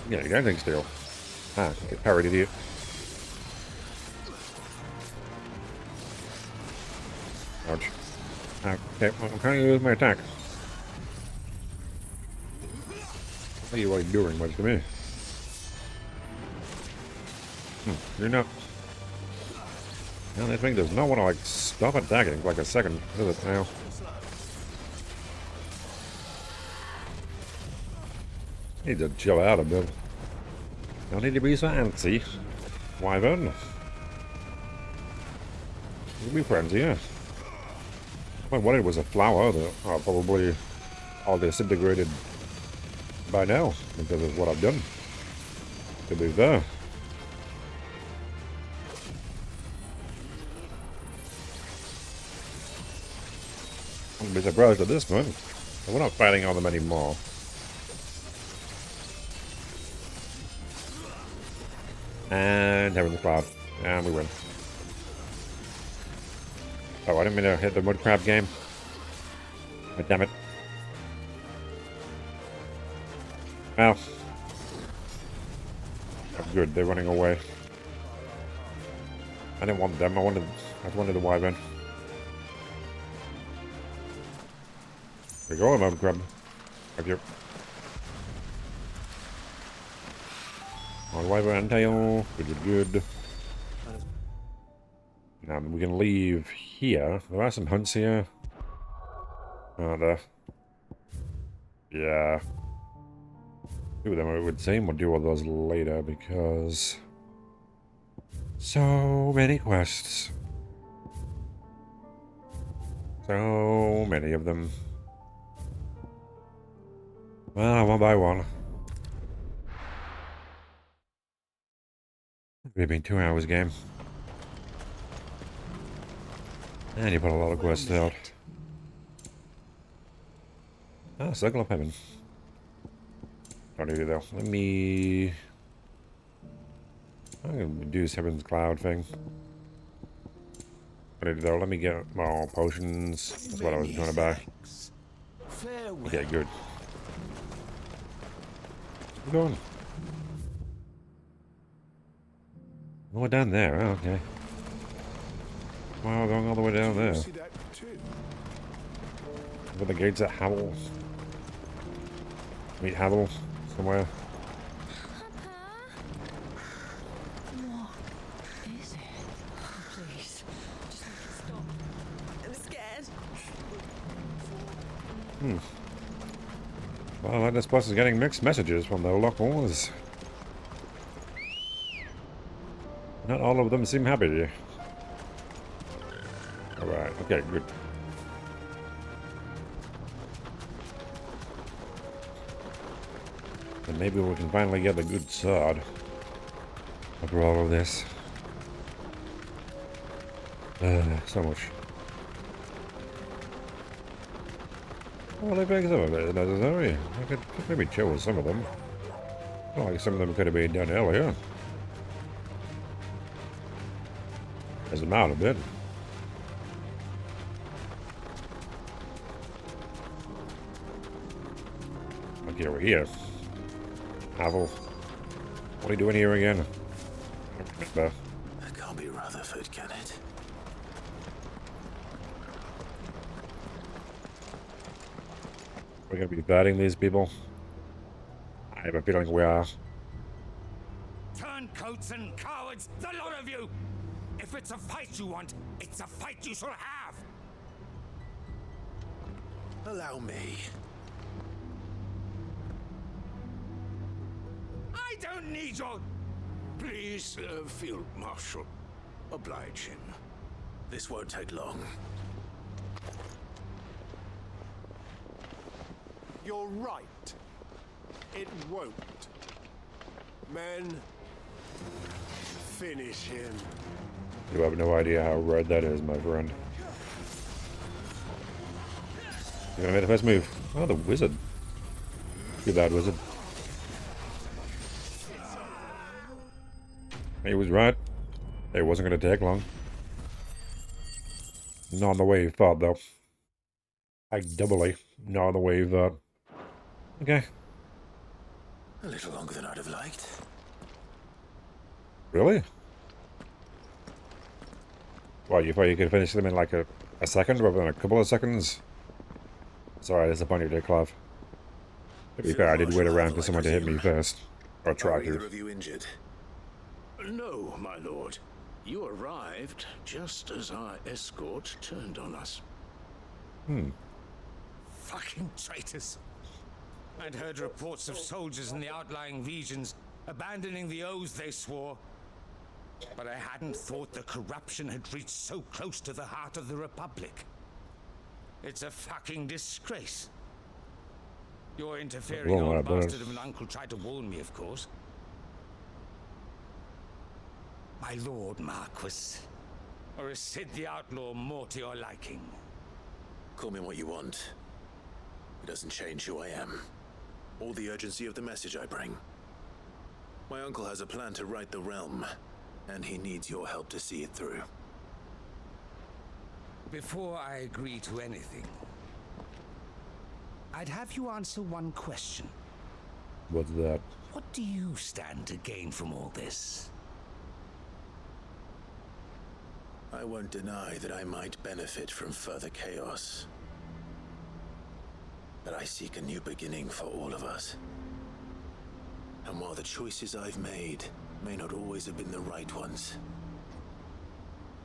Yeah, you got anything still. Ah, get parried, idiot. Ouch. Okay, well, I'm trying to use my attack. What are you doing much to me? You're not. Now this thing does not want to like stop attacking for like a second, does it now? Need to chill out a bit. Don't need to be so antsy. Wyvern. We'll be friends here. I wanted was a flower that are probably all disintegrated by now because of what I've done. To be fair. I wouldn't be surprised at this point. We're not fighting on them anymore. And Heaven's Cloud. And we win. Oh, I didn't mean to hit the mud crab game. But damn it. Well. Oh, good, they're running away. I didn't want them, I wanted the wyvern. There you go, mud crab. Thank you. On wyvern tail. Good. Now we can leave here. There are some hunts here. Aren't there? Yeah. Two of them, it would seem. We'll do all those later because so many quests. So many of them. Well, one by one. It's been 2 hours game. And you put a lot of quests out. Ah, Circle of Heaven. Don't need it though. Let me... I'm gonna do Heaven's Cloud thing. What need it though? Let me get more potions. That's what I was going to buy. Okay, good. Where's it going? Oh, down there. Oh, okay. Wow, going all the way down there. With the gates at Havel. Meet Havel somewhere. What is it? Please, just stop. I'm scared. Well, this bus is getting mixed messages from the locals. Not all of them seem happy. Alright, okay, good. And maybe we can finally get a good sword after all of this. So much. Well, I think some of it is necessary. I could maybe chill with some of them. Well, like some of them could have been done earlier. As them out a bit. Okay, we're here. Havel. What are you doing here again? That can't be Rutherford, can it? We're gonna be batting these people. I have a feeling we are. Turncoats and cowards, the lot of you! If it's a fight you want, it's a fight you shall have! Allow me. I don't need your... Please, Field Marshal. Oblige him. This won't take long. You're right. It won't. Men, finish him. You have no idea how red that is, my friend. You're gonna make the first move. Oh, the wizard. Good bad wizard. He was right. It wasn't gonna take long. Not the way he thought, though. Like doubly. Not the way he thought. Okay. A little longer than I'd have liked. Really? What, you thought you could finish them in like a second rather than a couple of seconds? Sorry, I disappointed you, Clive. To be fair, I did wait around for someone to hit me first. Or try to. Of you injured? No, my lord. You arrived just as our escort turned on us. Fucking traitors. I'd heard reports of soldiers in the outlying regions abandoning the oaths they swore. But I hadn't thought the corruption had reached so close to the heart of the Republic. It's a fucking disgrace. Your interfering old bastard of an uncle tried to warn me, of course. My lord Marquis. Or is Sid the Outlaw more to your liking? Call me what you want. It doesn't change who I am. Or the urgency of the message I bring. My uncle has a plan to right the realm, and he needs your help to see it through. Before I agree to anything, I'd have you answer one question. What's that? What do you stand to gain from all this? I won't deny that I might benefit from further chaos. But I seek a new beginning for all of us. And while the choices I've made may not always have been the right ones,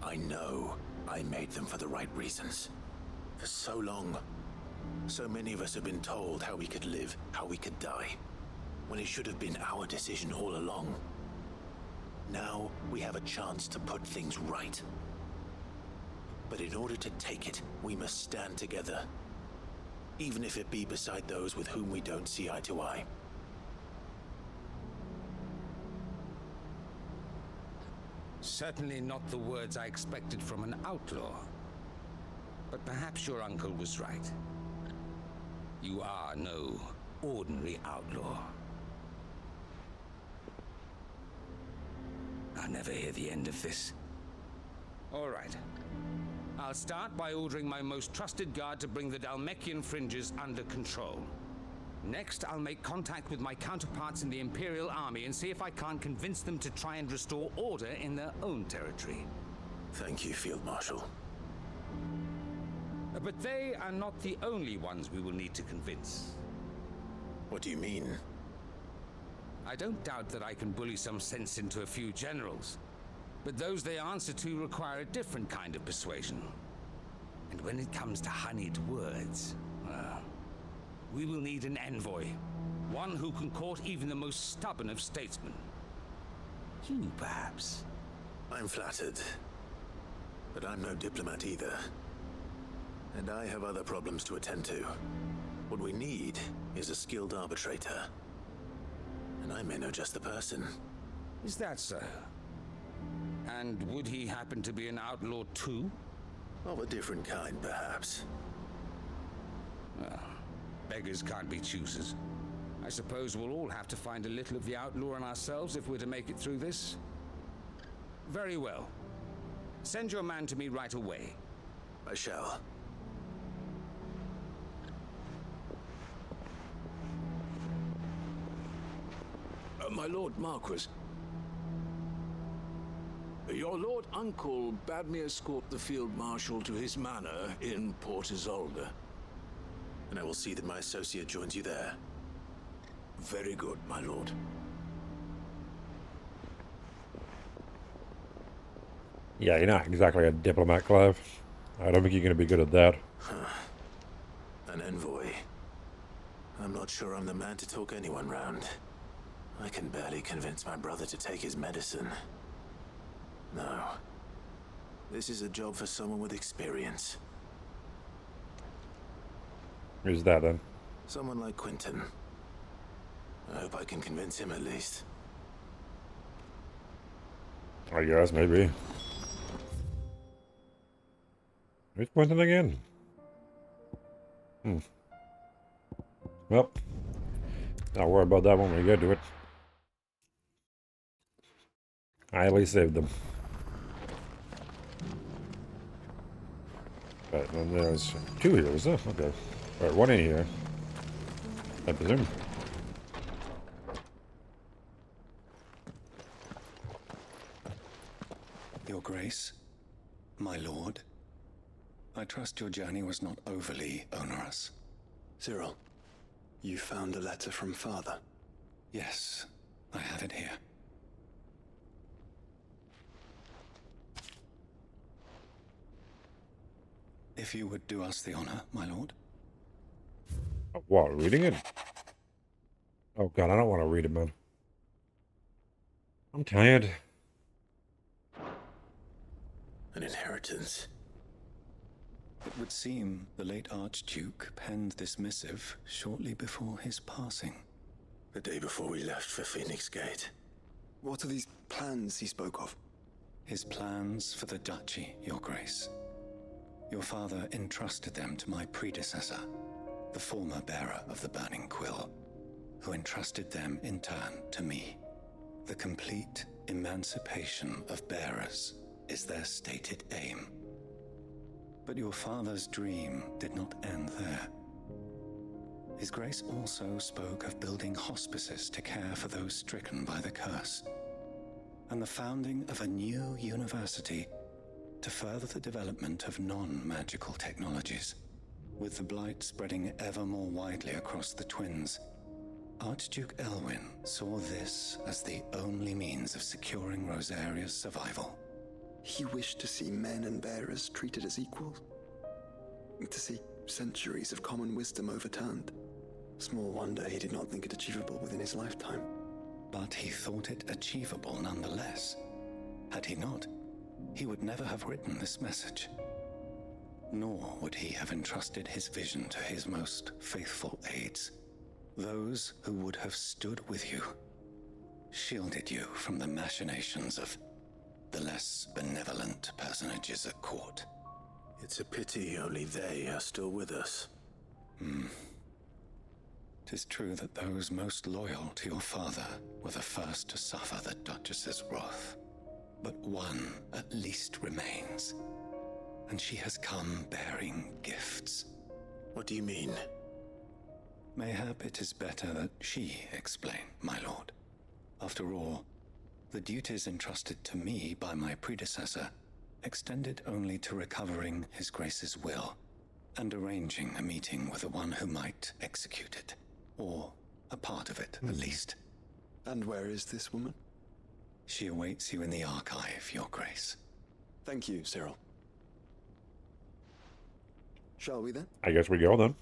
I know I made them for the right reasons. For so long, so many of us have been told how we could live, how we could die, when it should have been our decision all along. Now we have a chance to put things right. But in order to take it, we must stand together. Even if it be beside those with whom we don't see eye to eye. Certainly not the words I expected from an outlaw. But perhaps your uncle was right. You are no ordinary outlaw. I'll never hear the end of this. All right. I'll start by ordering my most trusted guard to bring the Dhalmekian fringes under control. Next, I'll make contact with my counterparts in the Imperial Army and see if I can't convince them to try and restore order in their own territory. Thank you, Field Marshal. But they are not the only ones we will need to convince. What do you mean? I don't doubt that I can bully some sense into a few generals. But those they answer to require a different kind of persuasion. And when it comes to honeyed words, we will need an envoy. One who can court even the most stubborn of statesmen. You, perhaps. I'm flattered. But I'm no diplomat either. And I have other problems to attend to. What we need is a skilled arbitrator. And I may know just the person. Is that so? And would he happen to be an outlaw too? Of a different kind, perhaps. Well, beggars can't be choosers. I suppose we'll all have to find a little of the outlaw in ourselves if we're to make it through this. Very well. Send your man to me right away. I shall. My Lord Marquis. Your Lord Uncle bade me escort the Field Marshal to his manor in Port Isolde. And I will see that my associate joins you there. Very good, my lord. Yeah, you're not exactly a diplomat, Clive. I don't think you're going to be good at that. An envoy. I'm not sure I'm the man to talk anyone round. I can barely convince my brother to take his medicine. No. This is a job for someone with experience. Who's that then? Someone like Quentin. I hope I can convince him at least. I guess, maybe. Who's Quentin again? Well, I'll worry about that when we get to it. I at least saved them. Right, then there's 2 here, is there? Okay. Alright, 1 in here. I presume. Your Grace, my lord, I trust your journey was not overly onerous. Cyril, you found a letter from Father? Yes, I have it here. If you would do us the honor, my lord. What, reading it? Oh god, I don't want to read it, man. I'm tired. An inheritance. It would seem the late Archduke penned this missive shortly before his passing. The day before we left for Phoenix Gate. What are these plans he spoke of? His plans for the duchy, Your Grace. Your father entrusted them to my predecessor, the former bearer of the Burning Quill, who entrusted them in turn to me. The complete emancipation of bearers is their stated aim. But your father's dream did not end there. His Grace also spoke of building hospices to care for those stricken by the curse, and the founding of a new university to further the development of non-magical technologies. With the blight spreading ever more widely across the Twins, Archduke Elwyn saw this as the only means of securing Rosaria's survival. He wished to see men and bearers treated as equals? To see centuries of common wisdom overturned? Small wonder he did not think it achievable within his lifetime. But he thought it achievable nonetheless. Had he not, he would never have written this message. Nor would he have entrusted his vision to his most faithful aides, those who would have stood with you, shielded you from the machinations of the less benevolent personages at court. It's a pity only they are still with us. 'Tis true that those most loyal to your father were the first to suffer the Duchess's wrath. But one at least remains, and she has come bearing gifts. What do you mean? Mayhap it is better that she explain, my lord. After all, the duties entrusted to me by my predecessor extended only to recovering His Grace's will and arranging a meeting with the one who might execute it, or a part of it at least. And where is this woman? She awaits you in the archive, Your Grace. Thank you, Cyril. Shall we then? I guess we go then.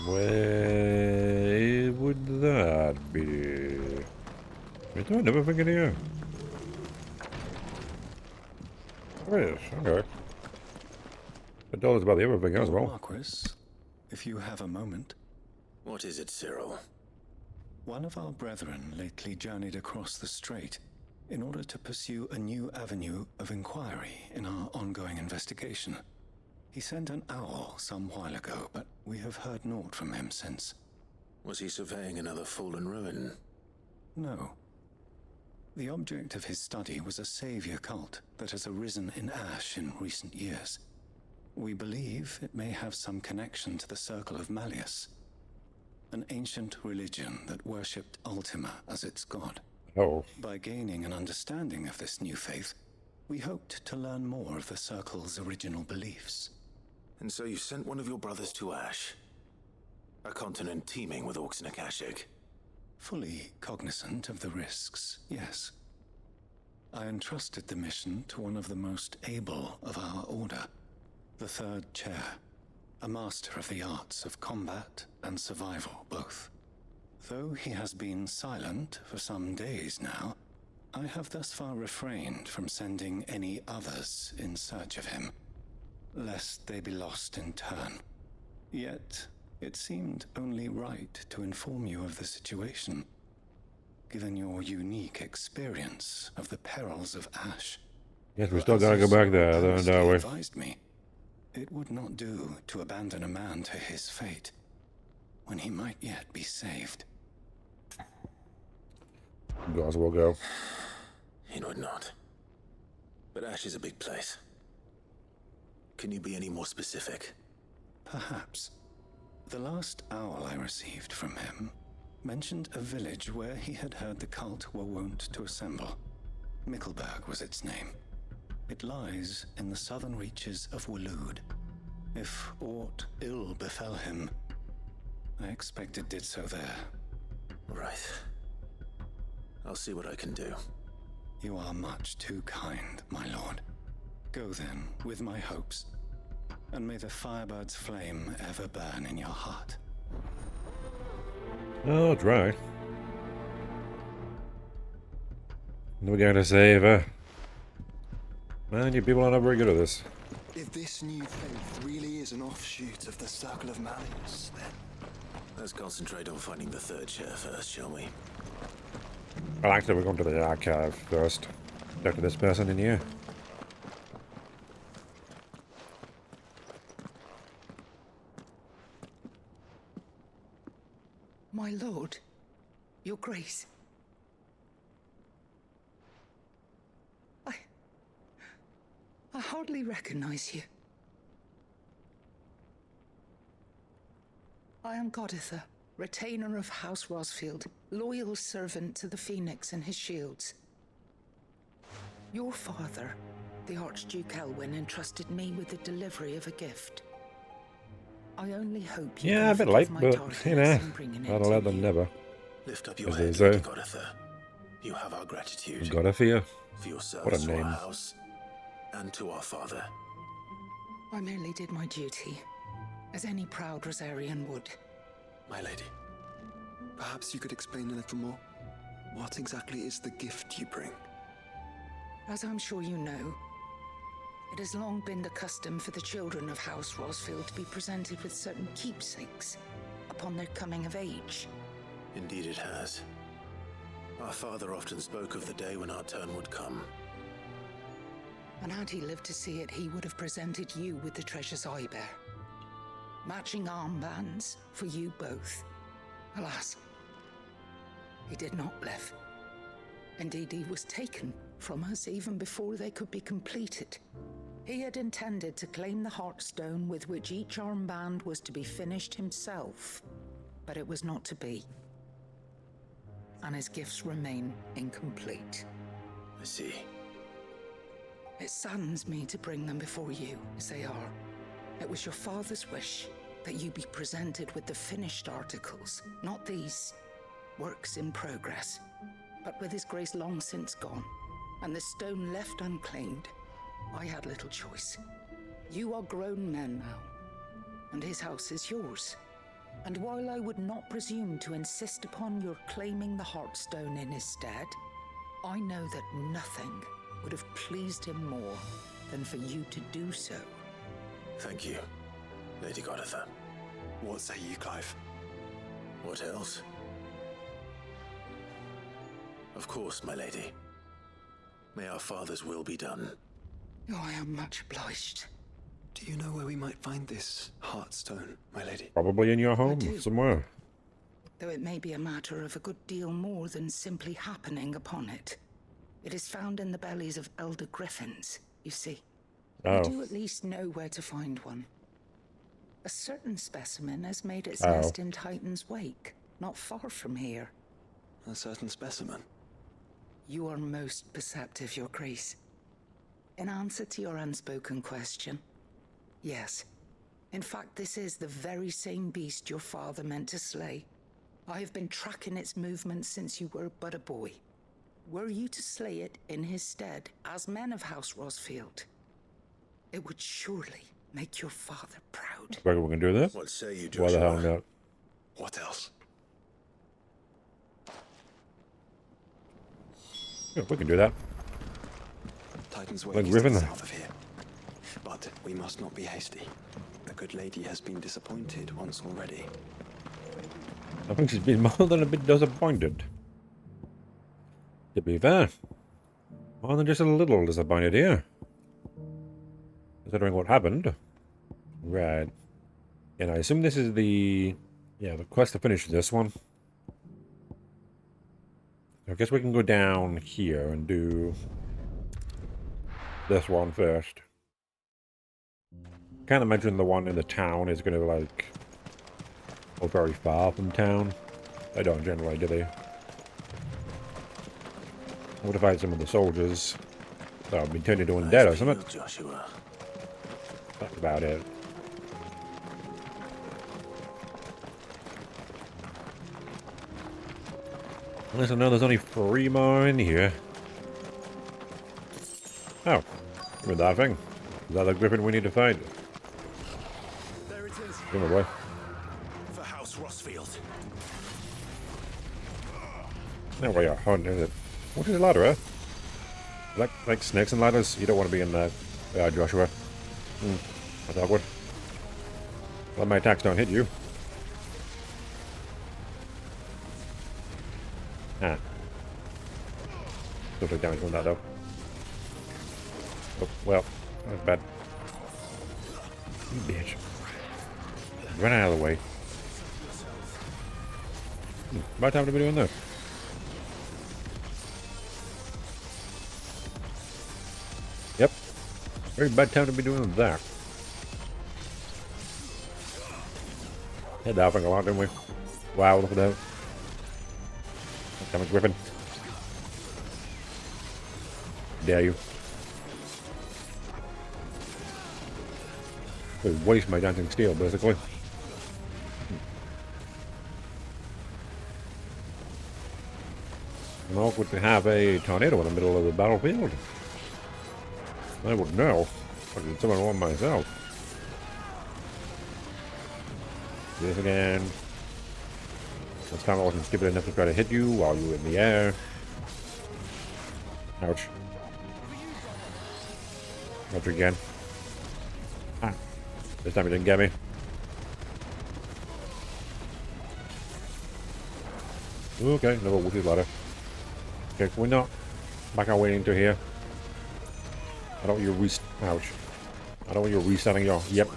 Where would that be? I don't never think in here. Oh yes, okay. But tell us about the other thing as well. Marquis, if you have a moment. What is it, Cyril? One of our brethren lately journeyed across the strait in order to pursue a new avenue of inquiry in our ongoing investigation. He sent an owl some while ago, but we have heard naught from him since. Was he surveying another fallen ruin? No. The object of his study was a savior cult that has arisen in Ash in recent years. We believe it may have some connection to the Circle of Malleus, an ancient religion that worshipped Ultima as its god. Oh. By gaining an understanding of this new faith, We hoped to learn more of the Circle's original beliefs. And so you sent one of your brothers to Ash? A continent teeming with orcs and Akashic? Fully cognizant of the risks, yes. I entrusted the mission to one of the most able of our order, the Third Chair, a master of the arts of combat and survival both. Though he has been silent for some days now, I have thus far refrained from sending any others in search of him, lest they be lost in turn. Yet, it seemed only right to inform you of the situation, given your unique experience of the perils of Ash. Yes, we still gotta go back there, don't we? Advised me, it would not do to abandon a man to his fate, when he might yet be saved. Guys will go. It would not. But Ash is a big place. Can you be any more specific? Perhaps. The last owl I received from him mentioned a village where he had heard the cult were wont to assemble. Mickleburg was its name. It lies in the southern reaches of Waloed. If aught ill befell him, I expect it did so there. Right. I'll see what I can do. You are much too kind, my lord. Go then, with my hopes, and may the Firebird's flame ever burn in your heart. Oh, try. What are we going to save her? Man, you people are not very good at this. If this new faith really is an offshoot of the Circle of Malleus, then... Let's concentrate on finding the Third Chair first, shall we? Well, actually, we're going to the archive first. Talk to this person in here. My lord, your grace. I hardly recognize you. I am Goditha, retainer of House Rosfield, loyal servant to the Phoenix and his shields. Your father, the Archduke Elwyn, entrusted me with the delivery of a gift. I only hope you Yeah, a bit late, but, you know, I'd let them never. Lift up your As head, they Lady say. Goditha. You have our gratitude. Goditha. For your What service a to our name. house and to our father. I merely did my duty, as any proud Rosarian would. My lady, perhaps you could explain a little more? What exactly is the gift you bring? As I'm sure you know, it has long been the custom for the children of House Rosfield to be presented with certain keepsakes upon their coming of age. Indeed it has. Our father often spoke of the day when our turn would come. And had he lived to see it, he would have presented you with the treasures I bear. Matching armbands for you both. Alas, he did not live. Indeed, he was taken from us even before they could be completed. He had intended to claim the Heartstone with which each armband was to be finished himself, but it was not to be. And his gifts remain incomplete. I see. It saddens me to bring them before you, as they are. It was your father's wish that you be presented with the finished articles, not these works in progress. But with his grace long since gone, and the stone left unclaimed, I had little choice. You are grown men now, and his house is yours. And while I would not presume to insist upon your claiming the Heartstone in his stead, I know that nothing would have pleased him more than for you to do so. Thank you, Lady Goditha. What say you, Clive? What else? Of course, my lady. May our father's will be done. Oh, I am much obliged. Do you know where we might find this Heartstone, my lady? Probably in your home, somewhere. Though it may be a matter of a good deal more than simply happening upon it. It is found in the bellies of elder griffins, you see. Oh. We do at least know where to find one. A certain specimen has made its nest in Titan's Wake, not far from here. A certain specimen? You are most perceptive, Your Grace. In answer to your unspoken question, yes. In fact, this is the very same beast your father meant to slay. I have been tracking its movements since you were but a boy. Were you to slay it in his stead, as men of House Rosfield, it would surely make your father proud. Reckon we can do this? What say you, Why the hell Joshua? not? What else? Yeah, we can do that. Titan's Like Wake is to Griffin. the south of here. But we must not be hasty. The good lady has been disappointed once already. I think she's been more than a bit disappointed. To be fair, more than just a little disappointed here. Considering what happened. Right. And I assume this is the quest to finish this one. I guess we can go down here and do this one first. Can't imagine the one in the town is going to, like, go very far from town. They don't generally, do they? I would have had some of the soldiers that have been turned into undead or something. Joshua. That's about it. Unless I know there's only 3 more in here. Oh, with that thing. Is that the griffin we need to find? There it is. Give him away. For House Rosfield. No way you're hunting, is it? What is a ladder, eh? Like snakes and ladders? You don't want to be in there. Yeah, Joshua. That's awkward. Well, my attacks don't hit you. Ah. Still take damage from that, though. Oh, well. That's bad. You bitch. Run out of the way. About time to be doing this. Yep. Very bad time to be doing that. Hit that thing a lot, didn't we? Wow, look at that. Damn it, Griffin. Dare you. Could waste my dancing steel, basically. And awkward to have a tornado in the middle of the battlefield. I would know. I did someone want myself. Do this again. This time I wasn't stupid enough to try to hit you while you were in the air. Ouch. Ouch again. Ah. This time he didn't get me. Okay, another wooded ladder. Okay, can we not back our way into here? I don't want you ouch. I don't want you resetting your... Yep.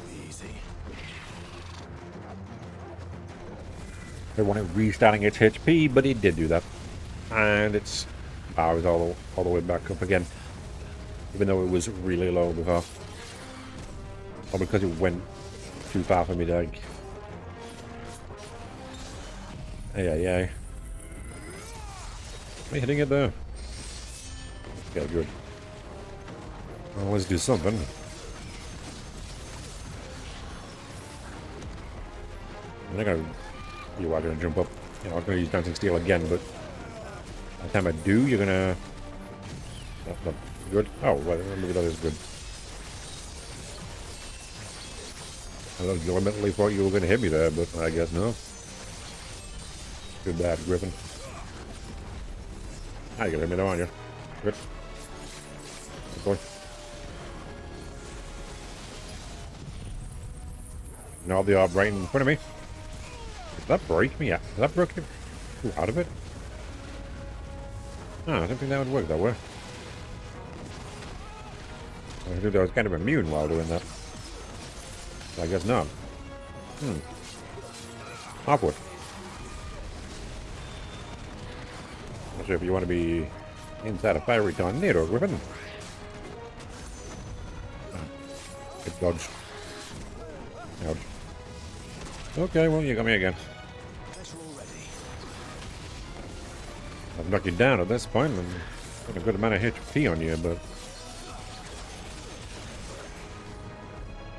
I want it restarting its HP, but it did do that. And it's powers all the way back up again. Even though it was really low before. Or because it went too far for me to like... Hey. Am I hitting it there? Yeah, good. Well, let's do something. I'm not gonna... You are gonna jump up. You know, I'm gonna use dancing steel again, but... By the time I do, you're gonna... That's not good. Oh, well, look at that is good. I legitimately thought you were gonna hit me there, but I guess no. Good bad, Griffin. Ah, you're gonna hit me now, aren't you? Good. Good boy. And I'll be up right in front of me. Did that break me? Yeah. Did that break me out of it? Oh, I don't think that would work that way. I think I was kind of immune while doing that. So I guess not. Awkward. Not sure if you want to be inside a fiery tornado, Griffin. Good dodge. Ouch. Okay, well, you got me again. I've knocked you down at this point, and got a good amount of HP on you, but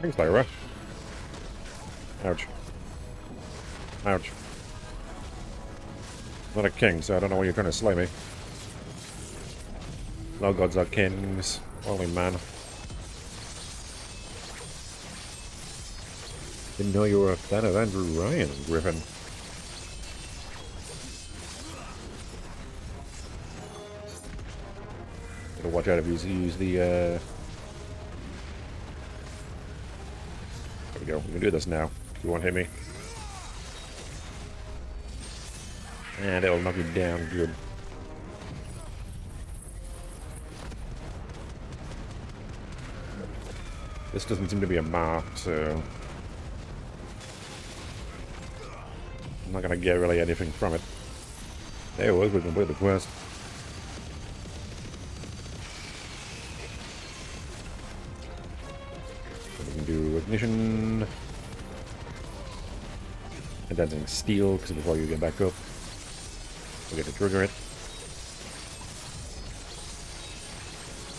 Kingslayer. Ouch. Ouch. I'm not a king, so I don't know why you're trying to slay me. No gods are kings. Only man. Didn't know you were a fan of Andrew Ryan, Griffin. Gotta watch out if you use the, There we go. We can do this now. You won't hit me. And it'll knock you down. Good. This doesn't seem to be a mark, so I'm not gonna get really anything from it. There it was, we completed the quest. So we can do ignition. And then steel, because before you get back up, we'll get to trigger it.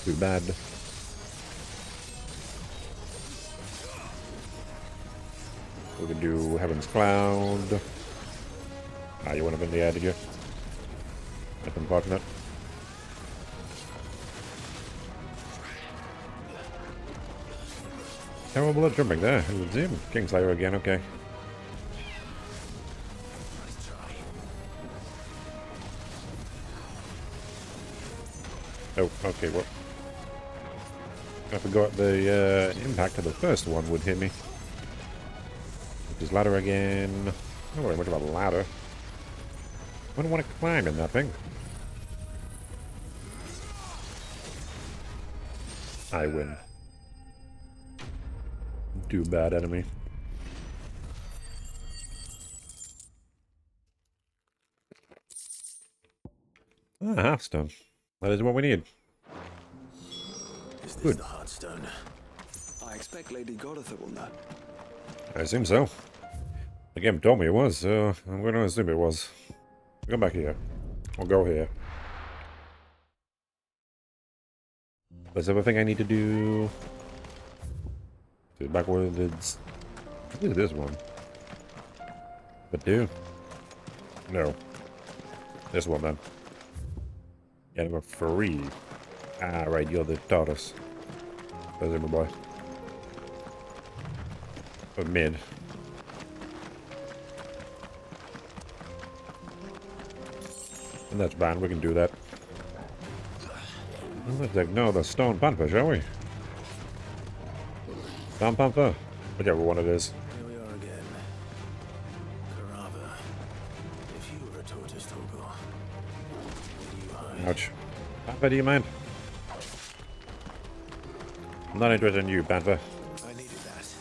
Too bad. We can do Heaven's Cloud. Ah, you went up in the air, did you? That's unfortunate. Terrible at jumping there. It was him. Kingslayer again, okay. Oh, okay, well. I forgot the impact of the first one would hit me. This ladder again. Not very much of a ladder. I don't want to climb in that thing. I win. Too bad, enemy. Ah, halfstone. That is what we need. Is this Good. the Heartstone? I expect Lady Goratha will know. I assume so. The game told me it was, so I'm going to assume it was. Come back here. We'll go here. There's everything I need to do. Backwards. What is this one? But do? No. This one then. Yeah, we're free. Ah, right, you're the tortoise. There's my boy. Or mid. And that's bad, we can do that. Well, let's ignore the stone panther, shall we? Stone panther? Whichever one it is. Here we are again. Karava. If you were a tortoise, Torgor, where do you hide? Ouch. Panther, do you mind? I'm not interested in you, Panther. I needed that.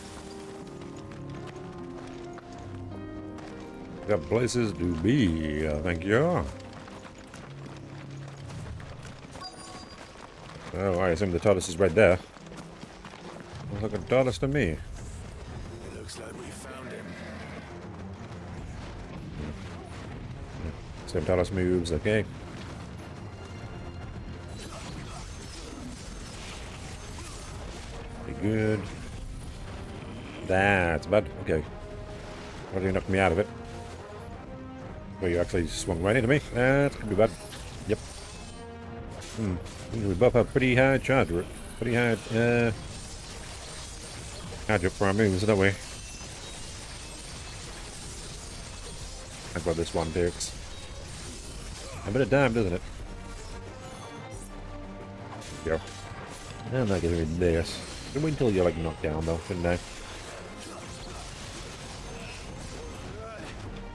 Got places to be, thank you. Oh, I assume the tortoise is right there. Looks like a tortoise to me. It looks like we found him. Same tortoise moves, okay. Be good. That's bad. Okay. Why did you knock me out of it? Well, you actually swung right into me. That's gonna be bad. Yep. We both have pretty high charge rate. Pretty high charge up for our moves, don't we? That's what this one takes. A bit of time, doesn't it? There we go. I'm not getting rid of this. Wait until you're like knocked down though, shouldn't I?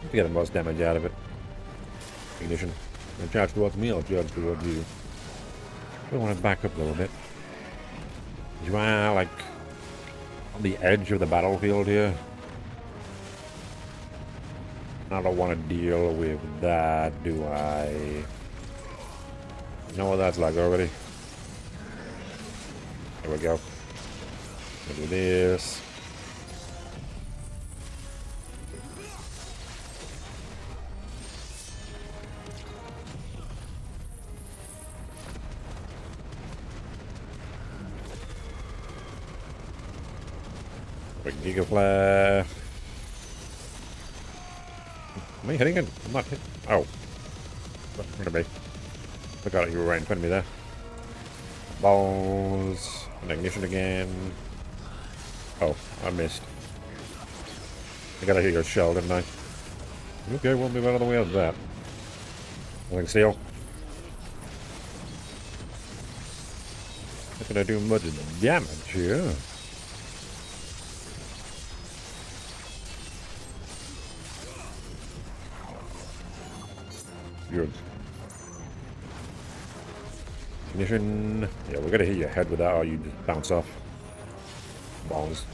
To get the most damage out of it. Ignition. And charge towards me or charge towards you. I want to back up a little bit. You are like on the edge of the battlefield here. I don't want to deal with that, do I? You know what that's like already. There we go. Look at this. Quick Giga Flare. Am I hitting it? I'm not hitting. Oh. Where be? Forgot you were right in front of me there. Balls. And ignition again. Oh, I missed. I gotta hit your shell, didn't I? Okay, we'll move out of the way of that. Nothing steel. Not gonna do much damage here. Good. Ignition. Yeah, we're gonna hit your head with that or you just bounce off. Balls.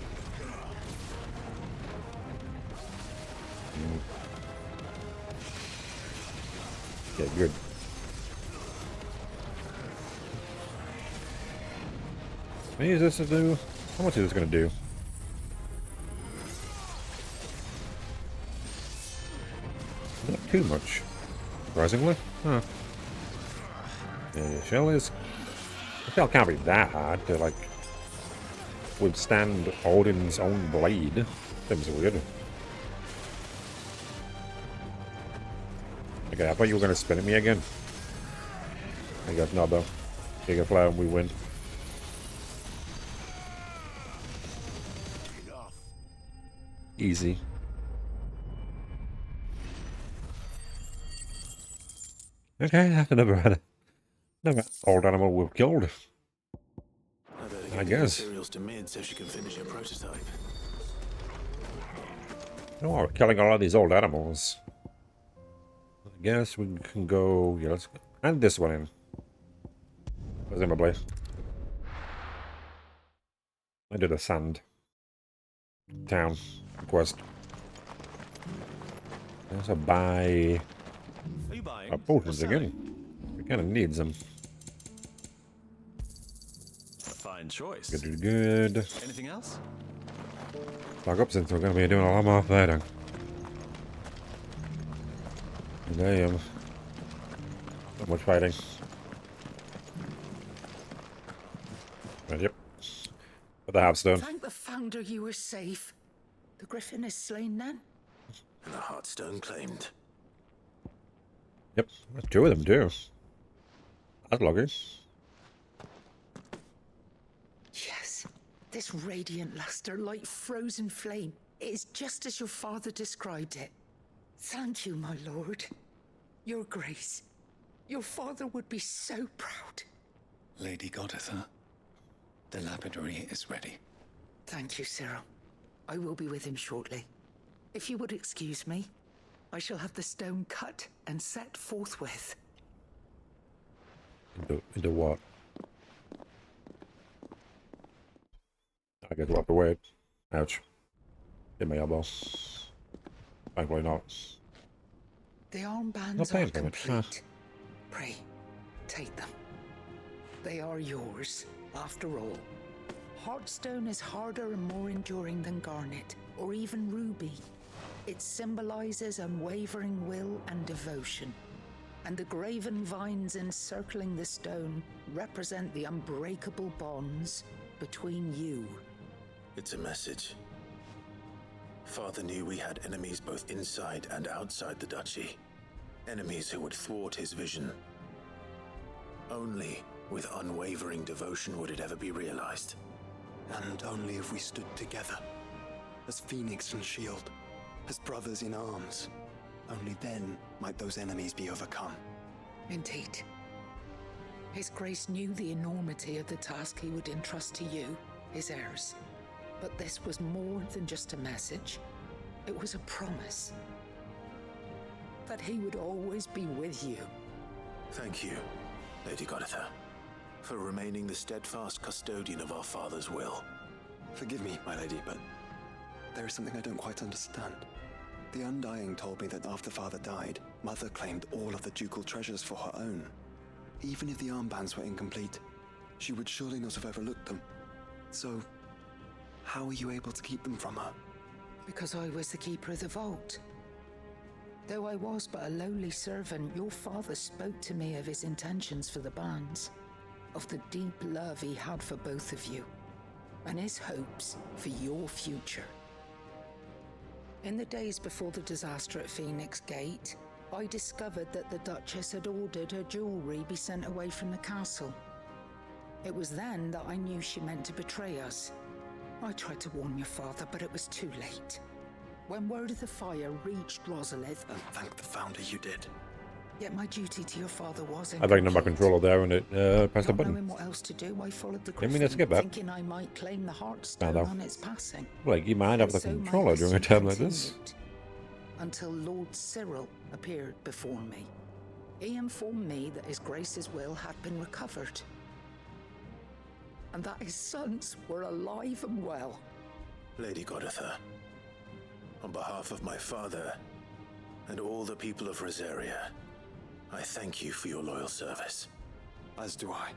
Yeah, good. Can I use this to do? How much is this gonna do? Not too much. Surprisingly. Huh. Yeah, shell is... The shell can't be that hard to, like, withstand Odin's own blade. Seems weird. Okay, I thought you were gonna spin at me again. I guess not though. Giga Flare and we win. Easy. Okay, that's another old animal we've killed. I guess. Materials to Mid so she can finish her prototype. Oh, we're killing a lot of these old animals. I guess we can go. Yeah, let's add this one in. Presumably. I did a sand town quest. Also buy our potions again. We kind of need them. Fine choice. Good. Anything else? Stock up since we're going to be doing a lot more fighting. Damn. Not much fighting. But yep. But the Hearthstone. Thank the Founder you were safe. The Griffin is slain then? And the Hearthstone claimed. Yep. There's two of them too. That's lucky. Yes. This radiant luster like frozen flame. It is just as your father described it. Thank you, my lord. Your grace. Your father would be so proud. Lady Goditha, the lapidary is ready. Thank you, Cyril. I will be with him shortly. If you would excuse me, I shall have the stone cut and set forthwith. Into what? I guess we'll have to wait. Ouch. Hit my elbow. Thankfully not. The armbands Not are paying for it. complete. Pray, take them. They are yours, after all. Heartstone is harder and more enduring than garnet, or even ruby. It symbolizes unwavering will and devotion. And the graven vines encircling the stone represent the unbreakable bonds between you. It's a message. Father knew we had enemies both inside and outside the duchy. Enemies who would thwart his vision. Only with unwavering devotion would it ever be realized. And only if we stood together, as Phoenix and Shield, as brothers in arms. Only then might those enemies be overcome. Indeed. His Grace knew the enormity of the task he would entrust to you, his heirs. But this was more than just a message. It was a promise. That he would always be with you. Thank you, Lady Goditha, for remaining the steadfast custodian of our father's will. Forgive me, my lady, but there is something I don't quite understand. The Undying told me that after Father died, Mother claimed all of the ducal treasures for her own. Even if the armbands were incomplete, she would surely not have overlooked them. So, how were you able to keep them from her? Because I was the keeper of the vault. Though I was but a lowly servant, your father spoke to me of his intentions for the bands, of the deep love he had for both of you. and his hopes for your future. In the days before the disaster at Phoenix Gate, I discovered that the Duchess had ordered her jewelry be sent away from the castle. It was then that I knew she meant to betray us. I tried to warn your father, but it was too late. When word of the fire reached Rosalith... And thank the Founder you did. Yet my duty to your father was I think number controller there and it pressed the Not button. knowing what else to do, I followed the Didn't mean to skip griffin, that. thinking I might claim the Found Heartstone out. on its passing. Like, you might have the So my controller during a pursuit time like this. continued, until Lord Cyril appeared before me. He informed me that His Grace's will had been recovered, and that his sons were alive and well. Lady Goditha, on behalf of my father and all the people of Rosaria, I thank you for your loyal service. As do I.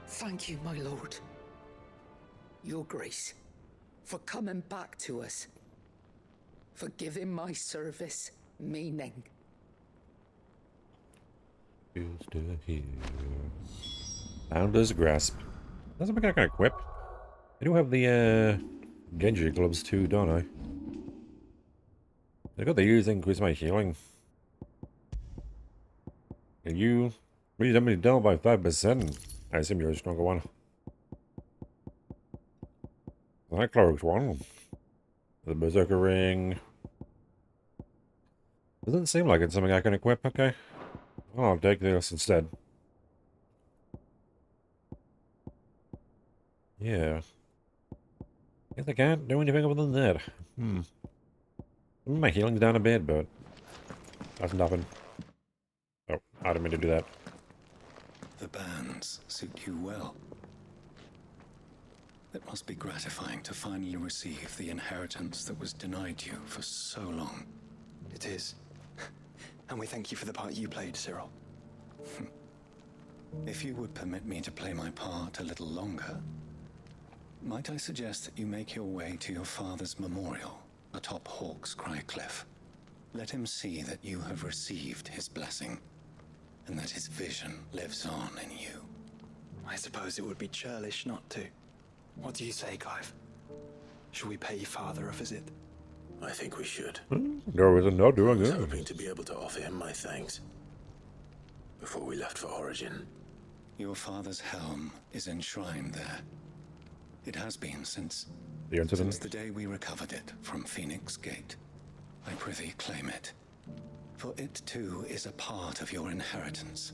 Thank you, my lord. Your Grace, for coming back to us, for giving my service meaning. Who's still here? Founder's Grasp. That's something I can equip. I do have the Genji gloves too, don't I? I got the use increase my healing. And you reduce damage down by 5%. I assume you're a stronger one. That cleric's one. The Berserker Ring. Doesn't seem like it's something I can equip, okay. Well, I'll take this instead. Yeah. Guess I can't do anything other than that. My healing's down a bit, but that's nothing. Oh, I didn't mean to do that. The bands suit you well. It must be gratifying to finally receive the inheritance that was denied you for so long. It is. And we thank you for the part you played, Cyril. If you would permit me to play my part a little longer, might I suggest that you make your way to your father's memorial atop Hawk's Cry Cliff? Let him see that you have received his blessing, and that his vision lives on in you. I suppose it would be churlish not to. What do you say, Clive? Should we pay your father a visit? I think we should. There was a no doing I was it. hoping to be able to offer him my thanks before we left for Origin. Your father's helm is enshrined there. It has been since the day we recovered it from Phoenix Gate. I prithee claim it, for it too is a part of your inheritance,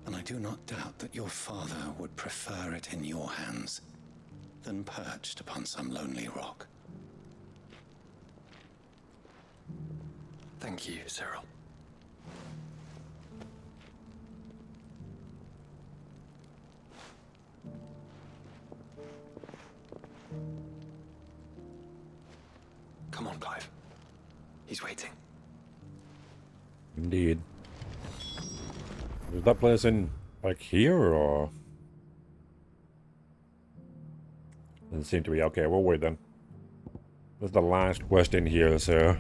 and I do not doubt that your father would prefer it in your hands than perched upon some lonely rock. Thank you, Cyril. Come on, Clive. He's waiting. Indeed. Was that place in, like, here, or? Doesn't seem to be. Okay, we'll wait then. This is the last quest in here, so.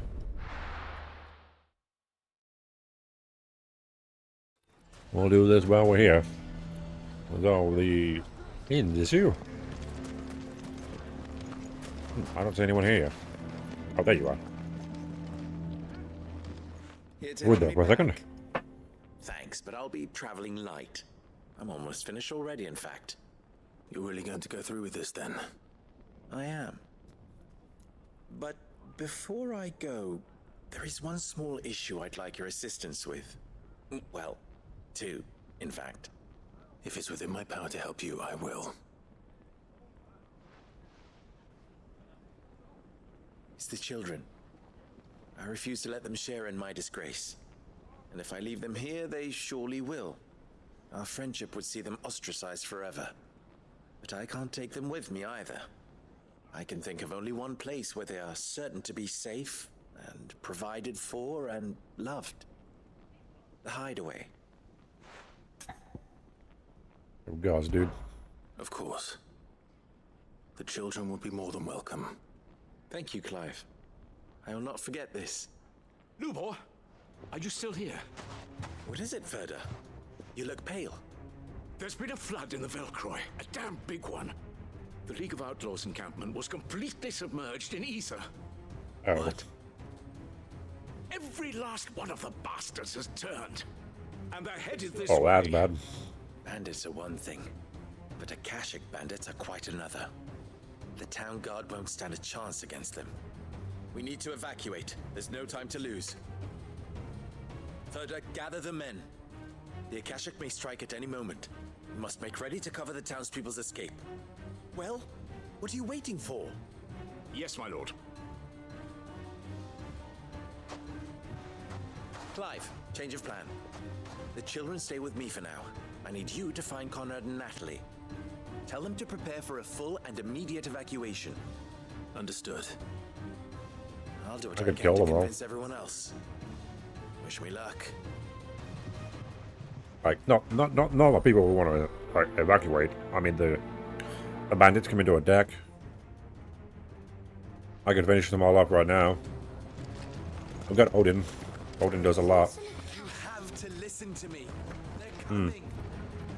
We'll do this while we're here. There's all the inns issue. I don't see anyone here. Oh, there you are. Wait there for a second. Thanks, but I'll be traveling light. I'm almost finished already, in fact. You're really going to go through with this, then? I am. But before I go, there is one small issue I'd like your assistance with. Well, two, in fact. If it's within my power to help you, I will. It's the children. I refuse to let them share in my disgrace. And if I leave them here, they surely will. Our friendship would see them ostracized forever. But I can't take them with me either. I can think of only one place where they are certain to be safe and provided for and loved. The Hideaway. Of course, dude. Of course. The children would be more than welcome. Thank you, Clive. I will not forget this. Lubor, are you still here? What is it, Verda? You look pale. There's been a flood in the Velcroy, a damn big one. The League of Outlaws encampment was completely submerged in ether. Oh. What? Every last one of the bastards has turned. And they're headed this way. Oh, that's bad. Bandits are one thing, but Akashic bandits are quite another. The town guard won't stand a chance against them. We need to evacuate. There's no time to lose. Thirda, gather the men. The Akashic may strike at any moment. We must make ready to cover the townspeople's escape. Well, what are you waiting for? Yes, my lord. Clive, change of plan. The children stay with me for now. I need you to find Conrad and Natalie. Tell them to prepare for a full and immediate evacuation. Understood. I'll do what I I could can kill to them all. convince everyone else. Wish me luck. Like, not the people who want to like evacuate. I mean the bandits come into attack. I could finish them all up right now. I've got Odin. Odin does a lot. You have to listen to me. They're Hmm. coming.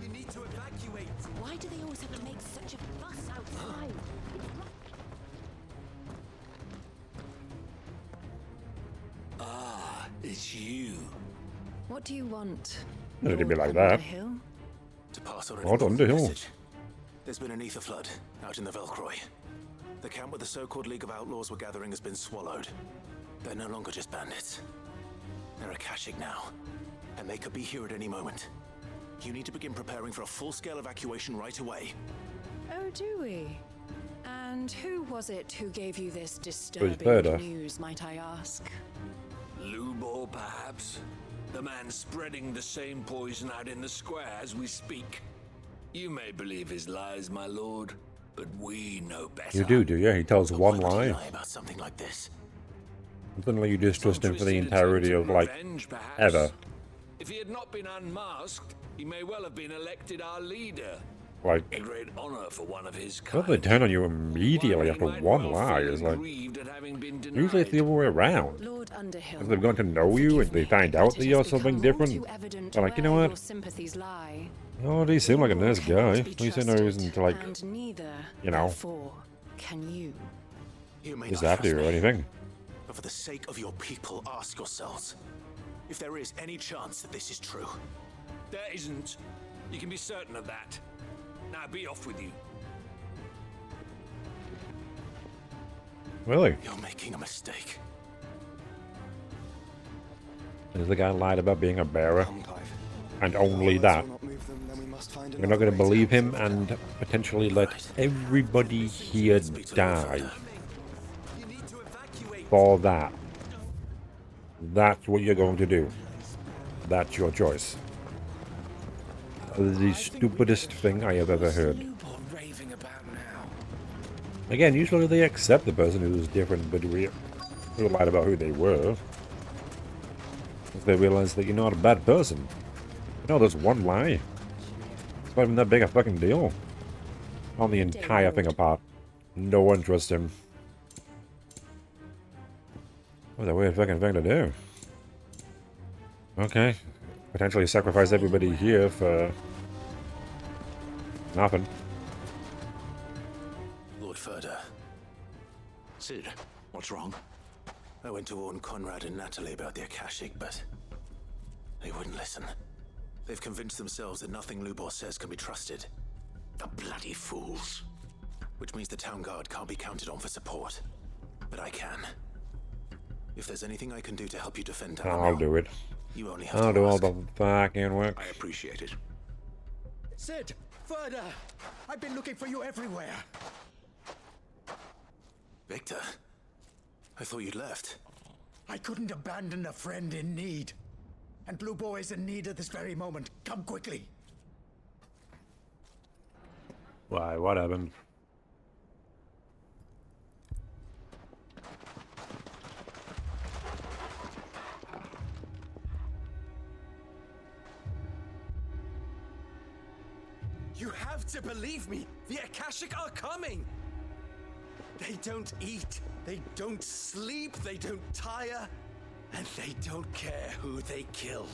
You need to evacuate. Why do they always have to make such a fuss outside? Ah, it's you. What do you want? It'd be like that. Hill? To pass on Hold on, the hill. message. There's been an ether flood out in the Velcroy. The camp where the so-called League of Outlaws were gathering has been swallowed. They're no longer just bandits. They're Akashic now, and they could be here at any moment. You need to begin preparing for a full-scale evacuation right away. Oh, do we? And who was it who gave you this Thirda. disturbing news, might I ask? Lubor, perhaps? The man spreading the same poison out in the square as we speak. You may believe his lies, my lord, but we know better. You do you? He tells one Why would lie. he lie about something like this? Suddenly you just trust him for the entirety of, like, Revenge, perhaps. ever. If he had not been unmasked, he may well have been elected our leader. Like, A great honor for one of his how kind. they turn on you immediately after one lie is like, Grieved at having been denied. usually it's the other way around. Lord Underhill. If they've gotten to know you and they find out that you're something different, they're like, you know Your what? sympathies lie. Oh, he seemed like a nice guy. At least I know he isn't like, And neither, you know, therefore, can you. You may he's not after you trust or me, anything. but for the sake of your people, ask yourselves if there is any chance that this is true. There isn't. You can be certain of that. Now be off with you. Really? You're making a mistake. Is the guy lied about being a bearer? And only that. We're not going to believe him and potentially let everybody here die. For that. That's what you're going to do. That's your choice. The stupidest thing I have ever heard. Again, usually they accept the person who's different, but who lied about who they were. Because they realize that you're not a bad person. You know, there's one lie. It's not even that big a fucking deal. On the entire thing apart. No one trusts him. What a weird fucking thing to do. Okay. Potentially sacrifice everybody here for nothing. Lord Thirda. Sid, what's wrong? I went to warn Conrad and Natalie about the Akashic, but they wouldn't listen. They've convinced themselves that nothing Lubor says can be trusted. The bloody fools. Which means the town guard can't be counted on for support. But I can. If there's anything I can do to help you defend I'll do it. you only have I'll to do all ask. the fucking work. I appreciate it. Sid! Further! I've been looking for you everywhere. Victor, I thought you'd left. I couldn't abandon a friend in need. And Blue Boy is in need at this very moment. Come quickly. Why, what happened? You have to believe me. The Akashic are coming. They don't eat, they don't sleep, they don't tire, and they don't care who they kill.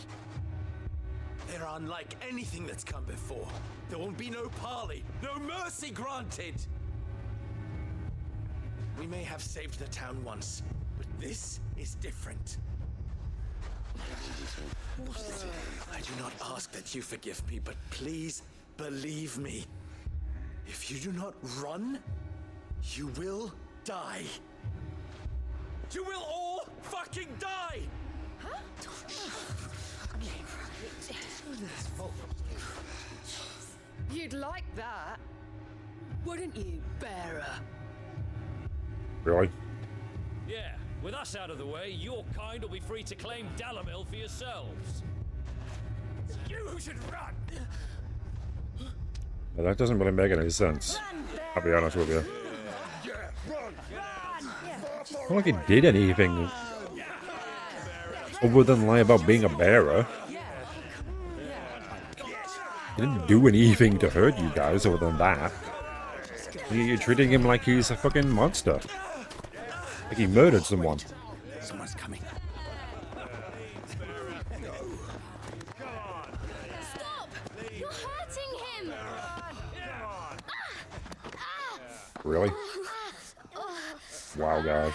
They're unlike anything that's come before. There won't be no parley, no mercy granted. We may have saved the town once, but this is different. I do not ask that you forgive me, but please believe me. If you do not run, you will die. You will all fucking die! Huh? You'd like that, wouldn't you, bearer? Really? Yeah, with us out of the way, your kind will be free to claim Dalamil for yourselves. You should run! Now, that doesn't really make any sense. I'll be honest with you. It's not like he did anything other than lie about being a bearer. He didn't do anything to hurt you guys other than that. You're treating him like he's a fucking monster. Like he murdered someone. Someone's coming. Stop! You're hurting him! Really? Wow, guys.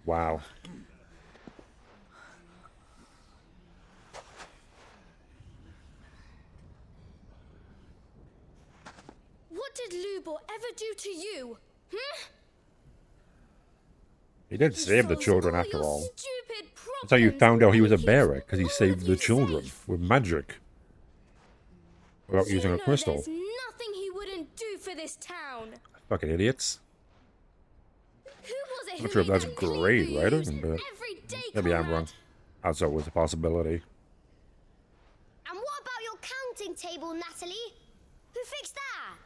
Wow. What did Lubor ever do to you? He did save the children after all. That's how you found out he was a bearer, because he saved the children with magic. Without using a crystal. There's nothing he wouldn't do for this town. Fucking idiots. Who was it I'm not sure if that's great, right? But maybe I'm wrong. That's always a possibility. And what about your counting table, Natalie? Who fixed that?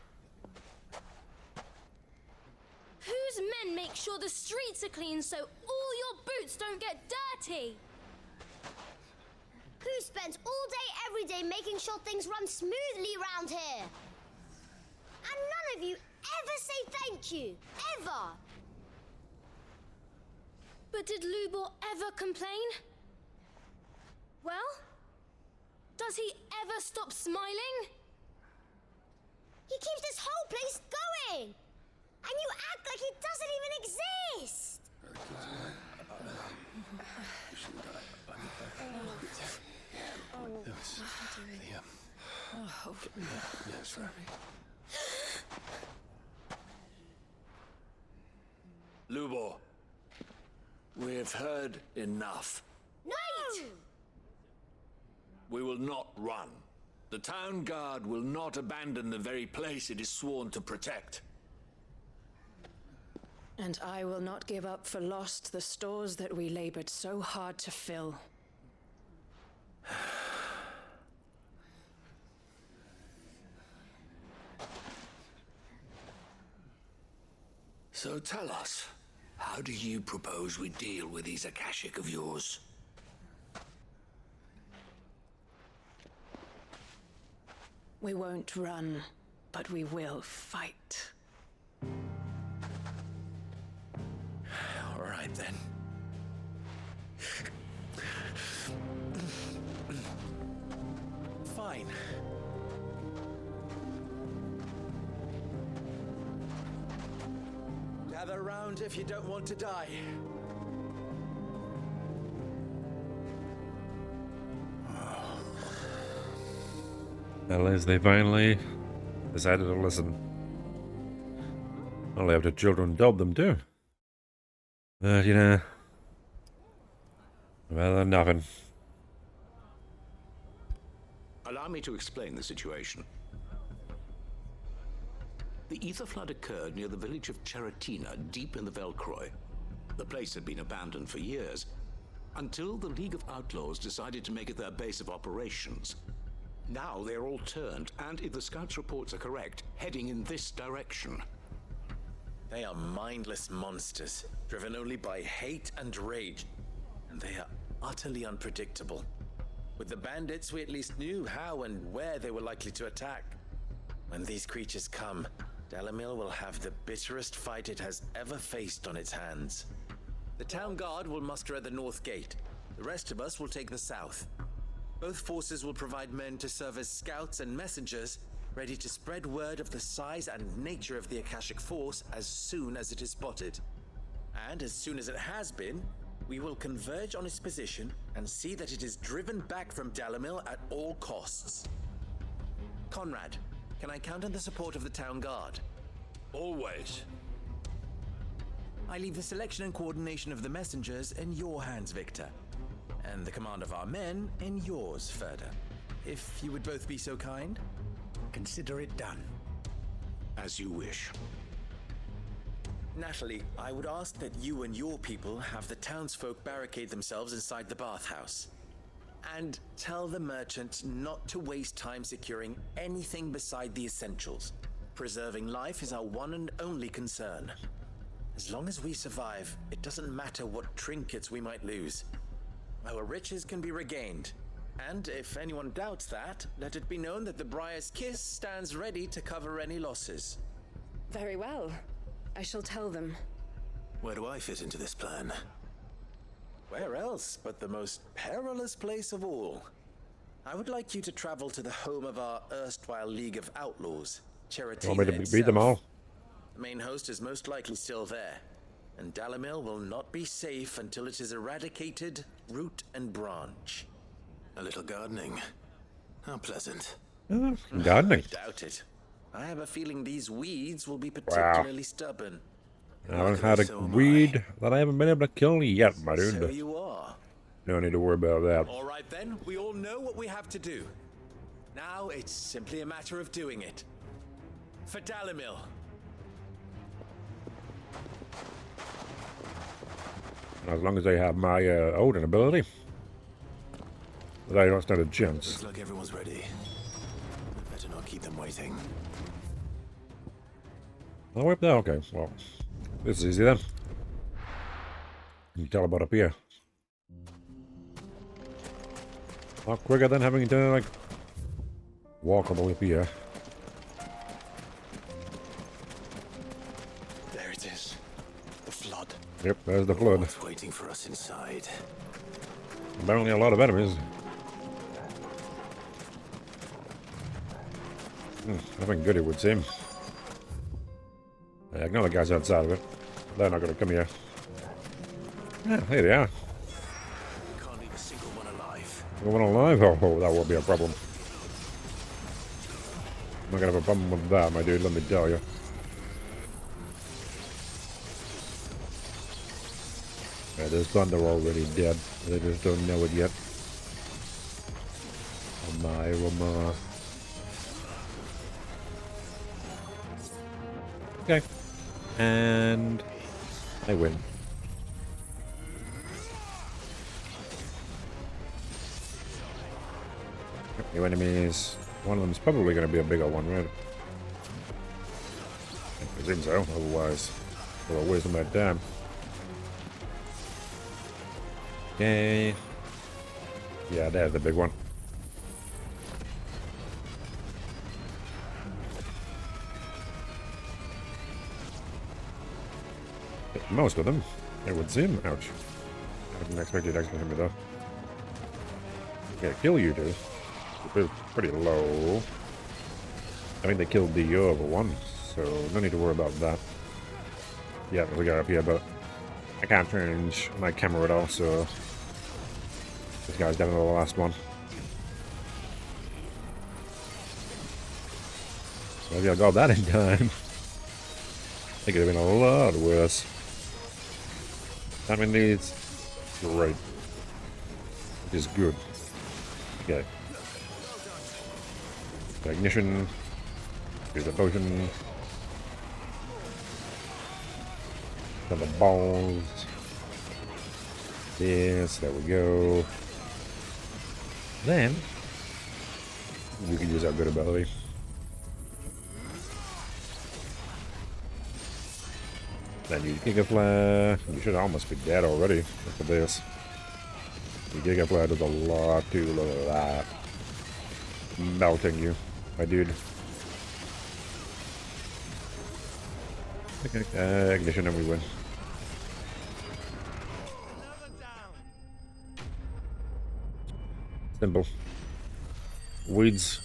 Whose men make sure the streets are clean so all your boots don't get dirty? Who spends all day every day making sure things run smoothly around here? And none of you ever say thank you. Ever. But did Lubor ever complain? Well, does he ever stop smiling? He keeps this whole place going. And you act like he doesn't even exist. Yes, right. Lubor, we have heard enough. No! We will not run. The town guard will not abandon the very place it is sworn to protect. And I will not give up for lost the stores that we labored so hard to fill. So tell us, how do you propose we deal with these Akashic of yours? We won't run, but we will fight. All right, then. Fine. Gather round if you don't want to die. At least they finally decided to listen. Only after children dubbed them too. But you know, better than nothing. Allow me to explain the situation. The ether flood occurred near the village of Cheratina, deep in the Velcroy. The place had been abandoned for years, until the League of Outlaws decided to make it their base of operations. Now they're all turned, and if the scouts' reports are correct, heading in this direction. They are mindless monsters, driven only by hate and rage. And they are utterly unpredictable. With the bandits, we at least knew how and where they were likely to attack. When these creatures come, Dalamil will have the bitterest fight it has ever faced on its hands. The town guard will muster at the north gate. The rest of us will take the south. Both forces will provide men to serve as scouts and messengers, ready to spread word of the size and nature of the Akashic Force as soon as it is spotted. And as soon as it has been, we will converge on its position and see that it is driven back from Dalamil at all costs. Conrad, can I count on the support of the town guard? Always. I leave the selection and coordination of the messengers in your hands, Victor. And the command of our men in yours, Ferda. If you would both be so kind. Consider it done. As you wish. Natalie, I would ask that you and your people have the townsfolk barricade themselves inside the bathhouse. And tell the merchant not to waste time securing anything beside the essentials. Preserving life is our one and only concern. As long as we survive, it doesn't matter what trinkets we might lose. Our riches can be regained. And if anyone doubts that, let it be known that the Briar's Kiss stands ready to cover any losses. Very well. I shall tell them. Where do I fit into this plan? Where else but the most perilous place of all? I would like you to travel to the home of our erstwhile League of Outlaws, Cheratina Want me to itself. beat them all? The main host is most likely still there, and Dalamil will not be safe until it is eradicated, root and branch. A little gardening. How pleasant. Gardening. I doubt it. I have a feeling these weeds will be particularly stubborn. I haven't had a weed that I haven't been able to kill yet, my dude. So you are. No need to worry about that. All right then, we all know what we have to do. Now it's simply a matter of doing it. For Dalamil. As long as they have my Odin ability, they don't stand a chance. Looks like everyone's ready. Better not keep them waiting. Oh, wait there. Okay, well, this is easy then. You can tell about up here. A lot quicker than having to like walk all the way up here. There it is. The flood. Yep, there's the flood. What's waiting for us inside? Apparently a lot of enemies. Nothing good, it would seem. I ignore the guys outside of it. They're not going to come here. Yeah, here they are. Can't leave a single one alive. One alive? Oh, that will be a problem. I'm not going to have a problem with that, my dude, let me tell you. Yeah, there's thunder already dead. They just don't know it yet. Oh my, oh my. Okay. And I win. New enemies. One of them is probably going to be a bigger one, right? I think so. Otherwise, they'll waste my time. Okay. Yeah, there's the big one. Most of them, it would seem. Ouch. I didn't expect you to actually hit me though. Yeah, kill you two. They're pretty low. I mean, they killed the other one, so no need to worry about that. Yeah, there's a guy up here, but I can't change my camera at all, so this guy's definitely the last one. Maybe I got that in time. I think it would have been a lot worse. Timing needs great. Which is good. Okay. Ignition. Here's a potion. Then the balls. Yes, there we go. Then you can use our good ability. Then you Giga Flare. You should almost be dead already for this. The Giga Flare does a lot too. Look at that. Melting you, my dude. Okay, ignition and we win. Simple. Weeds,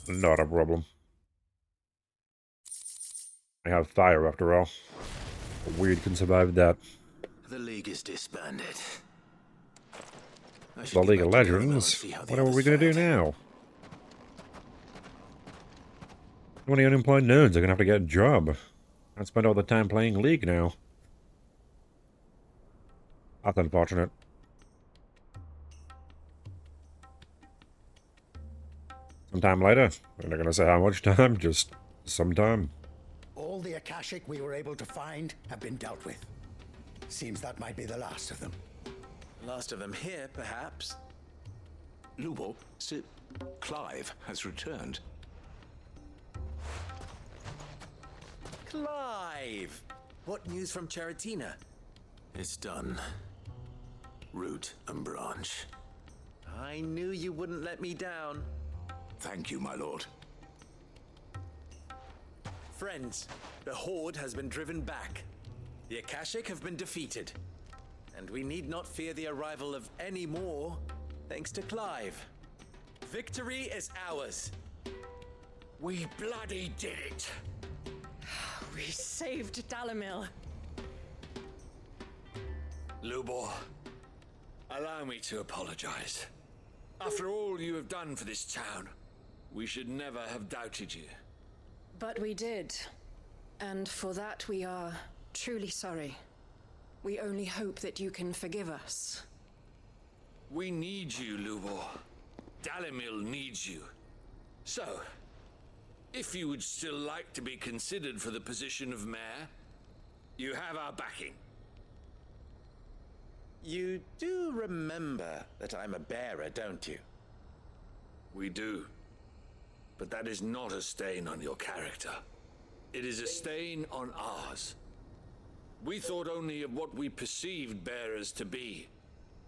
not a problem. I have fire after all. A weird can survive that. The League is disbanded. The League of Legends? What are we going to do now? How many unemployed nerds are going to have to get a job? I spend all the time playing League now. That's unfortunate. Sometime later. We're not going to say how much time, just sometime. All the Akashic we were able to find have been dealt with. Seems that might be the last of them. Last of them here, perhaps. Lubo, Sir Clive has returned. Clive! What news from Charatina? It's done. Root and branch. I knew you wouldn't let me down. Thank you, my lord. Friends, the Horde has been driven back. The Akashic have been defeated. And we need not fear the arrival of any more, thanks to Clive. Victory is ours. We bloody did it. We saved Dalamil. Lubor, allow me to apologize. After all you have done for this town, we should never have doubted you. But we did. And for that we are truly sorry. We only hope that you can forgive us. We need you, Lubor. Dalamil needs you. So, if you would still like to be considered for the position of mayor, you have our backing. You do remember that I'm a bearer, don't you? We do. But that is not a stain on your character. It is a stain on ours. We thought only of what we perceived bearers to be,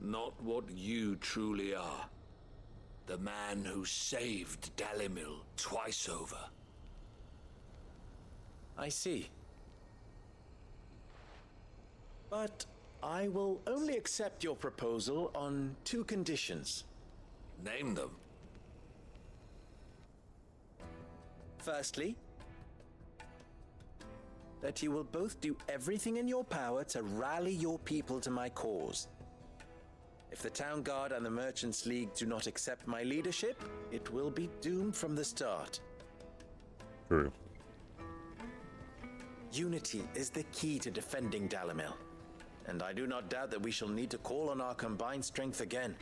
not what you truly are. The man who saved Dalamil twice over. I see. But I will only accept your proposal on 2 conditions. Name them. Firstly, that you will both do everything in your power to rally your people to my cause. If the Town Guard and the Merchants League do not accept my leadership, it will be doomed from the start. True. Unity is the key to defending Dalamil, and I do not doubt that we shall need to call on our combined strength again.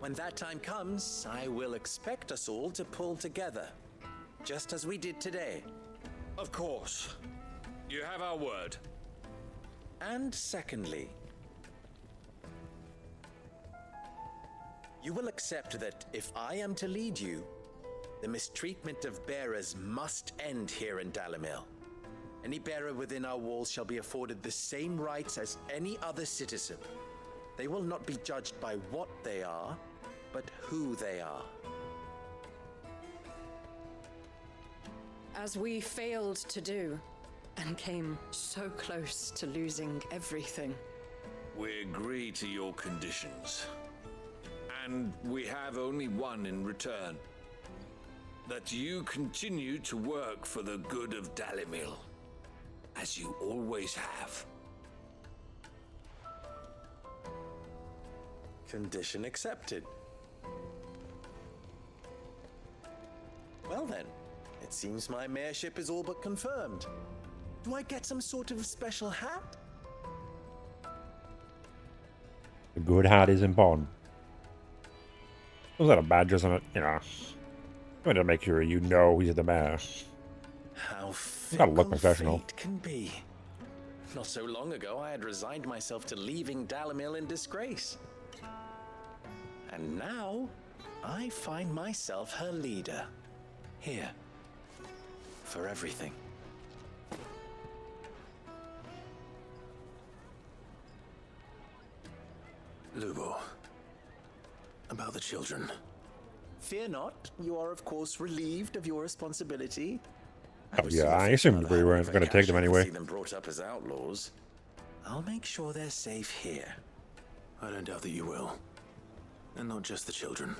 When that time comes, I will expect us all to pull together, just as we did today. Of course. You have our word. And secondly, you will accept that if I am to lead you, the mistreatment of bearers must end here in Dalamil. Any bearer within our walls shall be afforded the same rights as any other citizen. They will not be judged by what they are, but who they are. As we failed to do, and came so close to losing everything. We agree to your conditions. And we have only one in return. That you continue to work for the good of Dalamil, as you always have. Condition accepted. Well then, it seems my mayorship is all but confirmed. Do I get some sort of special hat? The good hat is important. Those are badges on it, you know. Going to make sure you know he's the mayor. How Gotta look fickle professional. fate can be. Not so long ago, I had resigned myself to leaving Dalamil in disgrace. And now, I find myself her leader. Here. For everything. Lubo, about the children. Fear not, you are of course relieved of your responsibility. Oh yeah, I assumed we weren't going to take them anyway. See them brought up as outlaws. I'll make sure they're safe here. I don't doubt that you will. And not just the children,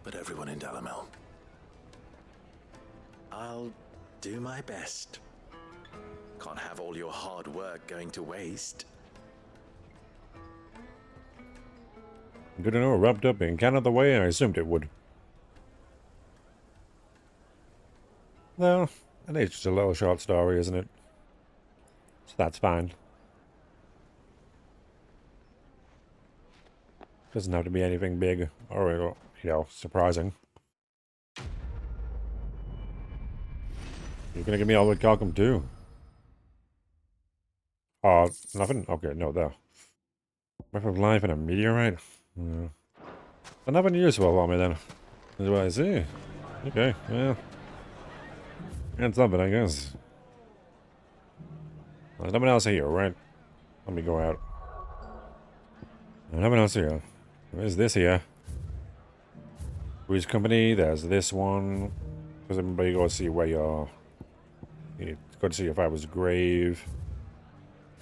but everyone in Dalamil. I'll do my best. Can't have all your hard work going to waste. Good to know it wrapped up in kind of the way I assumed it would. Well, I think it's just a little short story, isn't it? So that's fine. Doesn't have to be anything big or, you know, surprising. You're gonna give me all the Calcum too? Nothing? Okay, no, there. Breath of life and a meteorite? But nothing useful for me then. Is what I see. Okay, well. And something, I guess. There's nothing else here, right? Let me go out. There's nothing else here. There's this here. Cruise company, there's this one. Because everybody go see where you're. You go to see if I was grave.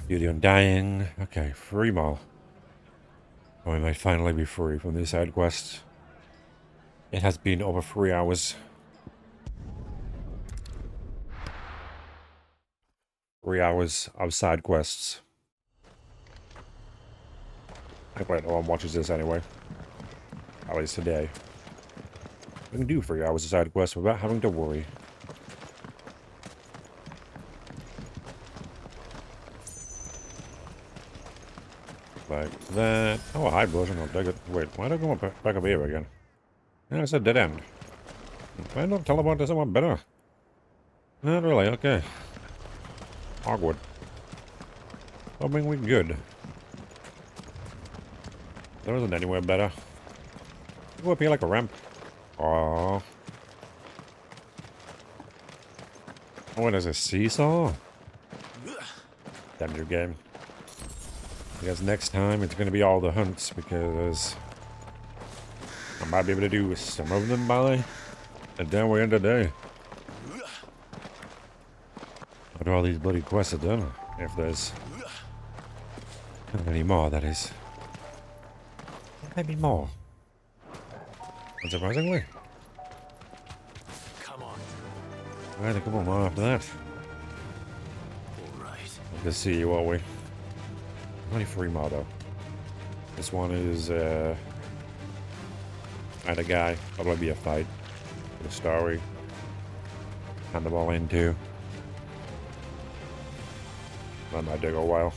You're the Undying. Okay, free mall. Oh, I might finally be free from these side quests. It has been over 3 hours. 3 hours of side quests. Hopefully no one watches this anyway. At least today. We can do 3 hours of side quests without having to worry. Like that. Oh, a high version. I'll take it. Wait, why did I go back up here again? Yeah, it's a dead end. Why not teleport to someone better? Not really, okay. Awkward. Hoping we're good. There isn't anywhere better. Go up here like a ramp. Aww. Oh, what is a seesaw? Damn your game. I guess next time it's going to be all the hunts because I might be able to do some of them by the time we end the day. After all these bloody quests are done, if there's any more, that is. Maybe more. Unsurprisingly. Come on. Alright, a couple more after that. Alright. We'll just see, won't we? Only 3 more though. This one is find a guy. Probably be a fight. The story. Hand the ball in too. That might take a while.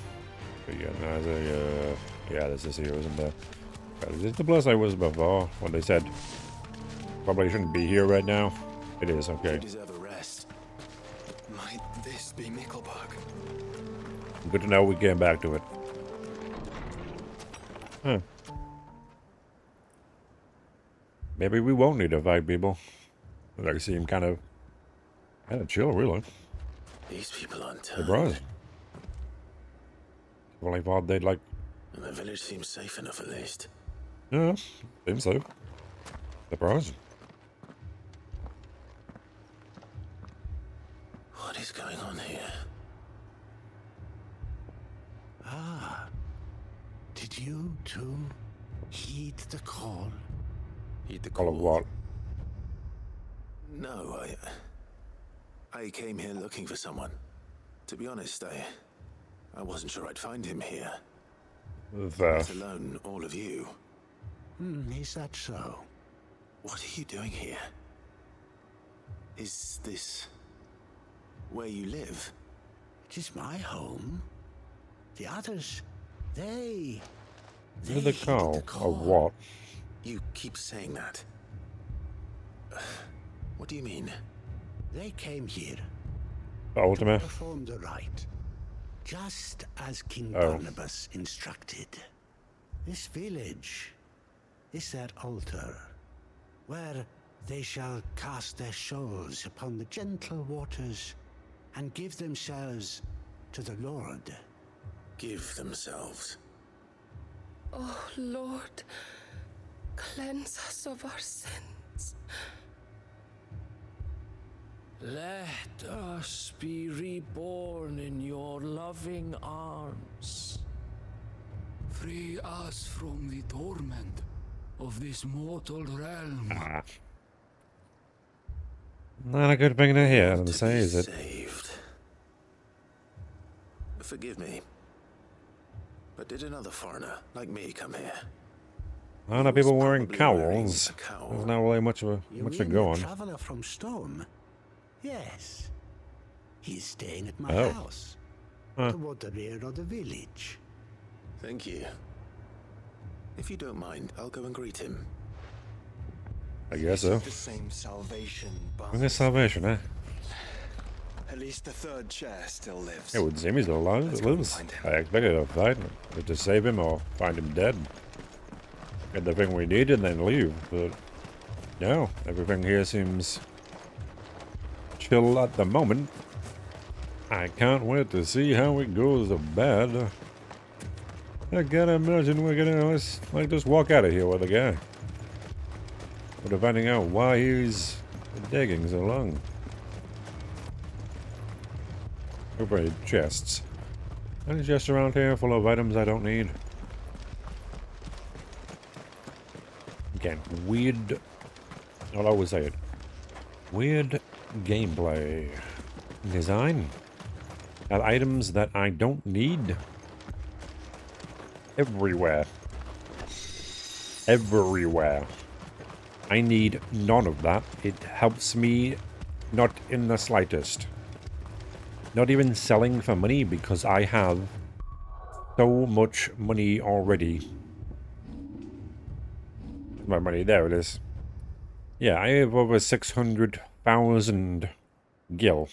But yeah, no, yeah, there's this here, isn't there? Is this the place I was before? When they said probably shouldn't be here right now? It is, okay. You deserve a rest. Might this be Mickelberg? Good to know we came back to it. Huh. Maybe we won't need to fight people. I seem kind of chill, really. These people aren't surprised. Well, I thought they'd like. And the village seems safe enough, at least. Yeah, seems so. Surprised. What is going on here? Ah. Did you too heed the call? Heed the call of what? No, I came here looking for someone. To be honest, I wasn't sure I'd find him here. Let alone all of you. Is that so? What are you doing here? Is this where you live? It is my home. The others, they Heed the call of what? You keep saying that. What do you mean? They came here. Ultima. Performed the rite, just as King Barnabas instructed. This village is their altar, where they shall cast their souls upon the gentle waters and give themselves to the Lord. Give themselves. Oh, Lord, cleanse us of our sins. Let us be reborn in your loving arms. Free us from the torment of this mortal realm. Not a good thing to hear, to say, is it? Saved. Forgive me. But did another foreigner like me come here? A lot of people wearing probably wearing cowls. a cowl. There's not really much to go on. Traveler from Storm? Yes. He's staying at my Oh. house. Huh. Toward the rear of the village. Thank you. If you don't mind, I'll go and greet him. I guess so. The same salvation, but When is salvation, eh? at least the third chair still lives. It would seem he's still alive. It lives. I expected to fight him, to save him or find him dead. Get the thing we need and then leave. But no, everything here seems chill at the moment. I can't wait to see how it goes to bed. I gotta imagine we're gonna just walk out of here with the guy. But finding out why he's digging so long. Open chests. Any chests around here full of items I don't need? Again, weird. I'll always say it. Weird gameplay. Design. Have items that I don't need. Everywhere. Everywhere. I need none of that. It helps me not in the slightest. Not even selling for money because I have so much money already. My money, there it is. Yeah, I have over 600,000 gil.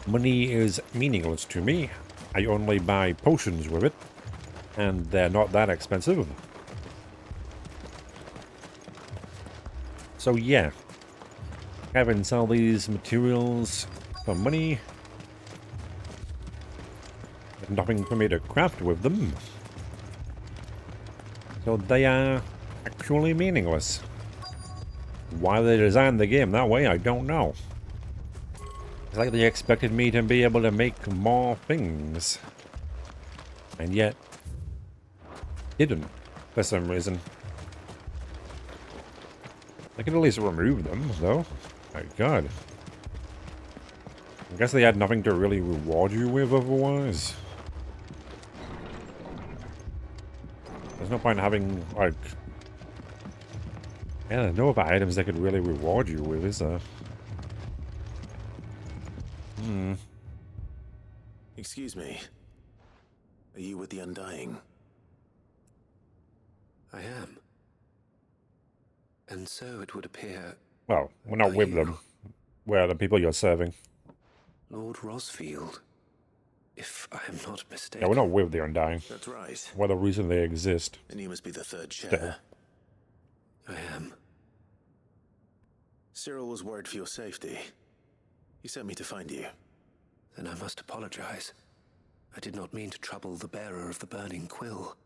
Money is meaningless to me. I only buy potions with it, and they're not that expensive. So yeah, I can sell these materials for money. There's nothing for me to craft with them. So they are actually meaningless. Why they designed the game that way, I don't know. It's like they expected me to be able to make more things. And yet, didn't, for some reason. I could at least remove them, though. My god. I guess they had nothing to really reward you with otherwise. There's no point in having, like... Yeah, there's no other items that could really reward you with, is there? Excuse me. Are you with the Undying? I am. And so it would appear... Well, we're not with them. We're the people you're serving. Lord Rosfield, if I am not mistaken. Yeah, we're not with the Undying. That's right. We're the reason they exist. And you must be the third chair. Still. I am. Cyril was worried for your safety. He sent me to find you. Then I must apologize. I did not mean to trouble the bearer of the burning quill.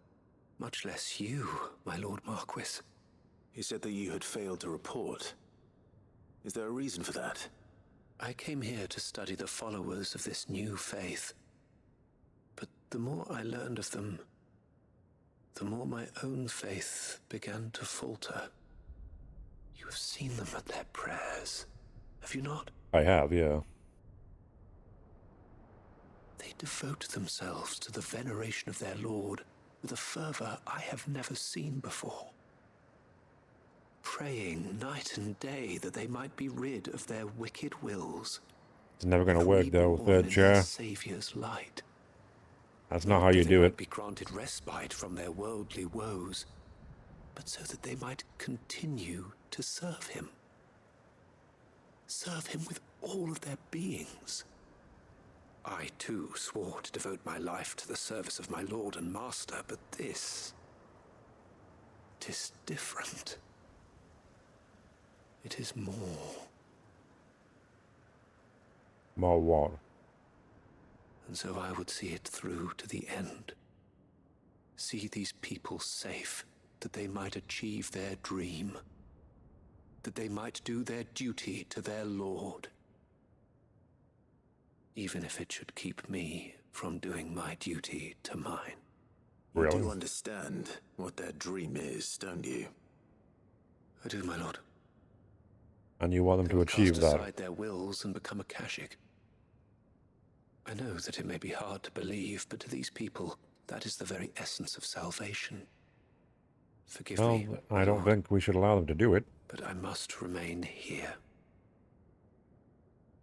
Much less you, my Lord Marquis. He said that you had failed to report. Is there a reason for that? I came here to study the followers of this new faith. But the more I learned of them, the more my own faith began to falter. You have seen them at their prayers, have you not? I have, yeah. They devote themselves to the veneration of their Lord with a fervor I have never seen before. Praying night and day that they might be rid of their wicked wills. It's never going to work, though, third chair. Savior's light. That's not how you do it. Be granted respite from their worldly woes, but so that they might continue to serve him. Serve him with all of their beings. I, too, swore to devote my life to the service of my Lord and Master, but this... it is different. It is more. More what? And so I would see it through to the end. See these people safe, that they might achieve their dream. That they might do their duty to their Lord. Even if it should keep me from doing my duty to mine. You do understand what their dream is, don't you? I do, my lord. And you want them to achieve cast that. aside their wills and become a Kashik. I know that it may be hard to believe, but to these people, that is the very essence of salvation. Forgive me. I don't think we should allow them to do it. But I must remain here.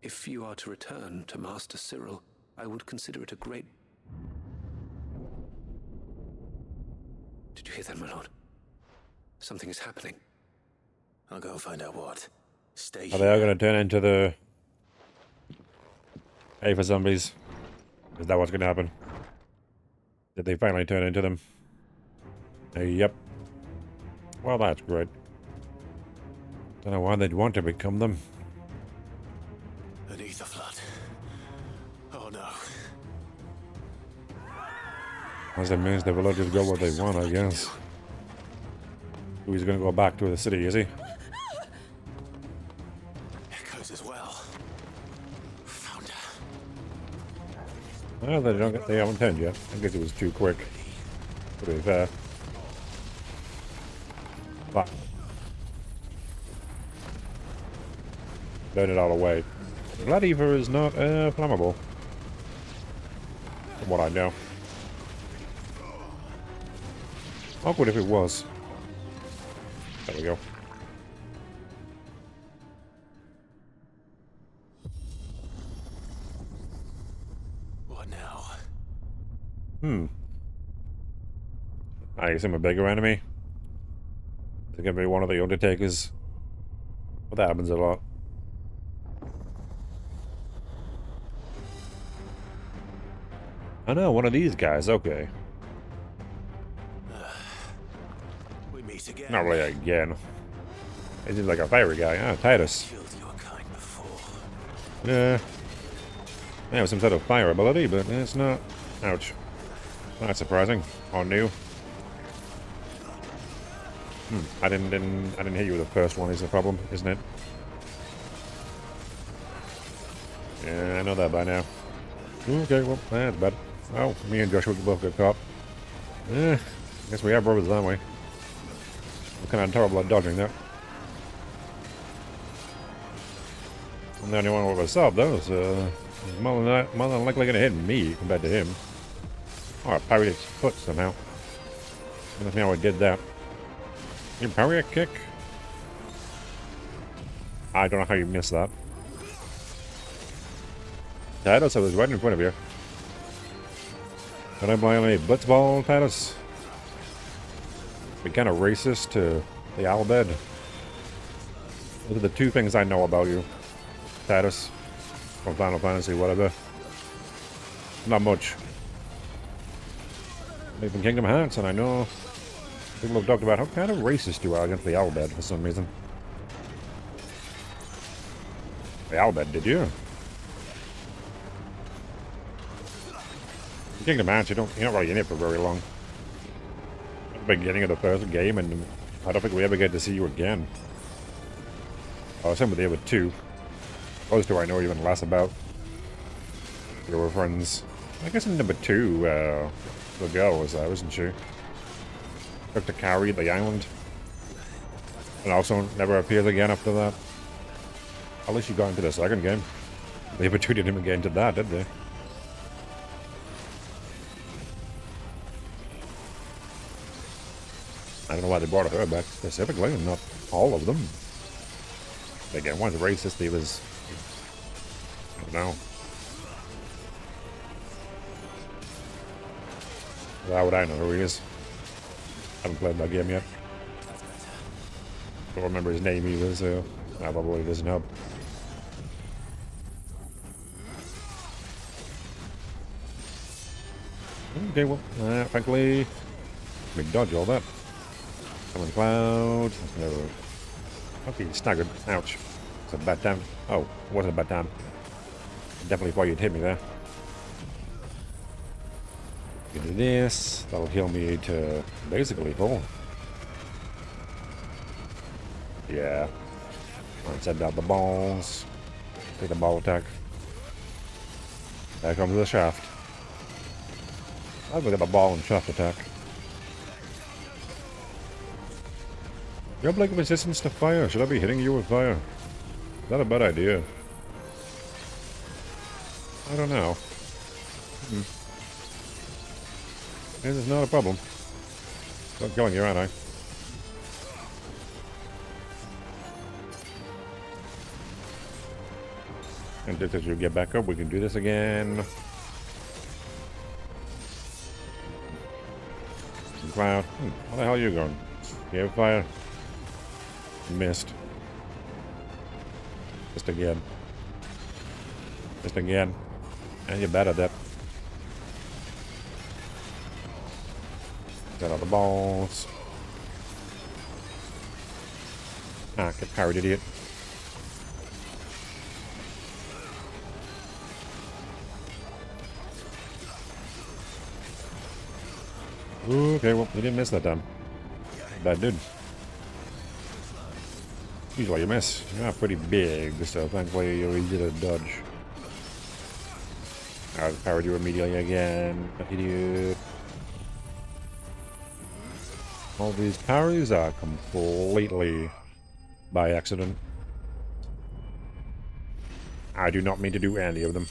If you are to return to Master Cyril, I would consider it a great... Did you hear that, my lord? Something is happening. I'll go and find out what. Stay Are they all going to turn into the Aether zombies? Is that what's going to happen? Did they finally turn into them? Yep. Well, that's great. Don't know why they'd want to become them. An ether flood. Oh no. As it means the villagers go where they want, I guess. He's going to go back to the city, is he? Echoes as well. Found her. Well, they haven't turned yet. I guess it was too quick. To be fair. But burn it all away. Blood ether is not flammable. From what I know. Awkward if it was. There we go. What now? I assume a bigger enemy. Is it gonna be one of the Undertakers? Well, that happens a lot. I know, one of these guys, okay. We meet again. Not really again. He's like a fiery guy. Ah, Titus. Yeah. They have some sort of fire ability, but it's not. Ouch. Not surprising. Or new. I didn't hit you with the first one is the problem, isn't it? Yeah, I know that by now. Okay, well, that's bad. Oh, me and Joshua both got caught. I guess we are brothers, aren't we? We're kind of terrible at dodging that. I'm the only one with a sub, though, so he's more than likely going to hit me compared to him. Oh, I parried his foot somehow. I don't know how I did that. You parry a kick? I don't know how you missed that. Titus, I was right in front of you. Can I blame any blitzball, Titus? Be kind of racist to the Albed. Those are the two things I know about you, Titus, from Final Fantasy, whatever. Not much. Maybe from Kingdom Hearts, and I know people have talked about how kind of racist you are against the Albed for some reason. The Albed, did you? Kingdom Hearts, you're not really in it for very long. At the beginning of the first game, and I don't think we ever get to see you again. Oh, same with the other two. Those two I know even less about. They were friends. I guess in number 2, the girl was there, wasn't she? Took to carry the island. And also never appeared again after that. At least she got into the second game. The other two didn't even get into that, did they? I don't know why they brought her back specifically, and not all of them. Again, one's racist, the other's... I don't know. How would I know who he is? Haven't played that game yet. Don't remember his name either, so that probably doesn't help. Okay, well, frankly, we dodge all that. Coming cloud. No. Okay, staggered. Ouch. It's a bad time. Oh, it wasn't a bad time. Definitely thought you'd hit me there. Get to this. That'll heal me to basically full. Yeah. Alright, send out the balls. Take the ball attack. There comes the shaft. I'll look at the ball and shaft attack. You have like resistance to fire. Should I be hitting you with fire? Is that a bad idea? I don't know. This is not a problem. I'm killing you, aren't I? And just as you get back up, we can do this again. Cloud. Where the hell are you going? Cave fire. Missed. Just again. Just again. And you're bad at that. Get all the balls. Ah, get parried, idiot. Okay, well, you didn't miss that time. Bad dude. Usually you miss. You're not pretty big, so thankfully you're easy to dodge. I powered you immediately again. Idiot. All these parries are completely by accident. I do not mean to do any of them.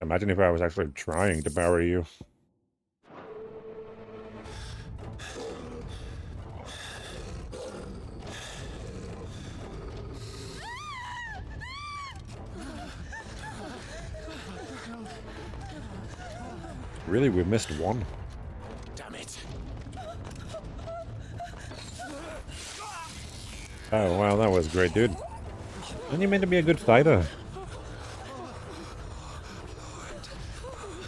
Imagine if I was actually trying to parry you. Really, we missed one. Damn it. Oh, wow, that was great, dude. And you meant to be a good fighter.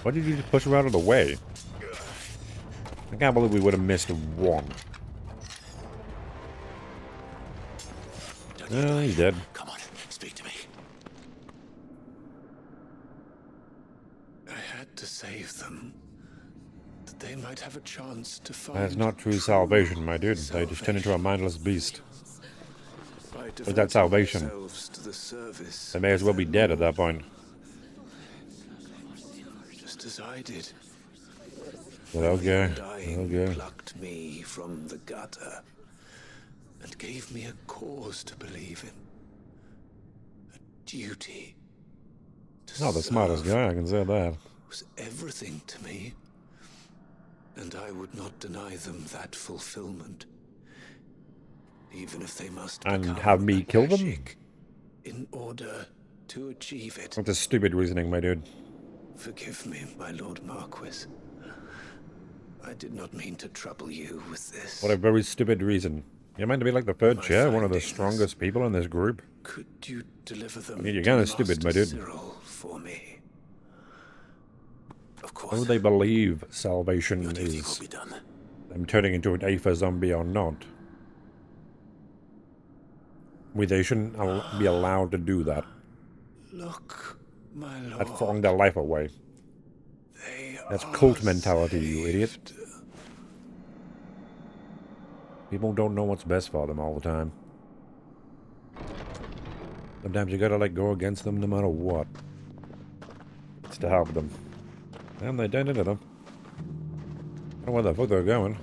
Why did you just push her out of the way? I can't believe we would have missed one. Oh, he's dead. Come on, speak to me. I had to save them. That they might have a chance to find. That's not true salvation, my dude. They just turn into a mindless beast. What's that salvation? They may as well be dead at that point. Just as I did. Okay. Okay. Plucked me from the gutter and gave me a cause to believe in. A duty. Not the smartest guy, I can say that. Was everything to me, and I would not deny them that fulfillment, even if they must. And have me kill them? In order to achieve it. That's a stupid reasoning, my dude. Forgive me, my Lord Marquis. I did not mean to trouble you with this. What a very stupid reason. You're meant to be like the third chair, one of the strongest people in this group. Could you deliver them? I mean, you're kind of stupid, my dude. For me. Of course. Why would they believe salvation is them turning into an Aether zombie or not? They shouldn't be allowed to do that. Look, my lord. That's throwing their life away. That's cult mentality, you idiot. People don't know what's best for them all the time. Sometimes you gotta let go against them no matter what. It's to help them. And they turned into them. I don't know where the fuck they're going.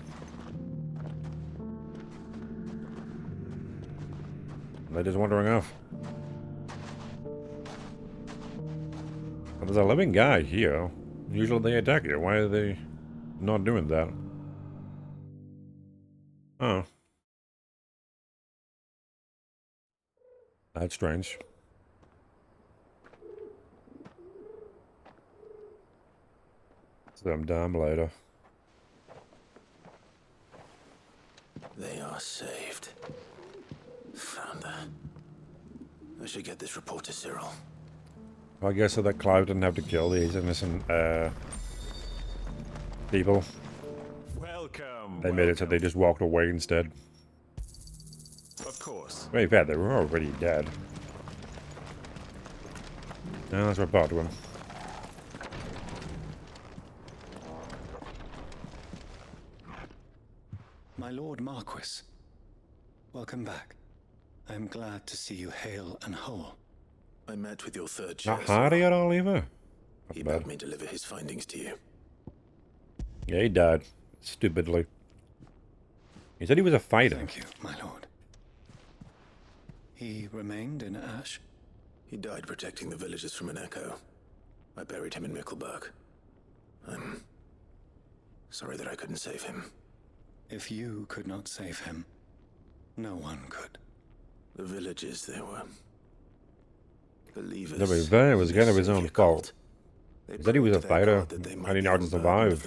They're just wandering off. But there's a living guy here. Usually they attack you. Why are they not doing that? Oh. That's strange. Sometime later. They are saved. Founder. I should get this report to Cyril. I guess so that Clive didn't have to kill these innocent people. Welcome. They made it so they just walked away instead. Of course. Very bad, they were already dead. Now let's report to him. My Lord Marquis, welcome back. I am glad to see you hale and whole. I met with your third chair. Not hardy at all, either. He bade me deliver his findings to you. Yeah, he died. Stupidly. He said he was a fighter. Thank you, my lord. He remained in Ash? He died protecting the villagers from an echo. I buried him in Mickleburg. I'm sorry that I couldn't save him. If you could not save him, no one could. The villagers, they were believers. To be fair, it was kind of his own fault. He said he was a fighter. How do you know how to survive?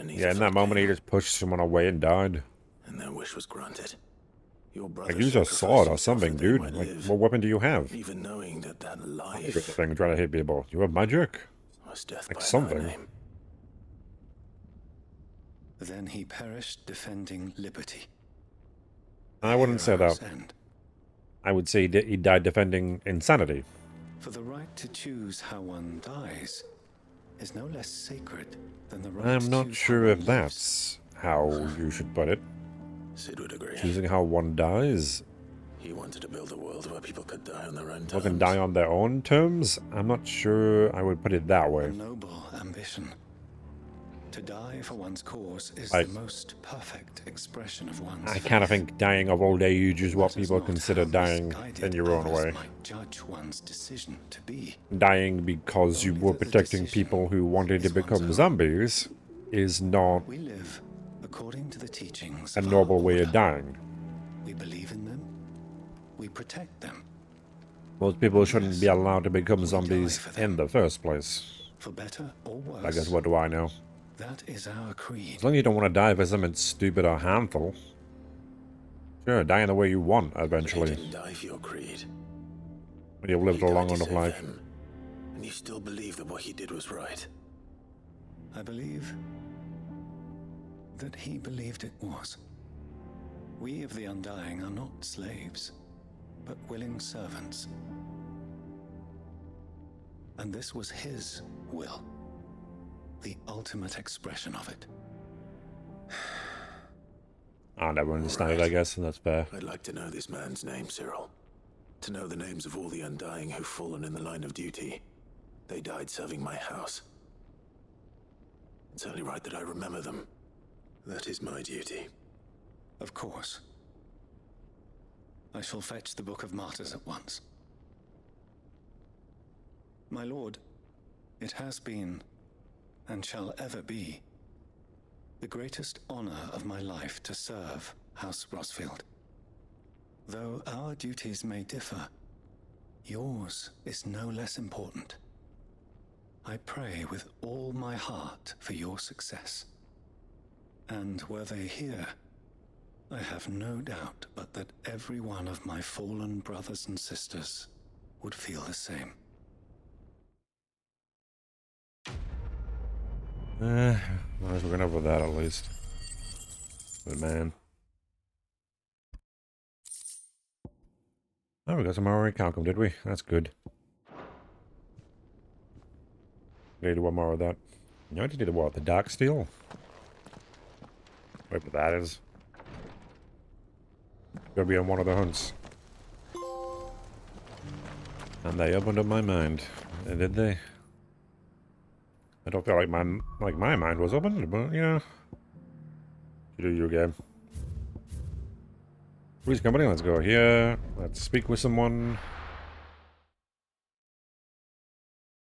Yeah, in that moment he just pushed someone away and died. And their wish was granted. Your brother Like, use a sword or something, dude. Like, what weapon do you have? Even knowing that This life thing trying to hit people. You have magic? was death Like by something. another name. Then he perished defending liberty. I wouldn't say that. End. I would say he died defending insanity. For the right to choose how one dies is no less sacred than the right I'm to not choose sure how if one that's how you should put it. Sid would agree. Choosing how one dies? He wanted to build a world where people could die on their own People terms. can die on their own terms? I'm not sure I would put it that way. A noble ambition. To die for one's cause is Like, the most perfect expression of one's I faith. kind of think dying of old age is what That is people not consider how dying misguided in your own others way. might judge one's decision to be. Dying because you were protecting people who wanted to become zombies is not We live according to the teachings a of our noble way of order. dying. We believe in them. We protect them. Most people shouldn't be allowed to become zombies in the first place. For better or worse. I guess what do I know? That is our creed. As long as you don't want to die for something stupid or harmful. Sure, die in the way you want, eventually. You didn't die for your creed. When you've lived a You long died to enough save life. them, and you still believe that what he did was right. I believe that he believed it was. We of the Undying are not slaves, but willing servants. And this was his will. The ultimate expression of it. I never understand it, I guess, and that's fair. I'd like to know this man's name, Cyril. To know the names of all the Undying who've fallen in the line of duty. They died serving my house. It's only right that I remember them. That is my duty. Of course. I shall fetch the Book of Martyrs at once. My lord, it has been, and shall ever be, the greatest honor of my life to serve House Rosfield. Though our duties may differ, yours is no less important. I pray with all my heart for your success. And were they here, I have no doubt but that every one of my fallen brothers and sisters would feel the same. Might as well get over that at least. But man. Oh, we got some RA Calcum, did we? That's good. Need one more of that. You know, I just need to what? The Dark Steel? Whatever that is. Gotta be on one of the hunts. And they opened up my mind. Did they? I don't feel like my mind was open, but you know. You do your game. Who's company? Let's go here. Let's speak with someone.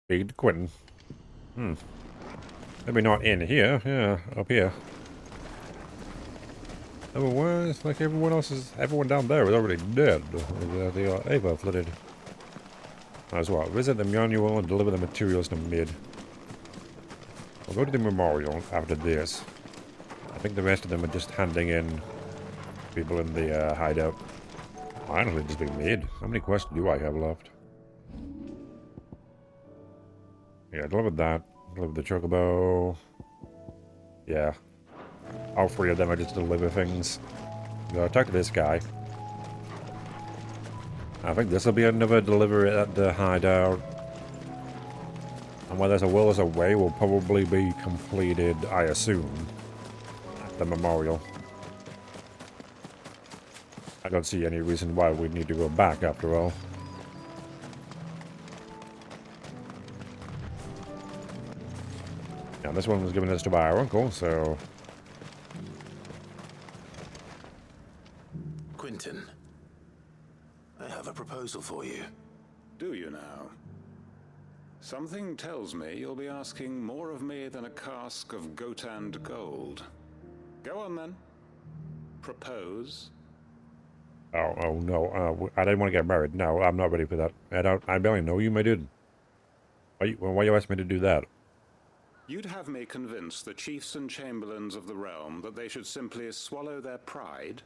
Speak to Quentin. Maybe not in here. Yeah, up here. Otherwise, like everyone down there is already dead. They are Ava flooded. As well, visit the manual and deliver the materials to Mid. We'll go to the memorial after this. I think the rest of them are just handing in people in the hideout. Honestly, just be Mid. How many quests do I have left? Yeah, delivered that. Delivered the chocobo. Yeah. All three of them are just deliver things. Go talk to this guy. I think this will be another delivery at the hideout. And where there's a will, there's a way will probably be completed, I assume, at the memorial. I don't see any reason why we need to go back after all. Yeah, this one was given this to by our uncle, so... Quentin, I have a proposal for you. Do you now? Something tells me you'll be asking more of me than a cask of Gotand gold. Go on then. Propose. Oh no, I didn't want to get married. No, I'm not ready for that. I barely know you, my dude. Why you ask me to do that? You'd have me convince the chiefs and chamberlains of the realm that they should simply swallow their pride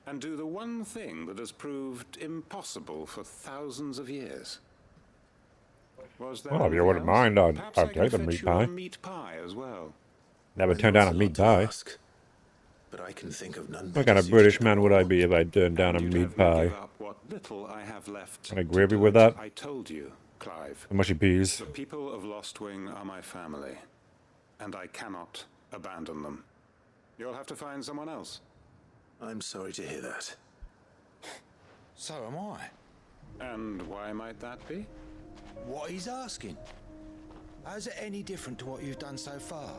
and do the one thing that has proved impossible for thousands of years. Was there Well, if you anything wouldn't else? mind, I'd Perhaps I take the can meat fit you a pie. meat pie as well. Never turned down a meat pie. But I can think of none. What kind of British man would I be if I turned down a meat pie? Give up what little I have left. Can I gravy with that? I told you, Clive. Mushy peas. The people of Lostwing are my family, and I cannot abandon them. You'll have to find someone else. I'm sorry to hear that. So am I. And why might that be? What he's asking. How's it any different to what you've done so far?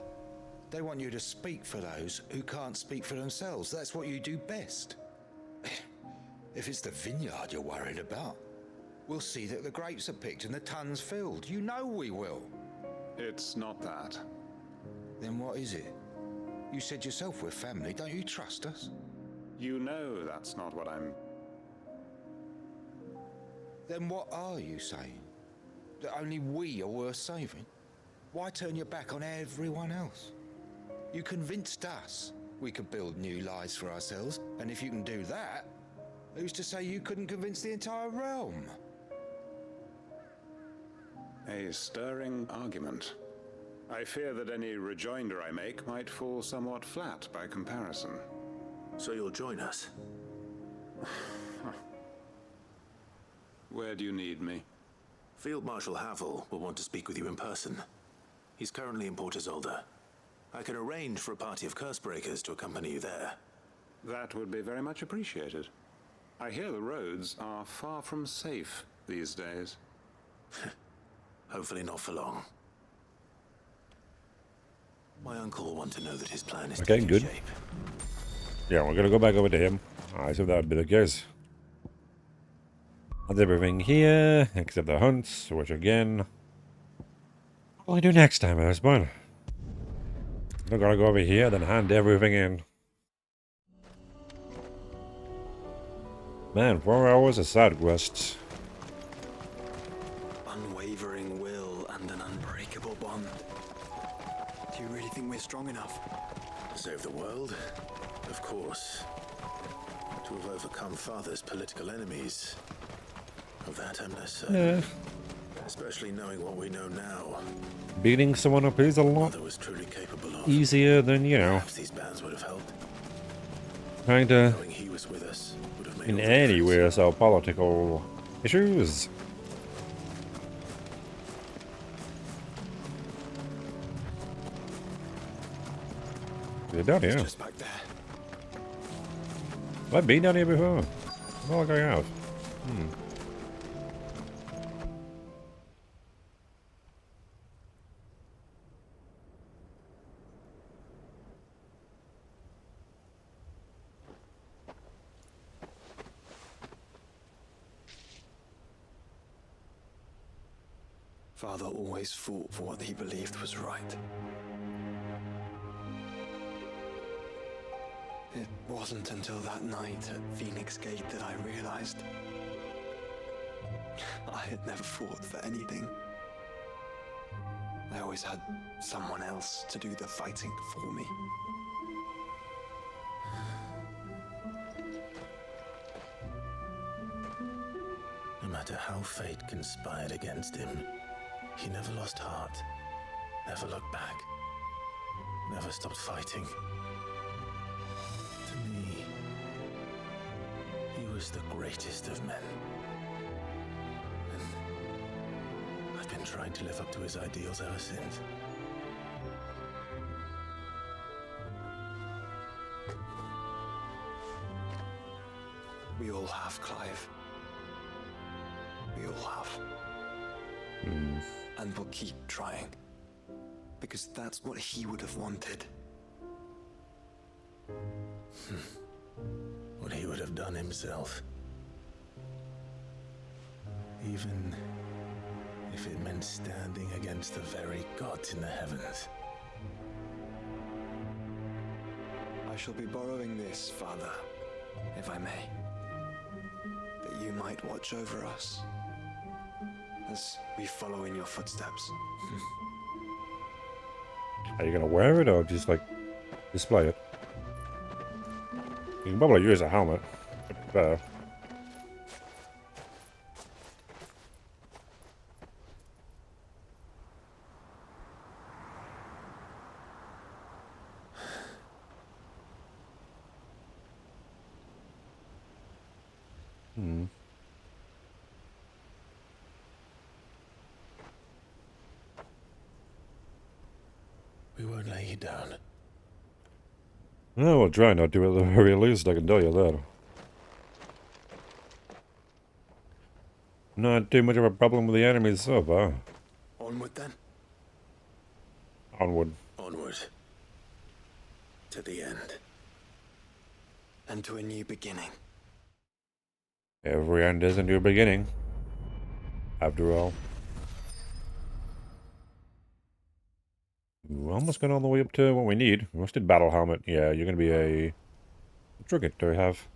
They want you to speak for those who can't speak for themselves. That's what you do best. If it's the vineyard you're worried about, we'll see that the grapes are picked and the tons filled. You know we will. It's not that. Then what is it? You said yourself we're family. Don't you trust us? You know that's not what I'm... Then what are you saying? That only we are worth saving? Why turn your back on everyone else? You convinced us we could build new lives for ourselves, and if you can do that, who's to say you couldn't convince the entire realm? A stirring argument. I fear that any rejoinder I make might fall somewhat flat by comparison. So you'll join us? Where do you need me? Field Marshal Havel will want to speak with you in person. He's currently in Port Isolde. I can arrange for a party of Cursebreakers to accompany you there. That would be very much appreciated. I hear the roads are far from safe these days. Hopefully not for long. My uncle will want to know that his plan is Okay, taking good. shape. Yeah, we're gonna go back over to him. I assume that would be the case. That's everything here, except the hunts, which again... What will I do next time at this point? I'm gonna go over here, then hand everything in. Man, 4 hours of side quests. Unwavering will and an unbreakable bond. Do you really think we're strong enough? To save the world? Of course. To have overcome Father's political enemies. Of that I'm less certain. Yeah. Especially knowing what we know now. Beating someone up is a lot Father was truly capable of. easier than, you know, Perhaps these bands would have helped. trying to, Knowing he was with us would have made in all the any difference. way, solve political issues. They're down here. Just back there. Have I been down here before? I feel like I have. Father always fought for what he believed was right. It wasn't until that night at Phoenix Gate that I realized I had never fought for anything. I always had someone else to do the fighting for me. No matter how fate conspired against him, he never lost heart, never looked back, never stopped fighting. To me, he was the greatest of men. And I've been trying to live up to his ideals ever since. We all have, Clive. We all have. And we'll keep trying. Because that's what he would have wanted. What he would have done himself. Even If it meant standing against the very gods in the heavens. I shall be borrowing this, Father, if I may. That you might watch over us as we follow in your footsteps. Are you gonna wear it or just like display it? You can probably use a helmet. Better. We won't lay you down. No, we'll try not to at the very least, I can tell you that. Not too much of a problem with the enemies so far. Onward then? Onward. Onward. To the end. And to a new beginning. Every end is a new beginning. After all. We're almost got all the way up to what we need. We must did battle helmet. Yeah, you're gonna be a trinket to have.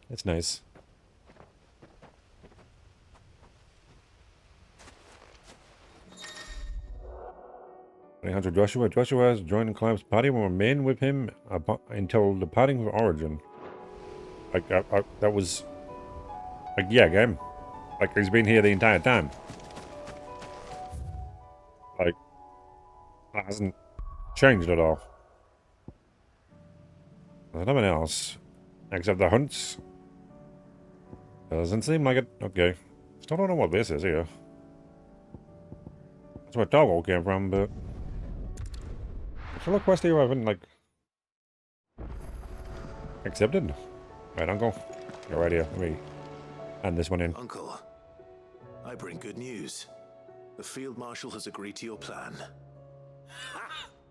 That's nice. Hunter Joshua. Joshua has joined Clive's party and remained with him until departing for Origin. Like, that was... Like, yeah, game. Like, he's been here the entire time. Like, that hasn't changed at all. There's nothing else. Except the hunts. Doesn't seem like it. Okay. Still don't know what this is here. That's where Toggle came from, but... Still a quest here I haven't, like... accepted. Right, Uncle. You're right here. Let me hand this one in. Uncle, I bring good news. The Field Marshal has agreed to your plan.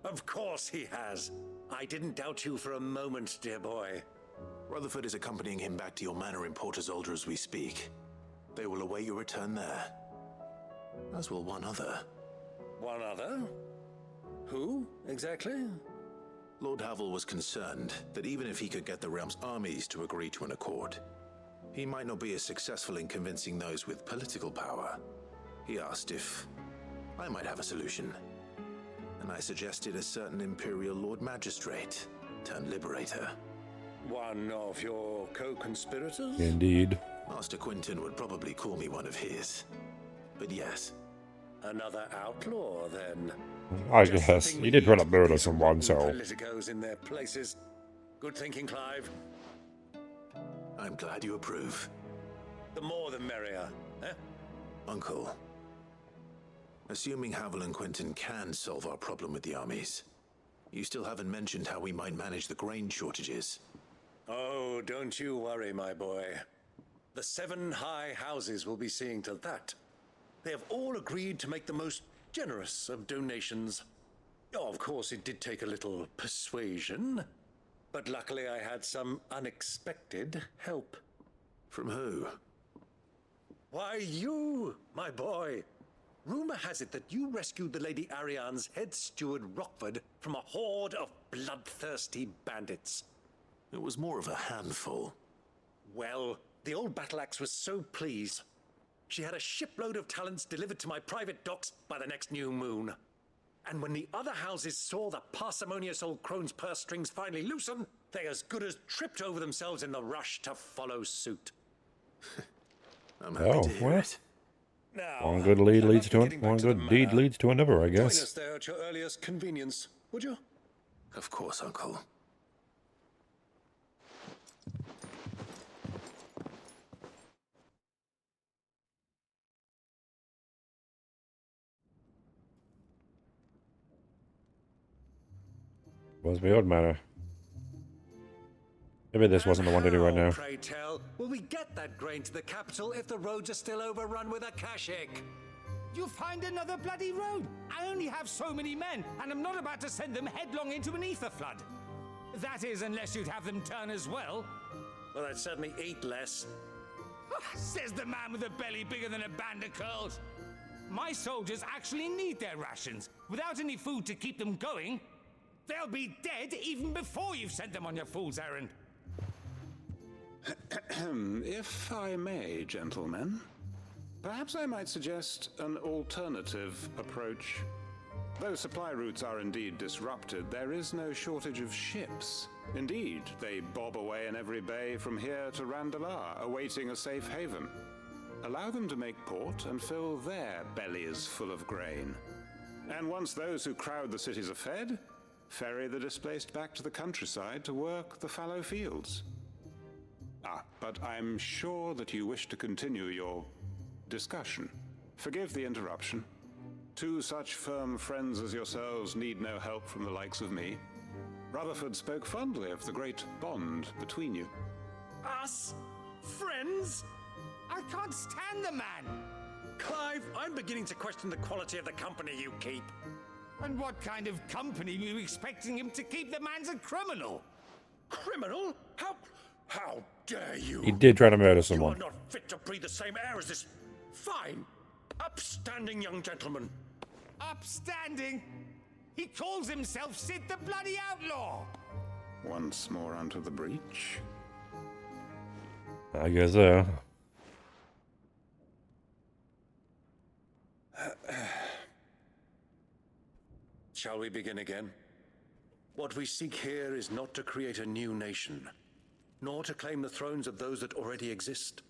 Of course he has. I didn't doubt you for a moment, dear boy. Rutherford is accompanying him back to your manor in Port Isolde as we speak. They will await your return there. As will one other. One other? Who, exactly? Lord Havel was concerned that even if he could get the realm's armies to agree to an accord, he might not be as successful in convincing those with political power. He asked if I might have a solution, and I suggested a certain Imperial Lord Magistrate turned Liberator. One of your co-conspirators? Indeed. Master Quinton would probably call me one of his, but yes. Another outlaw, then? I guess. He did try to murder someone, so... Politicos in their places. Good thinking, Clive. I'm glad you approve. The more the merrier, eh? Uncle, assuming Havel and Quinton can solve our problem with the armies, you still haven't mentioned how we might manage the grain shortages. Oh, don't you worry, my boy. The 7 high houses will be seeing to that. They have all agreed to make the most generous of donations. Oh, of course, it did take a little persuasion, but luckily I had some unexpected help. From who? Why, you, my boy. Rumor has it that you rescued the Lady Ariane's head steward Rockford from a horde of bloodthirsty bandits. It was more of a handful. Well, the old battle axe was so pleased. She had a shipload of talents delivered to my private docks by the next new moon. And when the other houses saw the parsimonious old crone's purse strings finally loosen, they as good as tripped over themselves in the rush to follow suit. I'm happy to hear it. Now, one good lead leads to one good deed leads to another, I guess. Join us there at your earliest convenience, would you? Of course, Uncle. Was the odd matter. Maybe this wasn't the one to do right now. Pray tell, will we get that grain to the capital if the roads are still overrun with Akashic? You find another bloody road. I only have so many men, and I'm not about to send them headlong into an ether flood. That is, unless you'd have them turn as well. Well, I'd certainly eat less. Says the man with a belly bigger than a band of curls. My soldiers actually need their rations. Without any food to keep them going, they'll be dead even before you've sent them on your fool's errand. If I may, gentlemen, perhaps I might suggest an alternative approach. Though supply routes are indeed disrupted, there is no shortage of ships. Indeed, they bob away in every bay from here to Randalar, awaiting a safe haven. Allow them to make port and fill their bellies full of grain. And once those who crowd the cities are fed, ferry the displaced back to the countryside to work the fallow fields. But I'm sure that you wish to continue your discussion. Forgive the interruption. Two such firm friends as yourselves need no help from the likes of me. Rutherford spoke fondly of the great bond between you. Us? Friends? I can't stand the man! Clive, I'm beginning to question the quality of the company you keep. And what kind of company were you expecting him to keep? The man's a criminal! Criminal? How dare you? He did try to murder someone. You are not fit to breathe the same air as this fine, upstanding young gentleman. Upstanding? He calls himself Sid the Bloody Outlaw! Once more onto the breach. I guess so. Shall we begin again? What we seek here is not to create a new nation, nor to claim the thrones of those that already exist.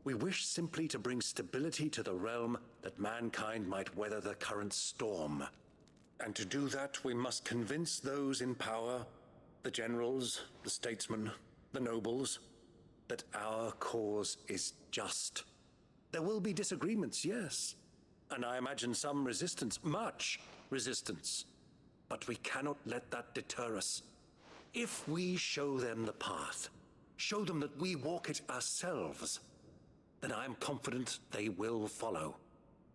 We wish simply to bring stability to the realm that mankind might weather the current storm. And to do that, we must convince those in power, the generals, the statesmen, the nobles, that our cause is just. There will be disagreements, yes, and I imagine some resistance, much resistance. But we cannot let that deter us. If we show them the path, show them that we walk it ourselves, then I am confident they will follow.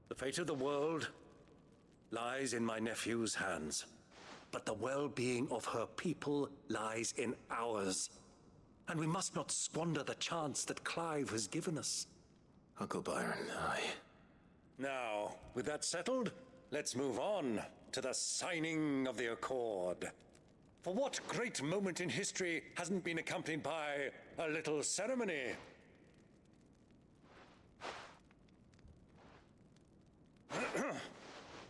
The fate of the world lies in my nephew's hands, but the well-being of her people lies in ours. And we must not squander the chance that Clive has given us. Uncle Byron, Now, with that settled, let's move on to the signing of the Accord. For what great moment in history hasn't been accompanied by a little ceremony?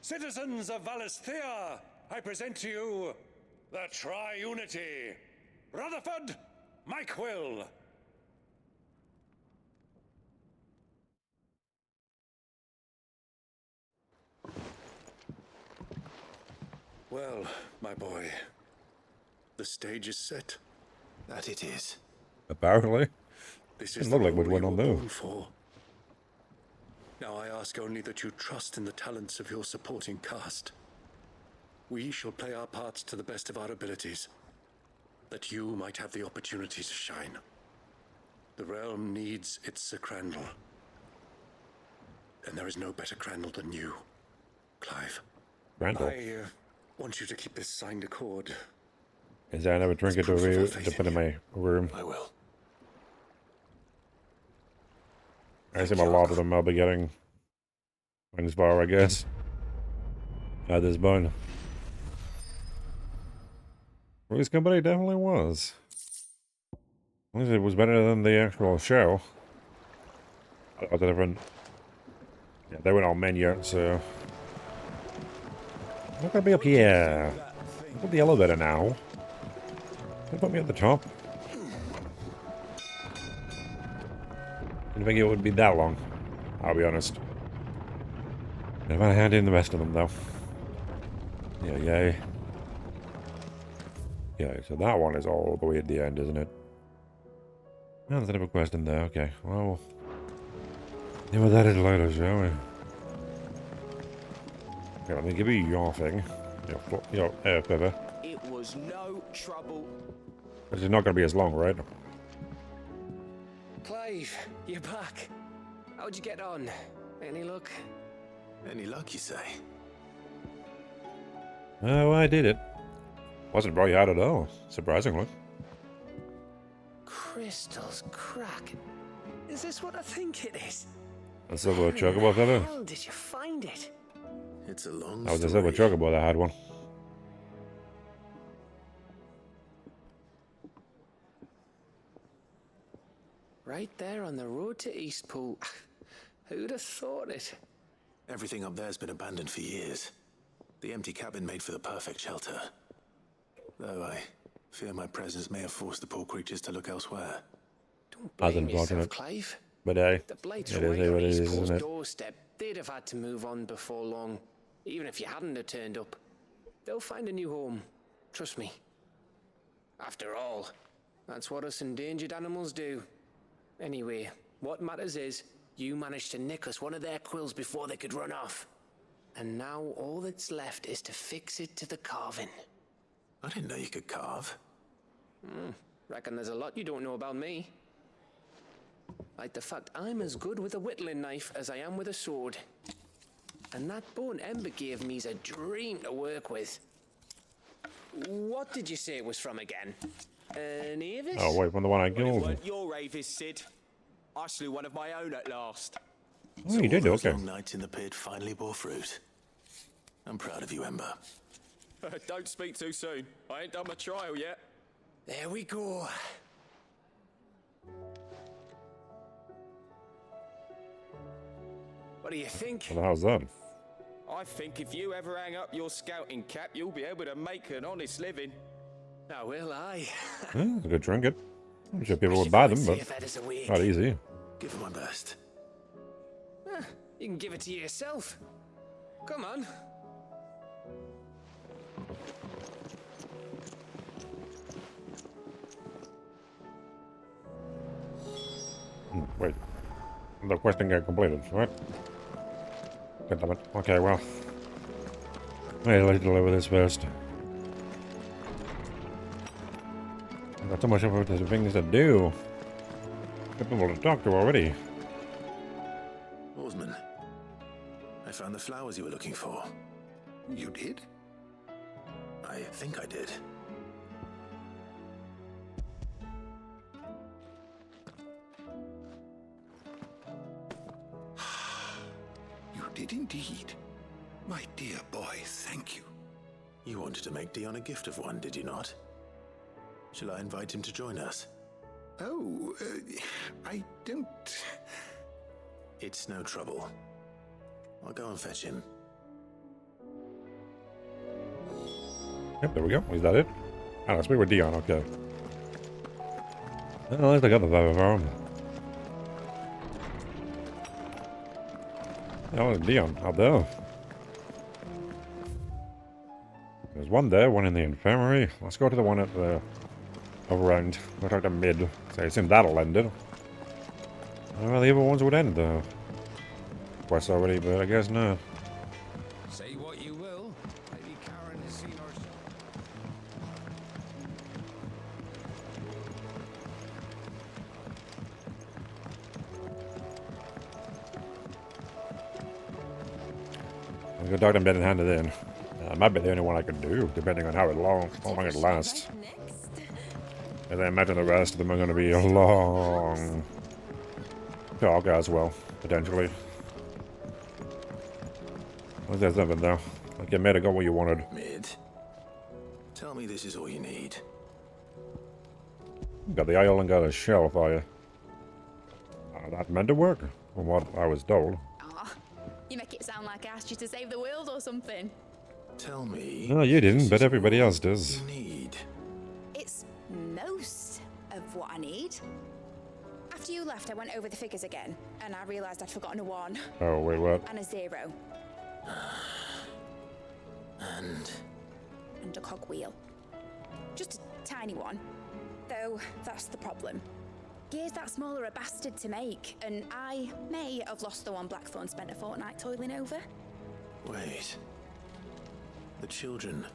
Citizens of Valisthea, I present to you the Tri-Unity. Rutherford, Mike Will. Well, my boy, the stage is set. That it is. Apparently. This Didn't is look the like we'd role win you on were there. born for. Now I ask only that you trust in the talents of your supporting cast. We shall play our parts to the best of our abilities, that you might have the opportunity to shine. The realm needs its Sir Crandall. And there is no better Crandall than you, Clive. Crandall? I want you to keep this signed accord. Is there another drink to put in my room? I will. I assume a lot of them I'll be getting on this bar, I guess. At this point. This company definitely was. At least it was better than the actual show. I different. Yeah, they weren't all men yet, so. I'm gonna be up here. Look at the elevator now. They put me at the top. Didn't think it would be that long, I'll be honest. If I hand in the rest of them, though. Yeah. Yeah, so that one is all the way at the end, isn't it? Oh, there's another quest in there, okay. Well, yeah, well, that is later, shall we? Okay, let me give you your thing. Your air feather. It was no trouble. This is not going to be as long, right? Clive, you're back. How'd you get on? Any luck? Any luck, you say? Oh, I did it. Wasn't very hard at all, surprisingly. Crystals crack. Is this what I think it is? A silver chocobo feather? How did you find it? It's a long That was a story. silver chocobo that had one. Right there on the road to Eastpool. Who'd have thought it? Everything up there's been abandoned for years. The empty cabin made for the perfect shelter. Though I fear my presence may have forced the poor creatures to look elsewhere. That's Blame yourself, unfortunate. Clive. But hey, The Blights it right is on what it is, Eastpool's isn't it? doorstep. They'd have had to move on before long, even if you hadn't have turned up. They'll find a new home. Trust me. After all, that's what us endangered animals do. Anyway, what matters is, you managed to nick us one of their quills before they could run off. And now all that's left is to fix it to the carving. I didn't know you could carve. Reckon there's a lot you don't know about me. Like the fact I'm as good with a whittling knife as I am with a sword. And that bone Ember gave me's a dream to work with. What did you say it was from again? An Avis? Oh, wait, from the one I Well, it killed. weren't your Avis, Sid. I slew one of my own at last. Oh, you did, all those okay. long nights in the pit finally bore fruit. I'm proud of you, Ember. Don't speak too soon. I ain't done my trial yet. There we go. What do you think? What the hell's that? I think if you ever hang up your scouting cap, you'll be able to make an honest living. Now will I? It's a good trinket. I'm sure people would buy them, but not easy. Give it my best. You can give it to yourself. Come on. Wait. The quest didn't get completed, right? God damn it. Okay, well. Hey, let's deliver this first. I've got so much of things to do. Got people to talk to already. Oarsman, I found the flowers you were looking for. You did? I think I did. You did indeed. My dear boy, thank you. You wanted to make Dion a gift of one, did you not? Shall I invite him to join us? Oh, I don't... It's no trouble. I'll go and fetch him. Yep, there we go. Is that it? Oh, let's speak with Dion, okay. Well, let's got the vibe of our own. Oh, it's Dion out there. There's one there, one in the infirmary. Let's go to the one at the overround. We'll talk to mid. So I assume that'll end it. Well, the other ones would end the quest already, but I guess not. Say what you will. Lady Karen has seen her. I'll go talk to him and hand it in. Might be the only one I could do, depending on how long it lasts. And I imagine the rest of them are going to be a long talk as well, potentially. Well, there's something though. Like you made it got what you wanted. Mid, tell me this is all you need. Got the isle and got a shell for you. That meant to work, from what I was told. Aw, you make it sound like I asked you to save the world or something. Tell me. No, you didn't, but everybody else does. Need. It's most of what I need. After you left, I went over the figures again, and I realised I'd forgotten a 1. Oh, wait, what? And a 0. And a cogwheel. Just a tiny one. Though, that's the problem. Gears that small are a bastard to make, and I may have lost the one Blackthorn spent a fortnight toiling over. wait. The children.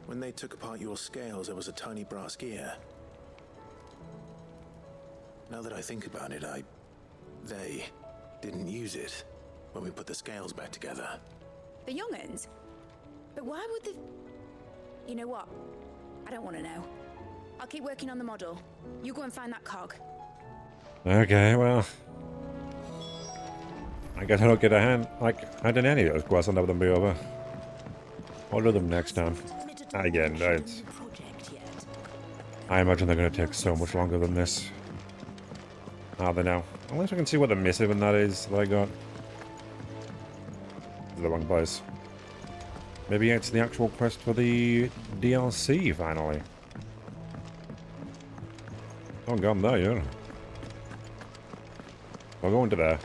When they took apart your scales, there was a tiny brass gear. Now that I think about it, they didn't use it when we put the scales back together. The young'uns? But why would the... You know what? I don't want to know. I'll keep working on the model. You go and find that cog. Okay, well. I guess I don't get a hand in any of those quests. I'll never them be over. I'll do them next time. Again, it's... I imagine they're going to take so much longer than this. Are they now? Unless I can see what the missive and that is that I got. The wrong place. Maybe it's the actual quest for the DLC, finally. Oh, gone there, yeah. We'll go into there.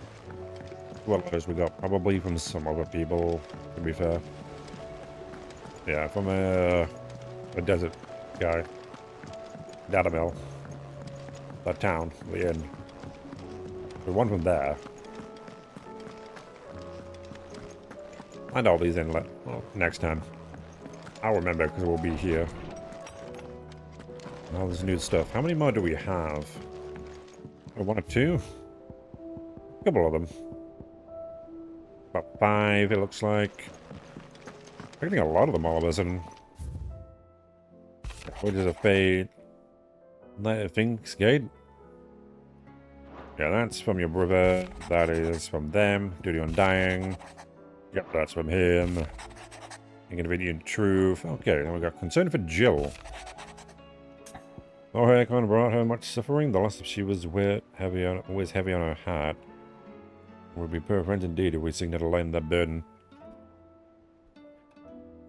What else we got? Probably from some other people, to be fair. Yeah, from a desert guy. Datamil. That town, the inn. The one from there. And all these inlet. Well, next time. I'll remember because we'll be here. All this new stuff. How many more do we have? One or two? A couple of them. About 5, it looks like. I'm getting a lot of them all of a sudden. What is a fade? Things Gate? Yeah, that's from your brother. That is from them. Duty Undying. Yep, that's from him. Inconvenient Truth. Okay, then we got Concern for Jill. Oh, Hakon brought her much suffering. The loss of she was always heavy on her heart. We'd be poor friends indeed if we seek to lighten that burden.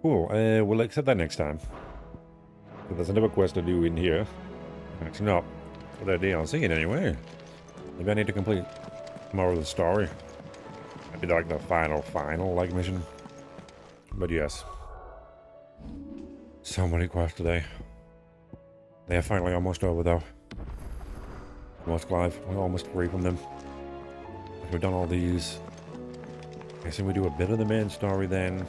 Cool. We'll accept that next time. So there's another quest to do in here. Actually, not for the DLC in anyway. Maybe I need to complete more of the story. Maybe like the final like mission. But yes. So many quests today. They are finally almost over though. Almost, Clive. We're almost free from them. We've done all these. I think we do a bit of the main story then.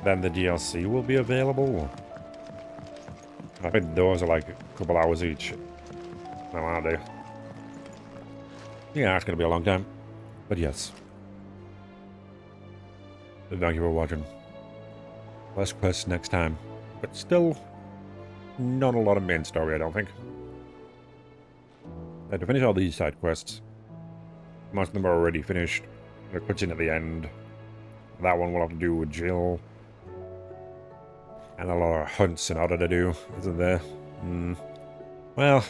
Then the DLC will be available. I think those are like a couple hours each. Now, aren't they? Yeah, it's going to be a long time. But yes. Thank you for watching. Less quests next time. But still, not a lot of main story, I don't think. I had to finish all these side quests. Most of them are already finished. They're cutscene at the end. That one will have to do with Jill. And a lot of hunts in order to do, isn't there? Well,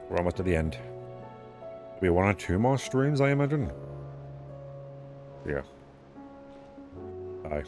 we're almost at the end. Maybe 1 or 2 more streams, I imagine. Yeah. Bye.